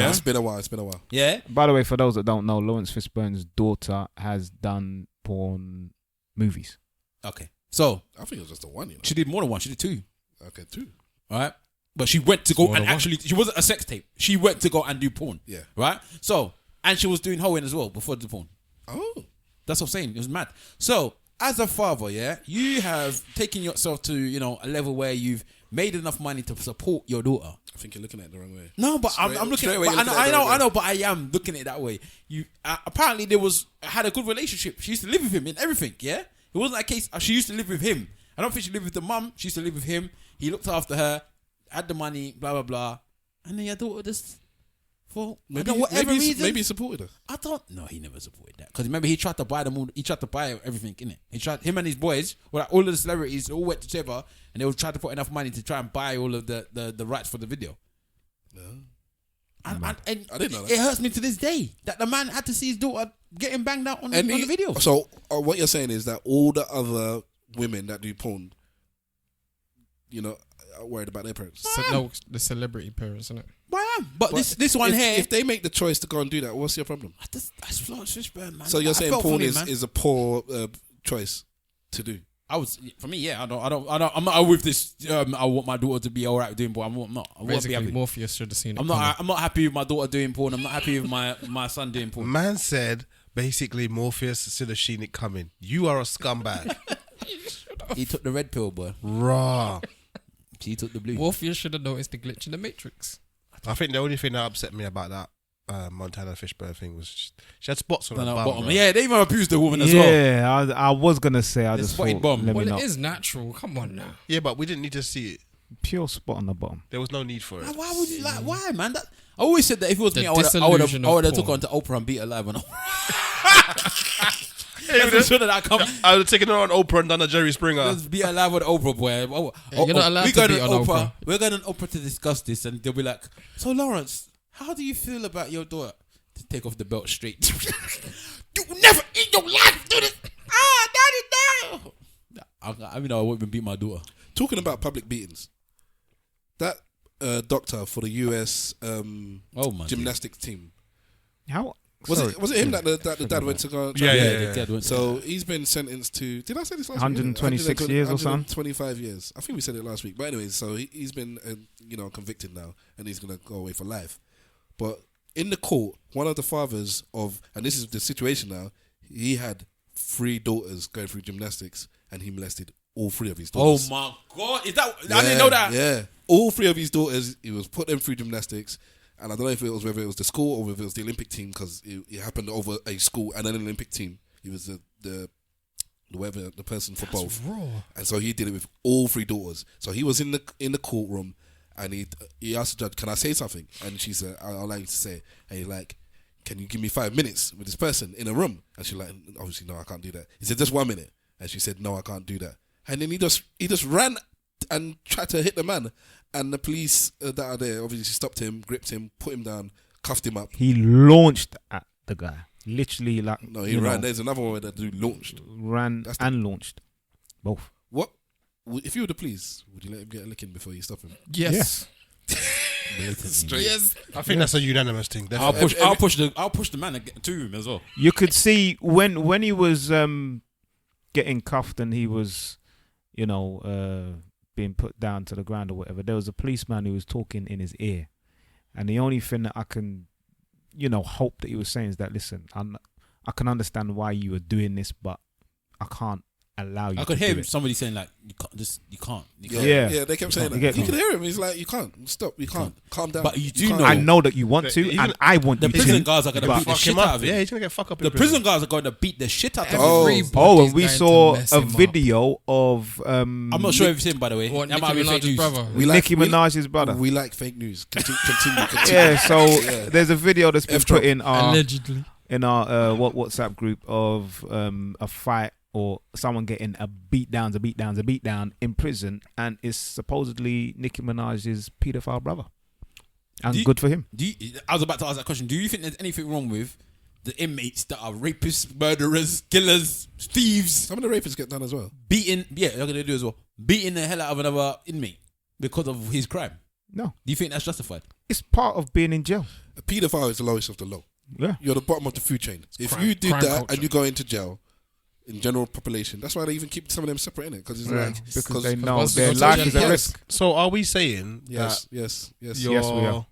it's been a while. Yeah. By the way, for those that don't know, Lawrence Fishburne's daughter has done porn movies. Okay. So I think it was just the one. You know. she did more than one. She did 2. Okay, 2. All right. But she went to go More and than one. actually, she wasn't a sex tape. She went to go and do porn. Yeah. Right. So and she was doing hoeing as well before the porn. Oh. That's what I'm saying. It was mad. So, as a father, yeah, you have taken yourself to, a level where you've made enough money to support your daughter. I think you're looking at it the wrong way. No, but I'm looking at it. I know, but I am looking at it that way. You apparently had a good relationship. She used to live with him in everything. Yeah, it wasn't a case. She used to live with him. I don't think she lived with the mum. She used to live with him. He looked after her, had the money, blah blah blah, and then your daughter just. For whatever reason, maybe he supported her. I don't. No, he never supported that. Because remember, he tried to buy them all. He tried to buy everything, innit? Him and his boys, all of the celebrities, all went together, and they would try to put enough money to try and buy all of the rights for the video. No. And I didn't know that. It hurts me to this day that the man had to see his daughter getting banged out on the video. So what you're saying is that all the other women that do porn, are worried about their parents. No, the celebrity parents, isn't it? I am. But this one here. If they make the choice to go and do that, what's your problem? That's Florence Fishburne, man. So you're I saying felt porn for him, is a poor choice to do? For me, yeah. I'm not with this. I want my daughter to be alright with doing porn. I'm not. I won't be Basically, happy. Morpheus should have seen it. I'm not happy with my daughter doing porn. I'm not happy with my son doing porn. Man said basically Morpheus should have seen it coming. You are a scumbag. He took the red pill, boy. Raw. She took the blue. Morpheus should have noticed the glitch in the Matrix. I think the only thing that upset me about that Montana Fishburne thing was she had spots on her No, bum. bottom. bro. Yeah, they even abused the woman as well. Yeah, I was gonna say. I This just spotty thought, bum. let me Well, know. it is natural. Come on now. Yeah, but we didn't need to see it. Pure spot on the bottom. There was no need for it. Why would you why, man? I always said that if it was The me, I would disillusion of have took her porn. onto Oprah and beat her live on That's the show that I come. I would have taken her on Oprah and done a Jerry Springer. Let's be alive with Oprah, boy. You're not allowed we to going be on Oprah. We're going on Oprah to discuss this, and they'll be like, "So, Lawrence, how do you feel about your daughter to take off the belt straight? You never in your life do this. Daddy, no." I wouldn't even beat my daughter. Talking about public beatings, that doctor for the US gymnastics team. How Was it him that the dad went to go? Yeah. The dad went So he's been sentenced to. Did I say this last 126 week? years or something? 125 years. I think we said it last week. But anyways, so he's been convicted now, and he's gonna go away for life. But in the court, one of the fathers of, and this is the situation now, he had 3 daughters going through gymnastics, and he molested all 3 of his Oh daughters. my God! Is that? I didn't know that. Yeah, all 3 of his daughters, he was put them through gymnastics. And I don't know whether it was the school or whether it was the Olympic team, because it happened over a school and an Olympic team. He was the person for both. Raw. And so he did it with all 3 daughters. So he was in the courtroom, and he asked the judge, "Can I say something?" And she said, "I'll allow you to say it." And he's like, "Can you give me 5 minutes with this person in a room?" And she's like, "Obviously, no, I can't do that." He said, "Just 1 minute." And she said, "No, I can't do that." And then he just ran and tried to hit the man. And the police that are there obviously stopped him, gripped him, put him down, cuffed him up. He launched at the guy. Literally, like No, he ran. There's another one where that dude launched. Ran That's and launched. Both. What? If you were the police, would you let him get a licking before you stop him? Yes. Straight. I think that's a unanimous thing. I'll Definitely. push the man to him as well. You could see when he was getting cuffed and he was, being put down to the ground or whatever, there was a policeman who was talking in his ear. And the only thing that I can, hope that he was saying is that, listen, I can understand why you were doing this, but I can't allow you I could to hear do it. somebody saying like, you can't. Yeah, they kept saying that. You get You me? could hear him. He's like, "You can't stop. You can't. Calm down." But you do can't. know- I know that you want to, Even and I want The you prison to. guards are going to but- beat the Fuck shit him out up. of him. Yeah, he's gonna get fucked up. The prison guards are going to beat the shit out of him. Everybody's Oh, and we going to saw mess a him up. video of I'm not sure if it's him, by the way. What, That Nicki might be fake Minaj's news. brother? Nicki Minaj's brother. We like fake news. Continue. Yeah, so there's a video that's been F-drop. put in our Allegedly. WhatsApp group of a fight or someone getting a beatdown in prison, and it's supposedly Nicki Minaj's paedophile brother. And good for him. I was about to ask that question. Do you think there's anything wrong with the inmates that are rapists, murderers, killers, thieves, Some of the rapists get done as well. beating. Yeah, they're gonna do as well. Beating the hell out of another inmate because of his crime. No, Do you think that's justified? it's part of being in jail. A paedophile is the lowest of the low. Yeah. You're the bottom of the food chain. If crime- you do crime that culture. and you go into jail, in general population, that's why they even keep some of them separate in it because it's like Because they know once their you go to life jail, is at yes. risk. So are we saying yes, that yes. Yes, we are.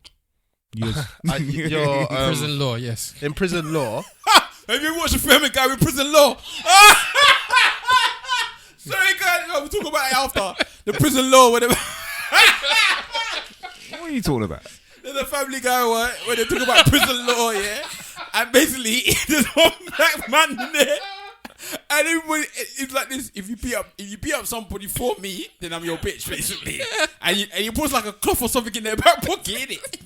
Yes. your Prison law, yes. in prison law? Have you watched a Family Guy with prison law? Sorry, guys, we'll talk about it after the prison law, whatever. What are you talking about? There's a Family Guy one where they talk about prison law, yeah, and basically there's one black man in there, and everybody it's like this: if you beat up somebody for me, then I'm your bitch, basically, and you put like a cloth or something in their back pocket, innit?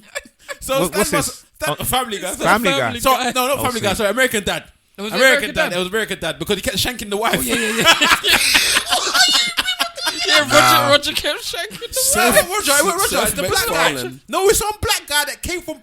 So What's this? Family Guy, Family Guy. So no, not Family Guy. see. Sorry, American Dad. It was American Dad. It was American Dad because he kept shanking the wife. Roger kept shanking the Roger, the black guy. MacFarlane. No, it's some black guy that came from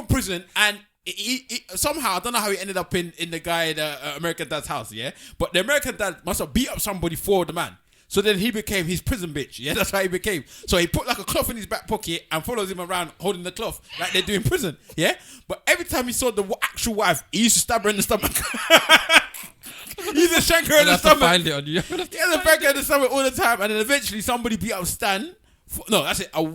prison, and he somehow I don't know how he ended up in the guy the American Dad's house. Yeah, but the American Dad must have beat up somebody for the man. So then he became his prison bitch. Yeah, that's how he became. So he put like a cloth in his back pocket and follows him around holding the cloth like they do in prison. Yeah, but every time he saw the actual wife, he used to stab her in the stomach. He used to shank her in the have to stomach. find it on you. He had to bang her in the stomach all the time, and then eventually somebody beat up Stan. No, that's it. There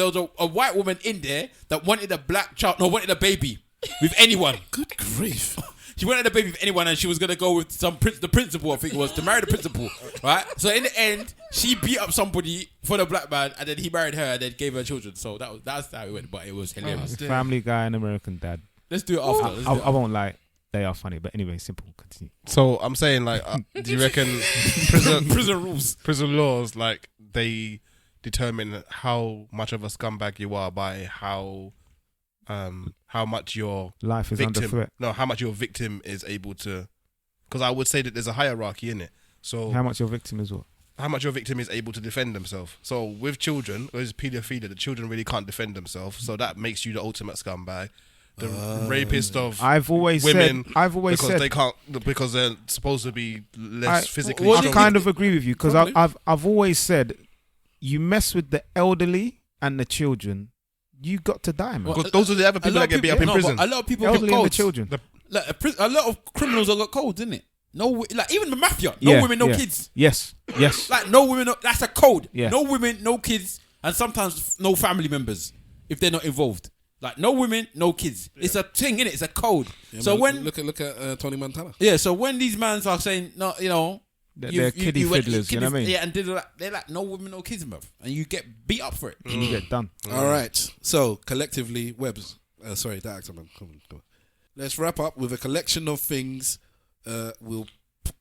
was a white woman in there that wanted a black child. No, wanted a baby with anyone. Good grief. She wanted a baby with anyone, and she was gonna go with the principal. I think it was to marry the principal, right? So in the end, she beat up somebody for the black man, and then he married her, and then gave her children. So that's how it went. But it was hilarious. Family Guy and American Dad. Let's do it after. I won't lie. They are funny, but anyway, simple. Continue. So I'm saying, like, do you reckon Prison rules. prison laws, like, they determine how much of a scumbag you are by how much your Life is under victim, threat. no, how much your victim is able to, because I would say that there's a hierarchy in it. So How much your victim is what? how much your victim is able to defend themselves. So with children, there's paedophilia, the children really can't defend themselves. So that makes you the ultimate scumbag. The rapist of I've always women because because they can't, because they're supposed to be less physically I strong. kind of agree with you because Probably. I've always said you mess with the elderly and the children, you got to die, man. Because those are the other people that get beat up in prison. A lot of people Elderly get and the codes. children. Like a lot of criminals have got codes, isn't it? No, like even the mafia. No Yeah, women, no yeah. kids. Yes. Like no women. That's a code. Yeah. No women, no kids, and sometimes no family members if they're not involved. Like no women, no kids. It's a thing, innit? It's a code. Yeah, so man, when look at Tony Montana. so when these mans are saying no, you know. They're kiddie fiddlers, you know what I mean? Yeah, and they're like no women, no kids, bruv. And you get beat up for it. And you get done. All right. So collectively, Webbs. Sorry, that actor, man. Come on. Let's wrap up with a collection of things. We'll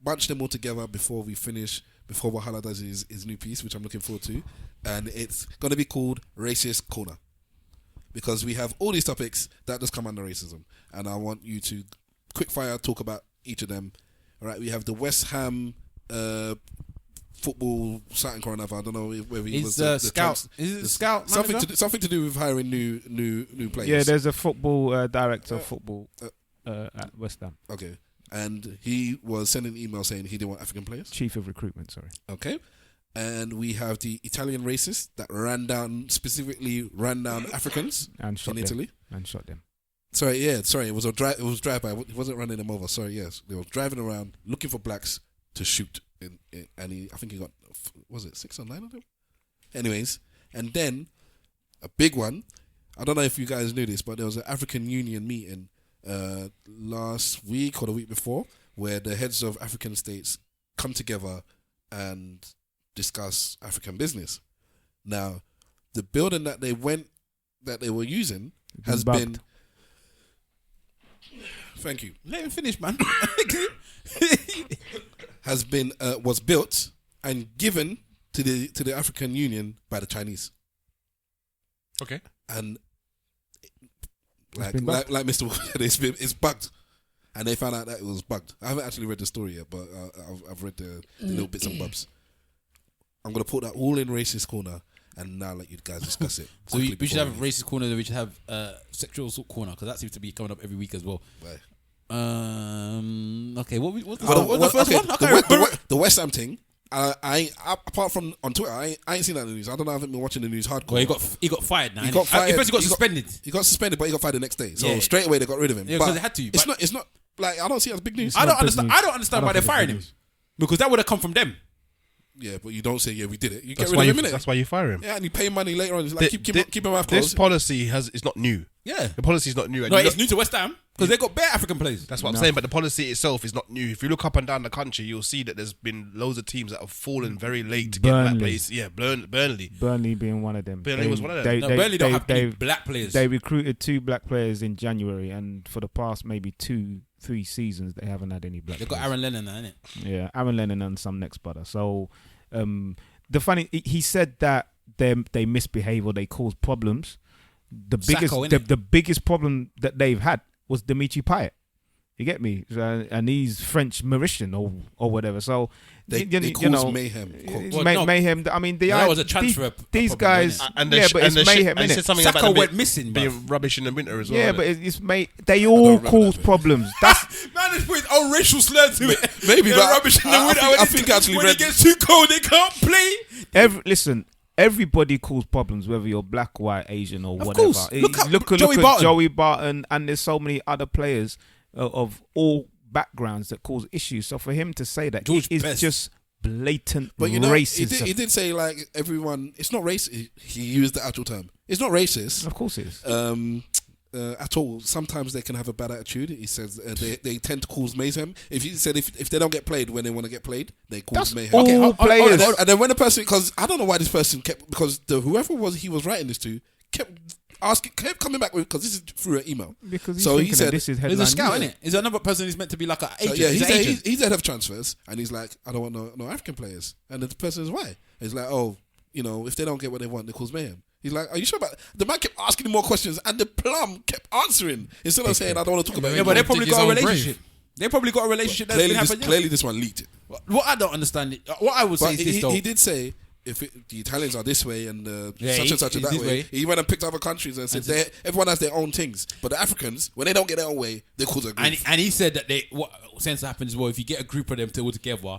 bunch them all together before we finish. Before Wahala does his new piece, which I'm looking forward to, and it's gonna be called Racist Corner, because we have all these topics that just come under racism, and I want you to quick fire talk about each of them. All right. We have the West Ham. Football something or another. I don't know whether he was the scout. Is it the scout? something to do with hiring new players. Yeah, there's a football director of football at West Ham. Okay, and he was sending an email saying he didn't want African players. Chief of recruitment, sorry. Okay, and we have the Italian racist that ran down Africans And shot in them. Italy. And shot them. Sorry, it was a drive. It was drive by. He wasn't running them over. Sorry, yes, they were driving around looking for blacks to shoot. And I think he got, was it 6 or 9 of them? Anyways, and then a big one. I don't know if you guys knew this, but there was an African Union meeting last week or the week before where the heads of African states come together and discuss African business. Now, the building that they were using has been. Thank you. Let him finish, man. Was built and given to the African Union by the Chinese. Okay. And been bugged. like Mr. said, it's bugged, and they found out that it was bugged. I haven't actually read the story yet, but I've read the little bits and bobs. I'm gonna put that all in Racist Corner, and now let you guys discuss it. So we should have before racist corner, and we should have sexual assault corner, because that seems to be coming up every week as well. Right. Okay, what's Well, the first okay, one? I can't remember. the West Ham thing. I apart from on Twitter, I ain't seen that in the news. I don't know. I haven't been watching the news hardcore. Well, he got fired now. He got fired. First he got suspended. He got suspended, but he got fired the next day. So Yeah. straight away they got rid of him. Yeah, But because they had to. It's but not. It's not like I don't see it as big news. I don't big understand. news. I don't understand why they're firing him, because that would have come from them. Yeah, but you don't say we did it. You get That's rid why of you, him, innit? that's why you fire him. Yeah, and you pay money later on. It's like keep him mouth This closed. policy is not new. Yeah. The policy is not new. And No, you it's look- new to West Ham because they got bare African players. That's what I'm saying. But the policy itself is not new. If you look up and down the country, you'll see that there's been loads of teams that have fallen very late to get that Burnley. place. Yeah, Burnley. Burnley being one of them. Burnley was one of them. No, Burnley don't have any black players. They recruited 2 black players in January, and for the past maybe 2-3 seasons, they haven't had any black They've got players. Aaron Lennon now, innit? Yeah, Aaron Lennon and some next brother. So, he said that they misbehave or they cause problems. The biggest, Sacco, innit? the biggest problem that they've had was Dimitri Payet. You get me? And he's French Mauritian or whatever. So They you cause know, mayhem. it's Well, no. mayhem. I mean, That was a transfer These problem, guys, innit? And yeah, but it's mayhem, and they said innit? something Sacco about them went missing, being bruv. rubbish in the winter as well. Yeah, innit? but they all remember cause that bit. problems. That's Man, it's put his own racial slur to it. Maybe, They're but rubbish in the I winter. think- I think I actually when read- it gets too cold, they can't play. listen. Everybody causes problems, whether you're black, white, Asian, or Of whatever. course. Look at Joey at Barton. Joey Barton, and there's so many other players of all backgrounds that cause issues. So for him to say that George is Best. just blatant But you know, racism. he did say like everyone. It's not racist. He used the actual term. It's not racist. Of course, it is. At all. Sometimes they can have a bad attitude. He says they tend to cause mayhem. If he said if they don't get played when they want to get played, they cause That's mayhem. all players. And then when the person, because I don't know why this person kept, because whoever he was writing this to kept coming back with, because this is through an email. Because he's so he thinking said that this is He's headline a scout, news. innit? He's another person who's meant to be like an So, agent. yeah, he's an agent. he's head of transfers, and he's like, I don't want no African players. And the person is why? He's like, oh, if they don't get what they want, they cause mayhem. He's like, are you sure about that? The man kept asking him more questions, and the plum kept answering instead of saying, I don't want to talk about it. Yeah, but they probably Dig his got a own grave. relationship. They probably got a relationship that's been happening. Clearly this one leaked it. What I don't understand, what I would say But is this though. he did say, if the Italians are this way and Yeah, such and such he's and that this way, way. he went and picked other countries and said everyone has their own things. But the Africans, when they don't get their own way, they cause a grief. And he said that what sense happens well if you get a group of them all together,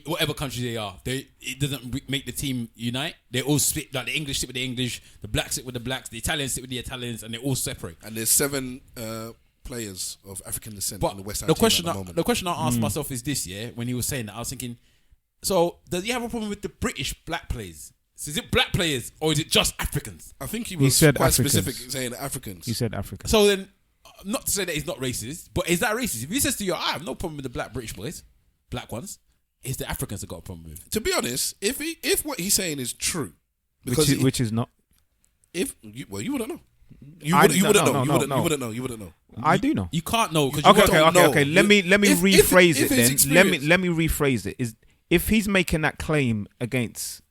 whatever country they are, it doesn't make the team unite. They all split, like the English sit with the English, the blacks sit with the blacks, the Italians sit with the Italians, and they all separate. And there's 7 players of African descent But in the West Ham the team question, at the moment. the question I asked myself is this: when he was saying that, I was thinking, so does he have a problem with the British black players? So is it black players or is it just Africans? I think he was said quite Africans. specific saying Africans. He said Africa. So then, not to say that he's not racist, but is that racist? If he says to you, I have no problem with the black British boys, black ones, it's the Africans that got a problem with. To be honest, if what he's saying is true, Which is not. you wouldn't know. You I wouldn't don't- know. no, You no, wouldn't no. know. You wouldn't know. I do know. You can't know because Okay. Let me rephrase if it his then. experience- Let me rephrase it. Is if he's making that claim against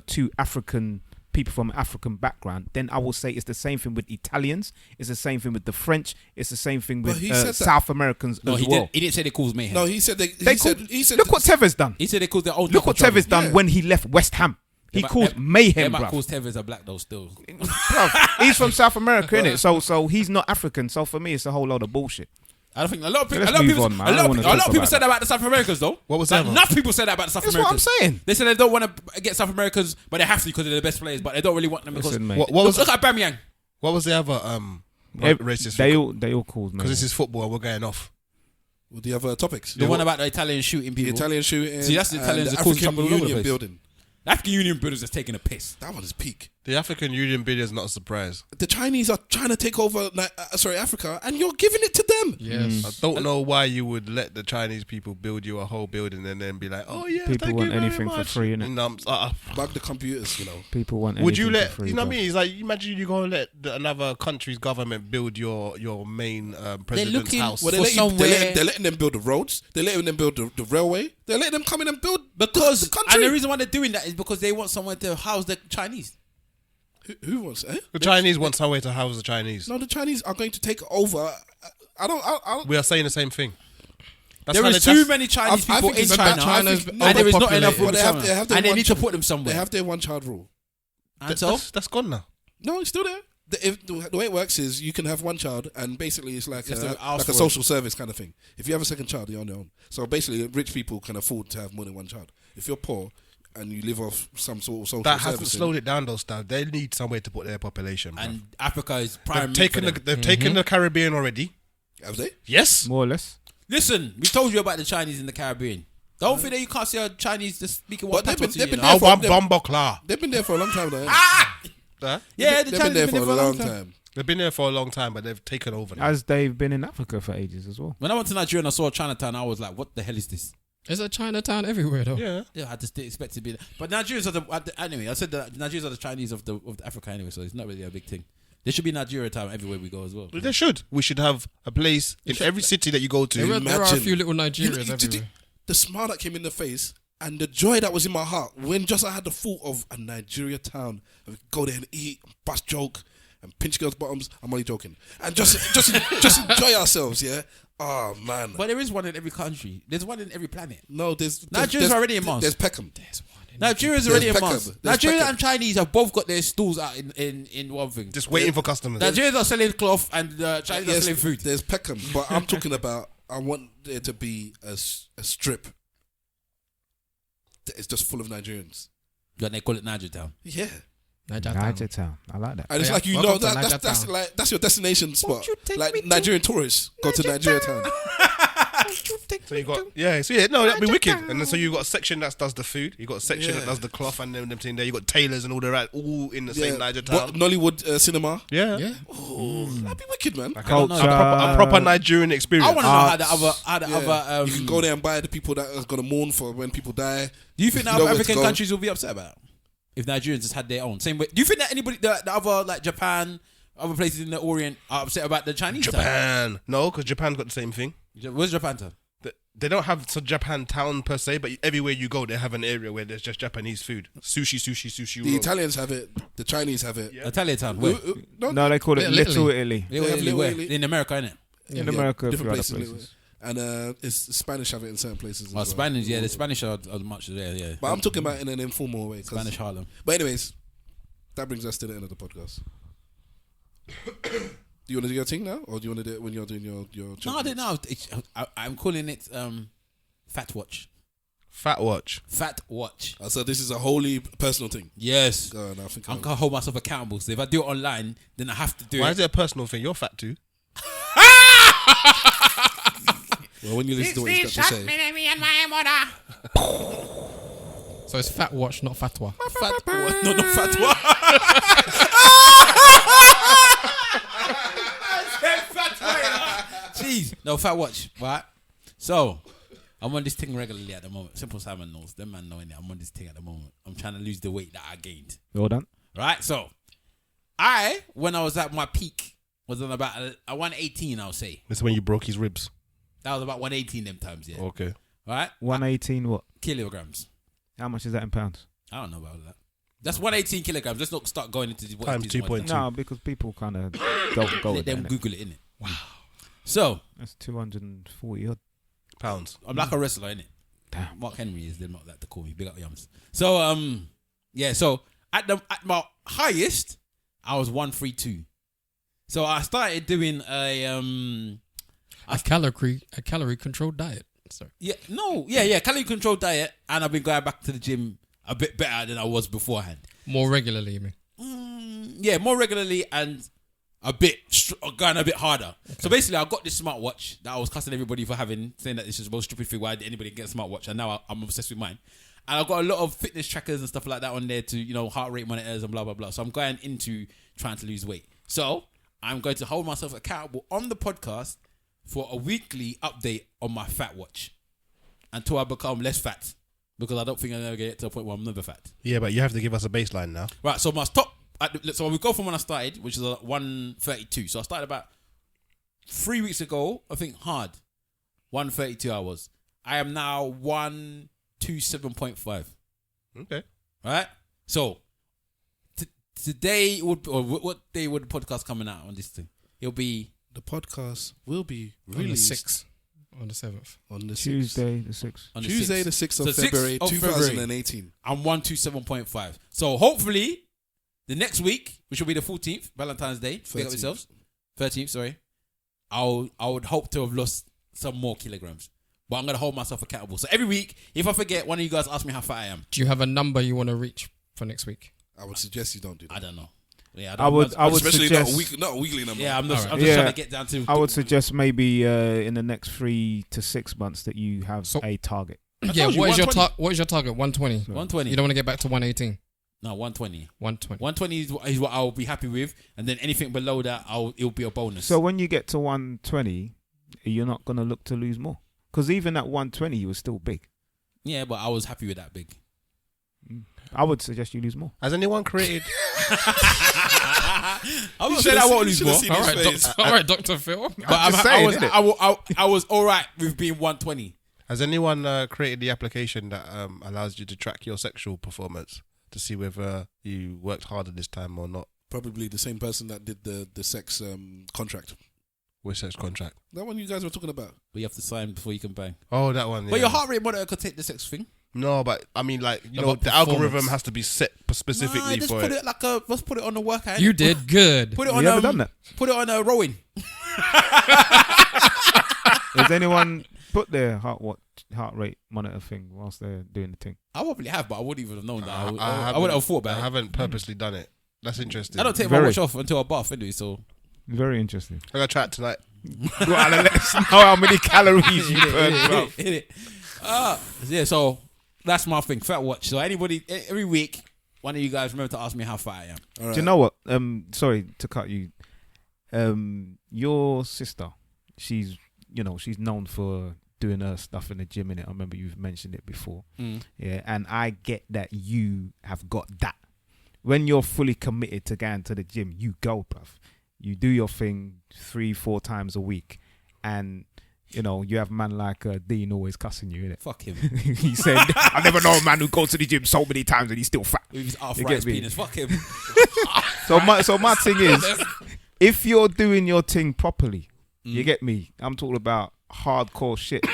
2 African people from African background, then I will say it's the same thing with Italians. It's the same thing with the French. It's the same thing But with he said that- South Americans No, as he well. didn't say they cause mayhem. No, he said They he said look what Tevez done. He said they caused their own. Look what trouble. Tevez done Yeah. when he left West Ham. He caused mayhem, They might bruv. cause Tevez a black though still. Bruv, he's from South America, innit? So he's not African. So for me, it's a whole load of bullshit. I don't think a lot of people. Let's A lot of move people, on, man. a I lot don't of wanna people, a lot talk of people about said that about the South Americans though. What was like, that? enough people said that about the South That's what I'm Americans. saying. They said they don't want to get South Americans, but they have to because they're the best players. But they don't really want them because. Listen, mate. What was Look at Bamiyang. what was the other racist? They all called me. Because this is football and we're going off. With the other topics. The one about the Italian shooting the people. Italian shooting. See, that's the and Italians the that cause African trouble all over the Union place. building. The African Union builders is taking a piss. That one is peak. The African Union bid is not a surprise. The Chinese are trying to take over, Africa, and you're giving it to them. Yes. I don't know why you would let the Chinese people build you a whole building and then be like, oh yeah, People thank want you very anything for much. free, innit? Bug the computers, People want. Would you anything let for free, you know what I bruv. mean? It's like imagine you go and let another country's government build your main president's looking house. Well, For somewhere- they're letting them build the roads. They're letting them build the railway. They're letting them come in and build Because the country. and the reason why they're doing that is because they want somewhere to house the Chinese. Who wants? The Chinese want somewhere to house the Chinese. No, the Chinese are going to take over. I don't. We are saying the same thing. There is too many Chinese I people think in it's China, China's and there is not enough room But in China. they have their And they one need to put them somewhere. They have their one-child rule. And so That's gone now. No, it's still there. The way it works is you can have one child, and basically it's like Just a ask for it. social service kind of thing. If you have a second child, you're on your own. So basically, rich people can afford to have more than one child. If you're poor and you live off some sort of social That service, hasn't slowed it down, though, Stav. They need somewhere to put their population. Bruv. and Africa is prime. They've taken the Caribbean already. have they? Yes. More or less. Listen, we told you about the Chinese in the Caribbean. Don't think that you can't see a Chinese just speaking one But they've patois to been you, there you know? for- Bombokla. They've been there for a long time, though. Huh? Yeah, the They've Chinese been there for a long time. They've been there for a long time, but they've taken over now. As they've been in Africa for ages as well. When I went to Nigeria and I saw Chinatown, I was like, "What the hell is this?" There's a Chinatown everywhere though. Yeah. Yeah, I just didn't expect it to be there. But Nigerians are anyway. I said that Nigerians are the Chinese of Africa anyway, so it's not really a big thing. There should be Nigeria time everywhere we go as well. They should. We should have a place in every city that you go to. There are a Imagine. few little You know, Nigerians everywhere. the smile that came in the face and the joy that was in my heart when just I had the thought of a Nigeria town and we go there and eat, and bust joke and pinch girls' bottoms. I'm only joking. And just enjoy ourselves, yeah? Oh, man. But there is one in every country. There's one in every planet. No, there's Nigeria's already in Mars. There's Peckham. Nigeria's already in Peckham. Mars. There's Nigeria Peckham. and Chinese have both got their stools out in one thing. Just waiting for customers. Nigerians are selling cloth and Chinese are Yes, selling food. there's Peckham, but I'm talking about, I want there to be a strip that is just full of Nigerians. But they call it Niger Town. Yeah. Niger Town. I like that. And it's Yeah, like, you welcome know, to that's Niger Town. that's your destination spot. you take me Like to Nigerian tourists go to Nigeria Town. So you got that'd be wicked. And then so you got a section that does the food, you got a section that does the cloth and them thing there. You got tailors and all the right, all in the same Niger town. Nollywood cinema. Yeah, Yeah. Oh, that'd be wicked, man. Culture. a proper Nigerian experience. I want to know how the Yeah. other. You can go there and buy the people that are gonna mourn for when people die. Do you think You that know other where to African go. countries will be upset about it? If Nigerians just had their own same way? Do you think that anybody, the other like Japan, other places in the Orient are upset about the Chinese town? Japan, no, because Japan's got the same thing. Where's Japan town? They don't have some Japan town per se, but everywhere you go, they have an area where there's just Japanese food. Sushi. The roll. Italians have it. The Chinese have it. Italian town. Where? No, they call it Little Little Italy. Little They have Italy, Little where? Italy. In America, innit? In America, a few different other places. places. And it's Spanish have it in certain places. as Well, well. Spanish, yeah, the Spanish are much there, yeah. But I'm talking about in an informal way. 'cause- Spanish Harlem. But anyways, that brings us to the end of the podcast. Do you want to do your thing now, or do you want to do it when you're doing your? No, I don't know. I'm calling it Fat Watch. Fat watch. Fat Watch. So this is a wholly personal thing. Yes. Go on, I think I'm gonna hold myself accountable. So if I do it online, then I have to do Why it. is it a personal thing? You're fat too. Well, when you listen to what he's got to say, So it's fat watch, not fatwa. Fat Watch. No, not Fat Watch. Jeez. No, Fat Watch. Right. So I'm on this thing regularly at the moment. Simple Simon knows. Them man knowing it. I'm on this thing at the moment. I'm trying to lose the weight that I gained. Well done. Right. So when I was at my peak, was on about a 118. I'll say This is when you broke his ribs. that was about 118 them times. Yeah. Okay. Right. 118 what? Kilograms. How much is that in pounds? I don't know about that. That's 118 kilograms. Let's not start going into what Times it is, 2.2. No, because people kind of go Let with them that. innit? Google it, innit? Wow. So That's 240 odd. Pounds. I'm like a wrestler, innit? Damn. Mark Henry is them not that to call me. Big up Yums. So yeah. So at my highest, I was 132. So I started doing a calorie controlled diet. Sorry. calorie control diet, and I've been going back to the gym a bit better than I was beforehand. More regularly, you mean? Yeah, more regularly and going a bit harder. Okay. So basically, I got this smartwatch that I was cussing everybody for having, saying that this is the most stupid thing. Why did anybody get a smartwatch? And now I'm obsessed with mine. And I've got a lot of fitness trackers and stuff like that on there to, heart rate monitors and blah, blah, blah. So I'm going into trying to lose weight. So I'm going to hold myself accountable on the podcast for a weekly update on my fat watch until I become less fat, because I don't think I'm going to get to a point where I'm never fat. Yeah, but you have to give us a baseline now. Right, so my top, so we go from when I started, which is 132. So I started about 3 weeks ago, I think hard, 132 hours. I am now 127.5. Okay. Right? So today what day would the podcast coming out on this thing? It'll be the podcast will be On the released 6th. On the 7th. on the 6th. Tuesday the 6th. on the Tuesday 6th. the 6th So of 6th February of February. 2018. I'm 127.5. So hopefully The next week, which will be the 14th, Valentine's Day. Pick up 13th. yourselves. 13th, sorry. I would hope to have lost some more kilograms. But I'm going to hold myself accountable. So every week, if I forget, one of you guys ask me how fat I am. Do you have a number you want to reach for next week? I would suggest you don't do that. I don't know. Yeah, I would Especially suggest. not a weekly number. Yeah, I'm just Alright. trying to get down to. I would suggest maybe in the next 3 to 6 months that you have So- a target. Yeah, told you, what is your 120. what is your target? 120. 120. You don't want to get back to 118. No, 120. 120. 120 is what I'll be happy with, and then anything below that, it'll be a bonus. So when you get to 120, you're not going to look to lose more. Because even at 120, you were still big. yeah, but I was happy with that big. I would suggest you lose more. Has anyone created? I'm not saying I won't lose more, All right, all right, Dr. Phil. but just saying, I was all right with being 120. Has anyone created the application that allows you to track your sexual performance to see whether you worked harder this time or not? Probably the same person that did the sex contract. Which sex contract? That one you guys were talking about. But you have to sign before you can bang. Oh, that one. But yeah. your heart rate monitor could take the sex thing. No, but I mean, like, you About know, the performance. algorithm has to be set specifically just for put it. it like a. Let's put it on the workout. You did good. Put it You on. ever done that? Put it on a rowing. Has anyone put their heart rate monitor thing whilst they're doing the thing? I probably have, but I wouldn't even have known that. I haven't- wouldn't have thought I about it. haven't purposely done it. That's interesting. I don't take my Very. watch off until I bath anyway. So Very interesting. I'm gonna try it tonight. Go on and let us know how many calories you burn, bro. hit it. Yeah. So that's my thing. Fat watch. So anybody every week, one of you guys remember to ask me how fat I am. All right. Do you know what? Sorry to cut you. Your sister, she's known for doing her stuff in the gym, innit? I remember you've mentioned it before. Yeah, and I get that you have got that. When you're fully committed to going to the gym, you go, bruv. You do your thing 3-4 times a week, and you have a man like Dean always cussing you, innit? Fuck him. He said, "I never know a man who goes to the gym so many times and he's still fat." With his You arthritis get me? penis. Fuck him. So my thing is, if you're doing your thing properly, you get me? I'm talking about hardcore shit.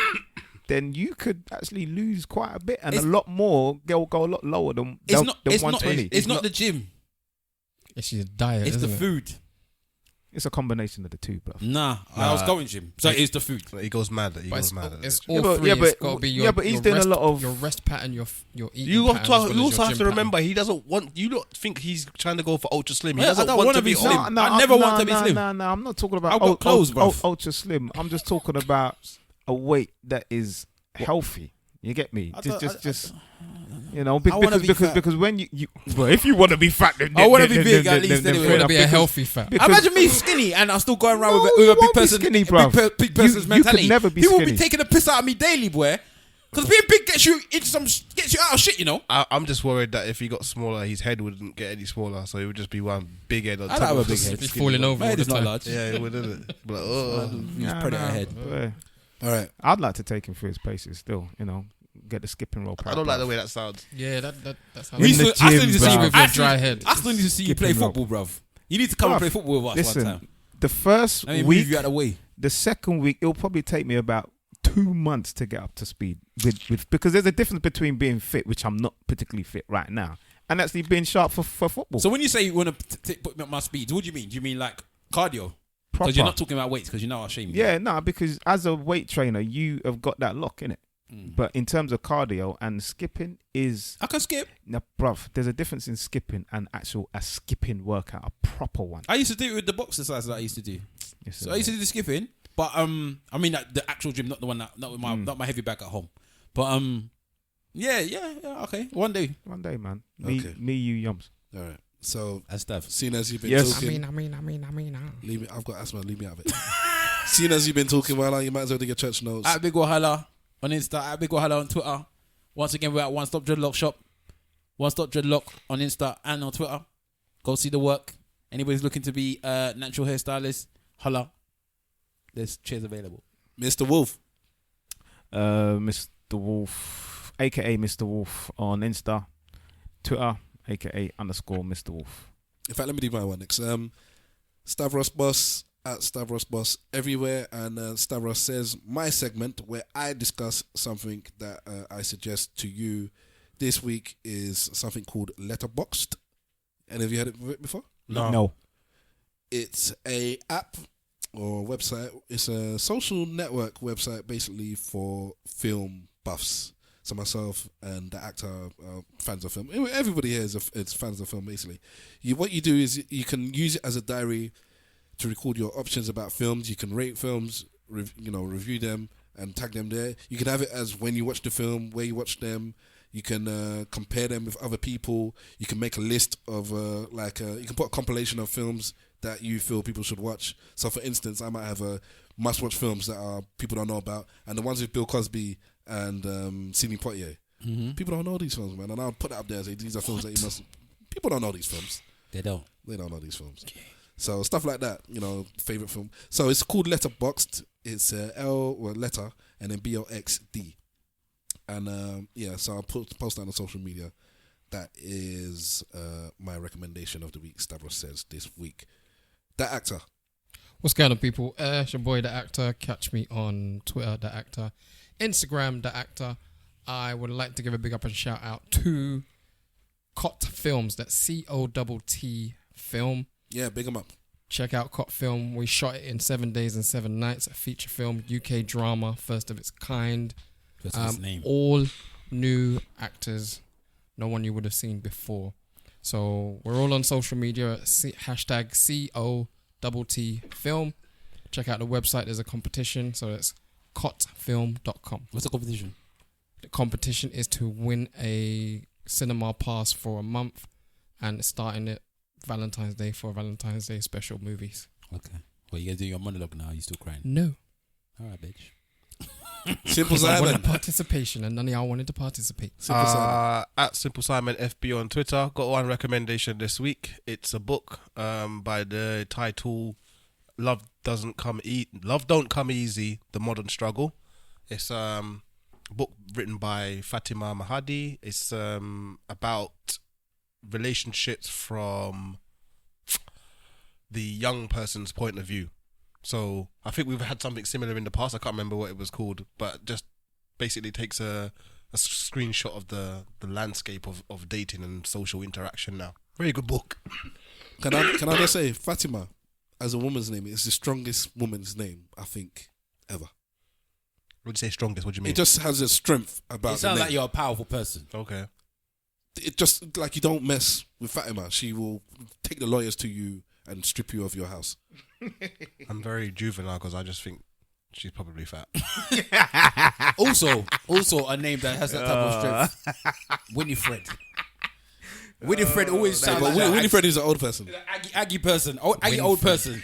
Then you could actually lose quite a bit, and a lot more. Go a lot lower than It's than not. It's not. 120. It's not the gym. It's your diet. It's the isn't it? food. It's a combination of the two, bro. Nah, I was going gym, so it's the food. He goes mad. He But goes it's, mad. At it's it. all Yeah, but- three. yeah, It's but- got to be your, yeah, but he's your doing a rest, lot of- your rest pattern, your eating You pattern, also, as well you as also your have gym to remember pattern. he doesn't want. You don't think he's trying to go for ultra slim. He Yeah, I doesn't don't want wanna to be be slim. slim. I never want to be slim. No, I'm not talking about I've got clothes, bruv. ultra slim. I'm just talking about a weight that is healthy. You get me? Because when you well, if you want to be fat, then I wanna be big at least then anyway. You want fair to be a enough, healthy fat. because- Imagine me skinny and I'm still going around with a you big won't be person, skinny, bruv. big person's You mentality. could never be People will skinny. be taking the piss out of me daily, boy. Because being big gets you out of shit, you know. I'm just worried that if he got smaller, his head wouldn't get any smaller, so it would just be one big head on I top. don't have of a big just head. Be skinny falling one. over My all head the is not time. large. Yeah, it would, isn't it? But, oh. Use predator head. Yeah. All right. I'd like to take him through his paces still, get the skipping rope. I don't like the way that sounds. Yeah, that's how. In the I still need to gym, see bruv. you with your dry head. I still need to see you play Skipping rope. football, bruv. You need to come and Bruv, play football with us one Listen, time. the first Let me week, move you out of the way. the second week, it'll probably take me about 2 months to get up to speed with because there's a difference between being fit, which I'm not particularly fit right now, and actually being sharp for football. So when you say you want to put me up my speeds, what do you mean? Do you mean like cardio? Proper. Because you're not talking about weights, because you know I'll shame you. Yeah, no, because as a weight trainer, you have got that lock in it. But in terms of cardio and skipping is I can skip. no, bruv. There's a difference in skipping and a skipping workout, a proper one. I used to do it with the box exercises that I used to do. Yes, So I used to do the skipping, but I mean like, the actual gym, not the one that, not my heavy bag at home. But yeah, okay. One day. one day, man. Okay. Me, you, yums. All right. So, As Stav. seeing as you've been Yes. talking, I mean. leave me. I've got asthma. Leave me out of it. Seeing as you've been talking, well, you might as well do your church notes. At Big Wahala on Insta, at Big Wahala on Twitter. Once again, we're at One Stop Dreadlock Shop. One Stop Dreadlock on Insta and on Twitter. Go see the work. Anybody's looking to be a natural hairstylist, holla. There's chairs available. Mr. Wolf. Mr. Wolf, aka Mr. Wolf on Insta, Twitter, aka _Mr. Wolf. In fact, let me do my one next. Stavros Boss at Stavros Boss everywhere, and Stavros says my segment where I discuss something that I suggest to you this week is something called Letterboxd. Any of you heard of it before? No. It's a app or website. It's a social network website basically for film buffs. So myself and the actor are fans of film. Everybody here is fans of film basically. What you do is you can use it as a diary to record your options about films. You can rate films, review them and tag them there. You can have it as when you watch the film, where you watch them. You can compare them with other people. You can make a list of you can put a compilation of films that you feel people should watch. So for instance, I might have a must-watch films that people don't know about, and the ones with Bill Cosby and Sidney Poitier. Mm-hmm. People don't know these films, man, and I'll put it up there and say these are films that you must. People don't know these films. They don't know these films. Okay. So stuff like that, favorite film. So it's called Letterboxd. It's letter and then BOXD. And so I'll post that on social media. That is my recommendation of the week. Stavros says this week. That actor. What's going on, people? It's your boy, The Actor. Catch me on Twitter, The Actor. Instagram, The Actor. I would like to give a big up and shout out to COT Films. That's COTT Film. Yeah, big them up. Check out COT Film. We shot it in 7 days and 7 nights. A feature film, UK drama, first of its kind. All new actors, no one you would have seen before. So we're all on social media. Hashtag COTT Film. Check out the website. There's a competition. So it's cotfilm.com. What's the competition? The competition is to win a cinema pass for a month, and starting it Valentine's Day for Valentine's Day special movies. Okay. Well, you guys do your monologue now. Are you still crying? No. All right, bitch. Simple I Simon. wanted participation, and none of y'all wanted to participate. Simple Simon. At Simple Simon FB on Twitter. Got one recommendation this week. It's a book by the title Love Don't Come Easy, The Modern Struggle. It's a book written by Fatima Mahadi. It's about relationships from the young person's point of view. So I think we've had something similar in the past. I can't remember what it was called, but just basically takes a screenshot of the landscape of dating and social interaction now. Very good book. Can I just say, Fatima, as a woman's name, is the strongest woman's name, I think, ever. When you say strongest, what do you mean? It just has a strength about it sounds the name. like you're a powerful person. Okay. It just, like, you don't mess with Fatima. She will take the lawyers to you and strip you of your house. I'm very juvenile because I just think she's probably fat. also a name that has that type of strength. Winifred. Winifred always sounds But like Winifred is an old person. Aggie person. Aggie old person.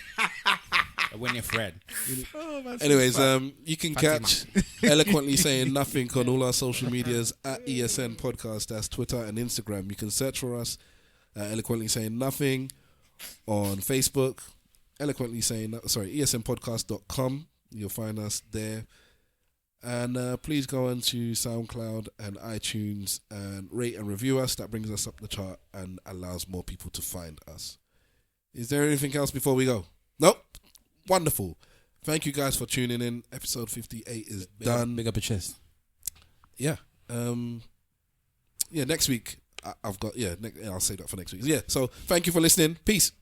Winifred. Anyways, you can catch Eloquently Saying Nothing on all our social medias at ESN Podcast. That's Twitter and Instagram. You can search for us Eloquently Saying Nothing on Facebook. ESNpodcast.com. You'll find us there. And please go on to SoundCloud and iTunes and rate and review us. That brings us up the chart and allows more people to find us. Is there anything else before we go? Nope. Wonderful. Thank you guys for tuning in. Episode 58 is done. Big up your chest. Yeah. Next week I've got I'll save that for next week. Yeah. So thank you for listening. Peace.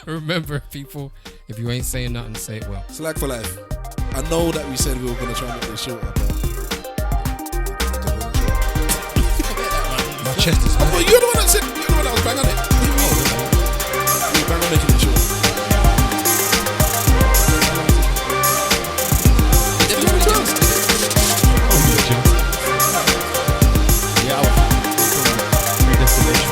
Remember, people, if you ain't saying nothing, say it well. Slag for life. I know that we said we were going to try and make this shorter, but my chest is hurt. Oh, you're the one that said, you're the one that was bang on it. You bang on making it short. Yeah, I was predestination.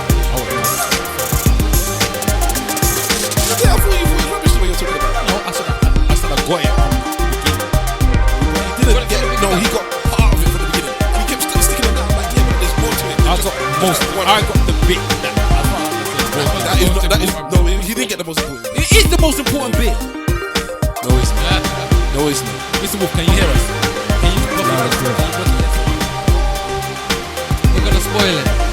Yeah, I thought you were rubbish the way you're talking about. No, I said I got it. He didn't get it. No, he got part of it from the beginning. And he kept sticking it down. Like, yeah, but there's more to it. I got the bit. No, he didn't get the most important. It is the most important bit. No, it's not. No, it's not. Mr. Wolf, can you hear us? Can you? We're gonna spoil it.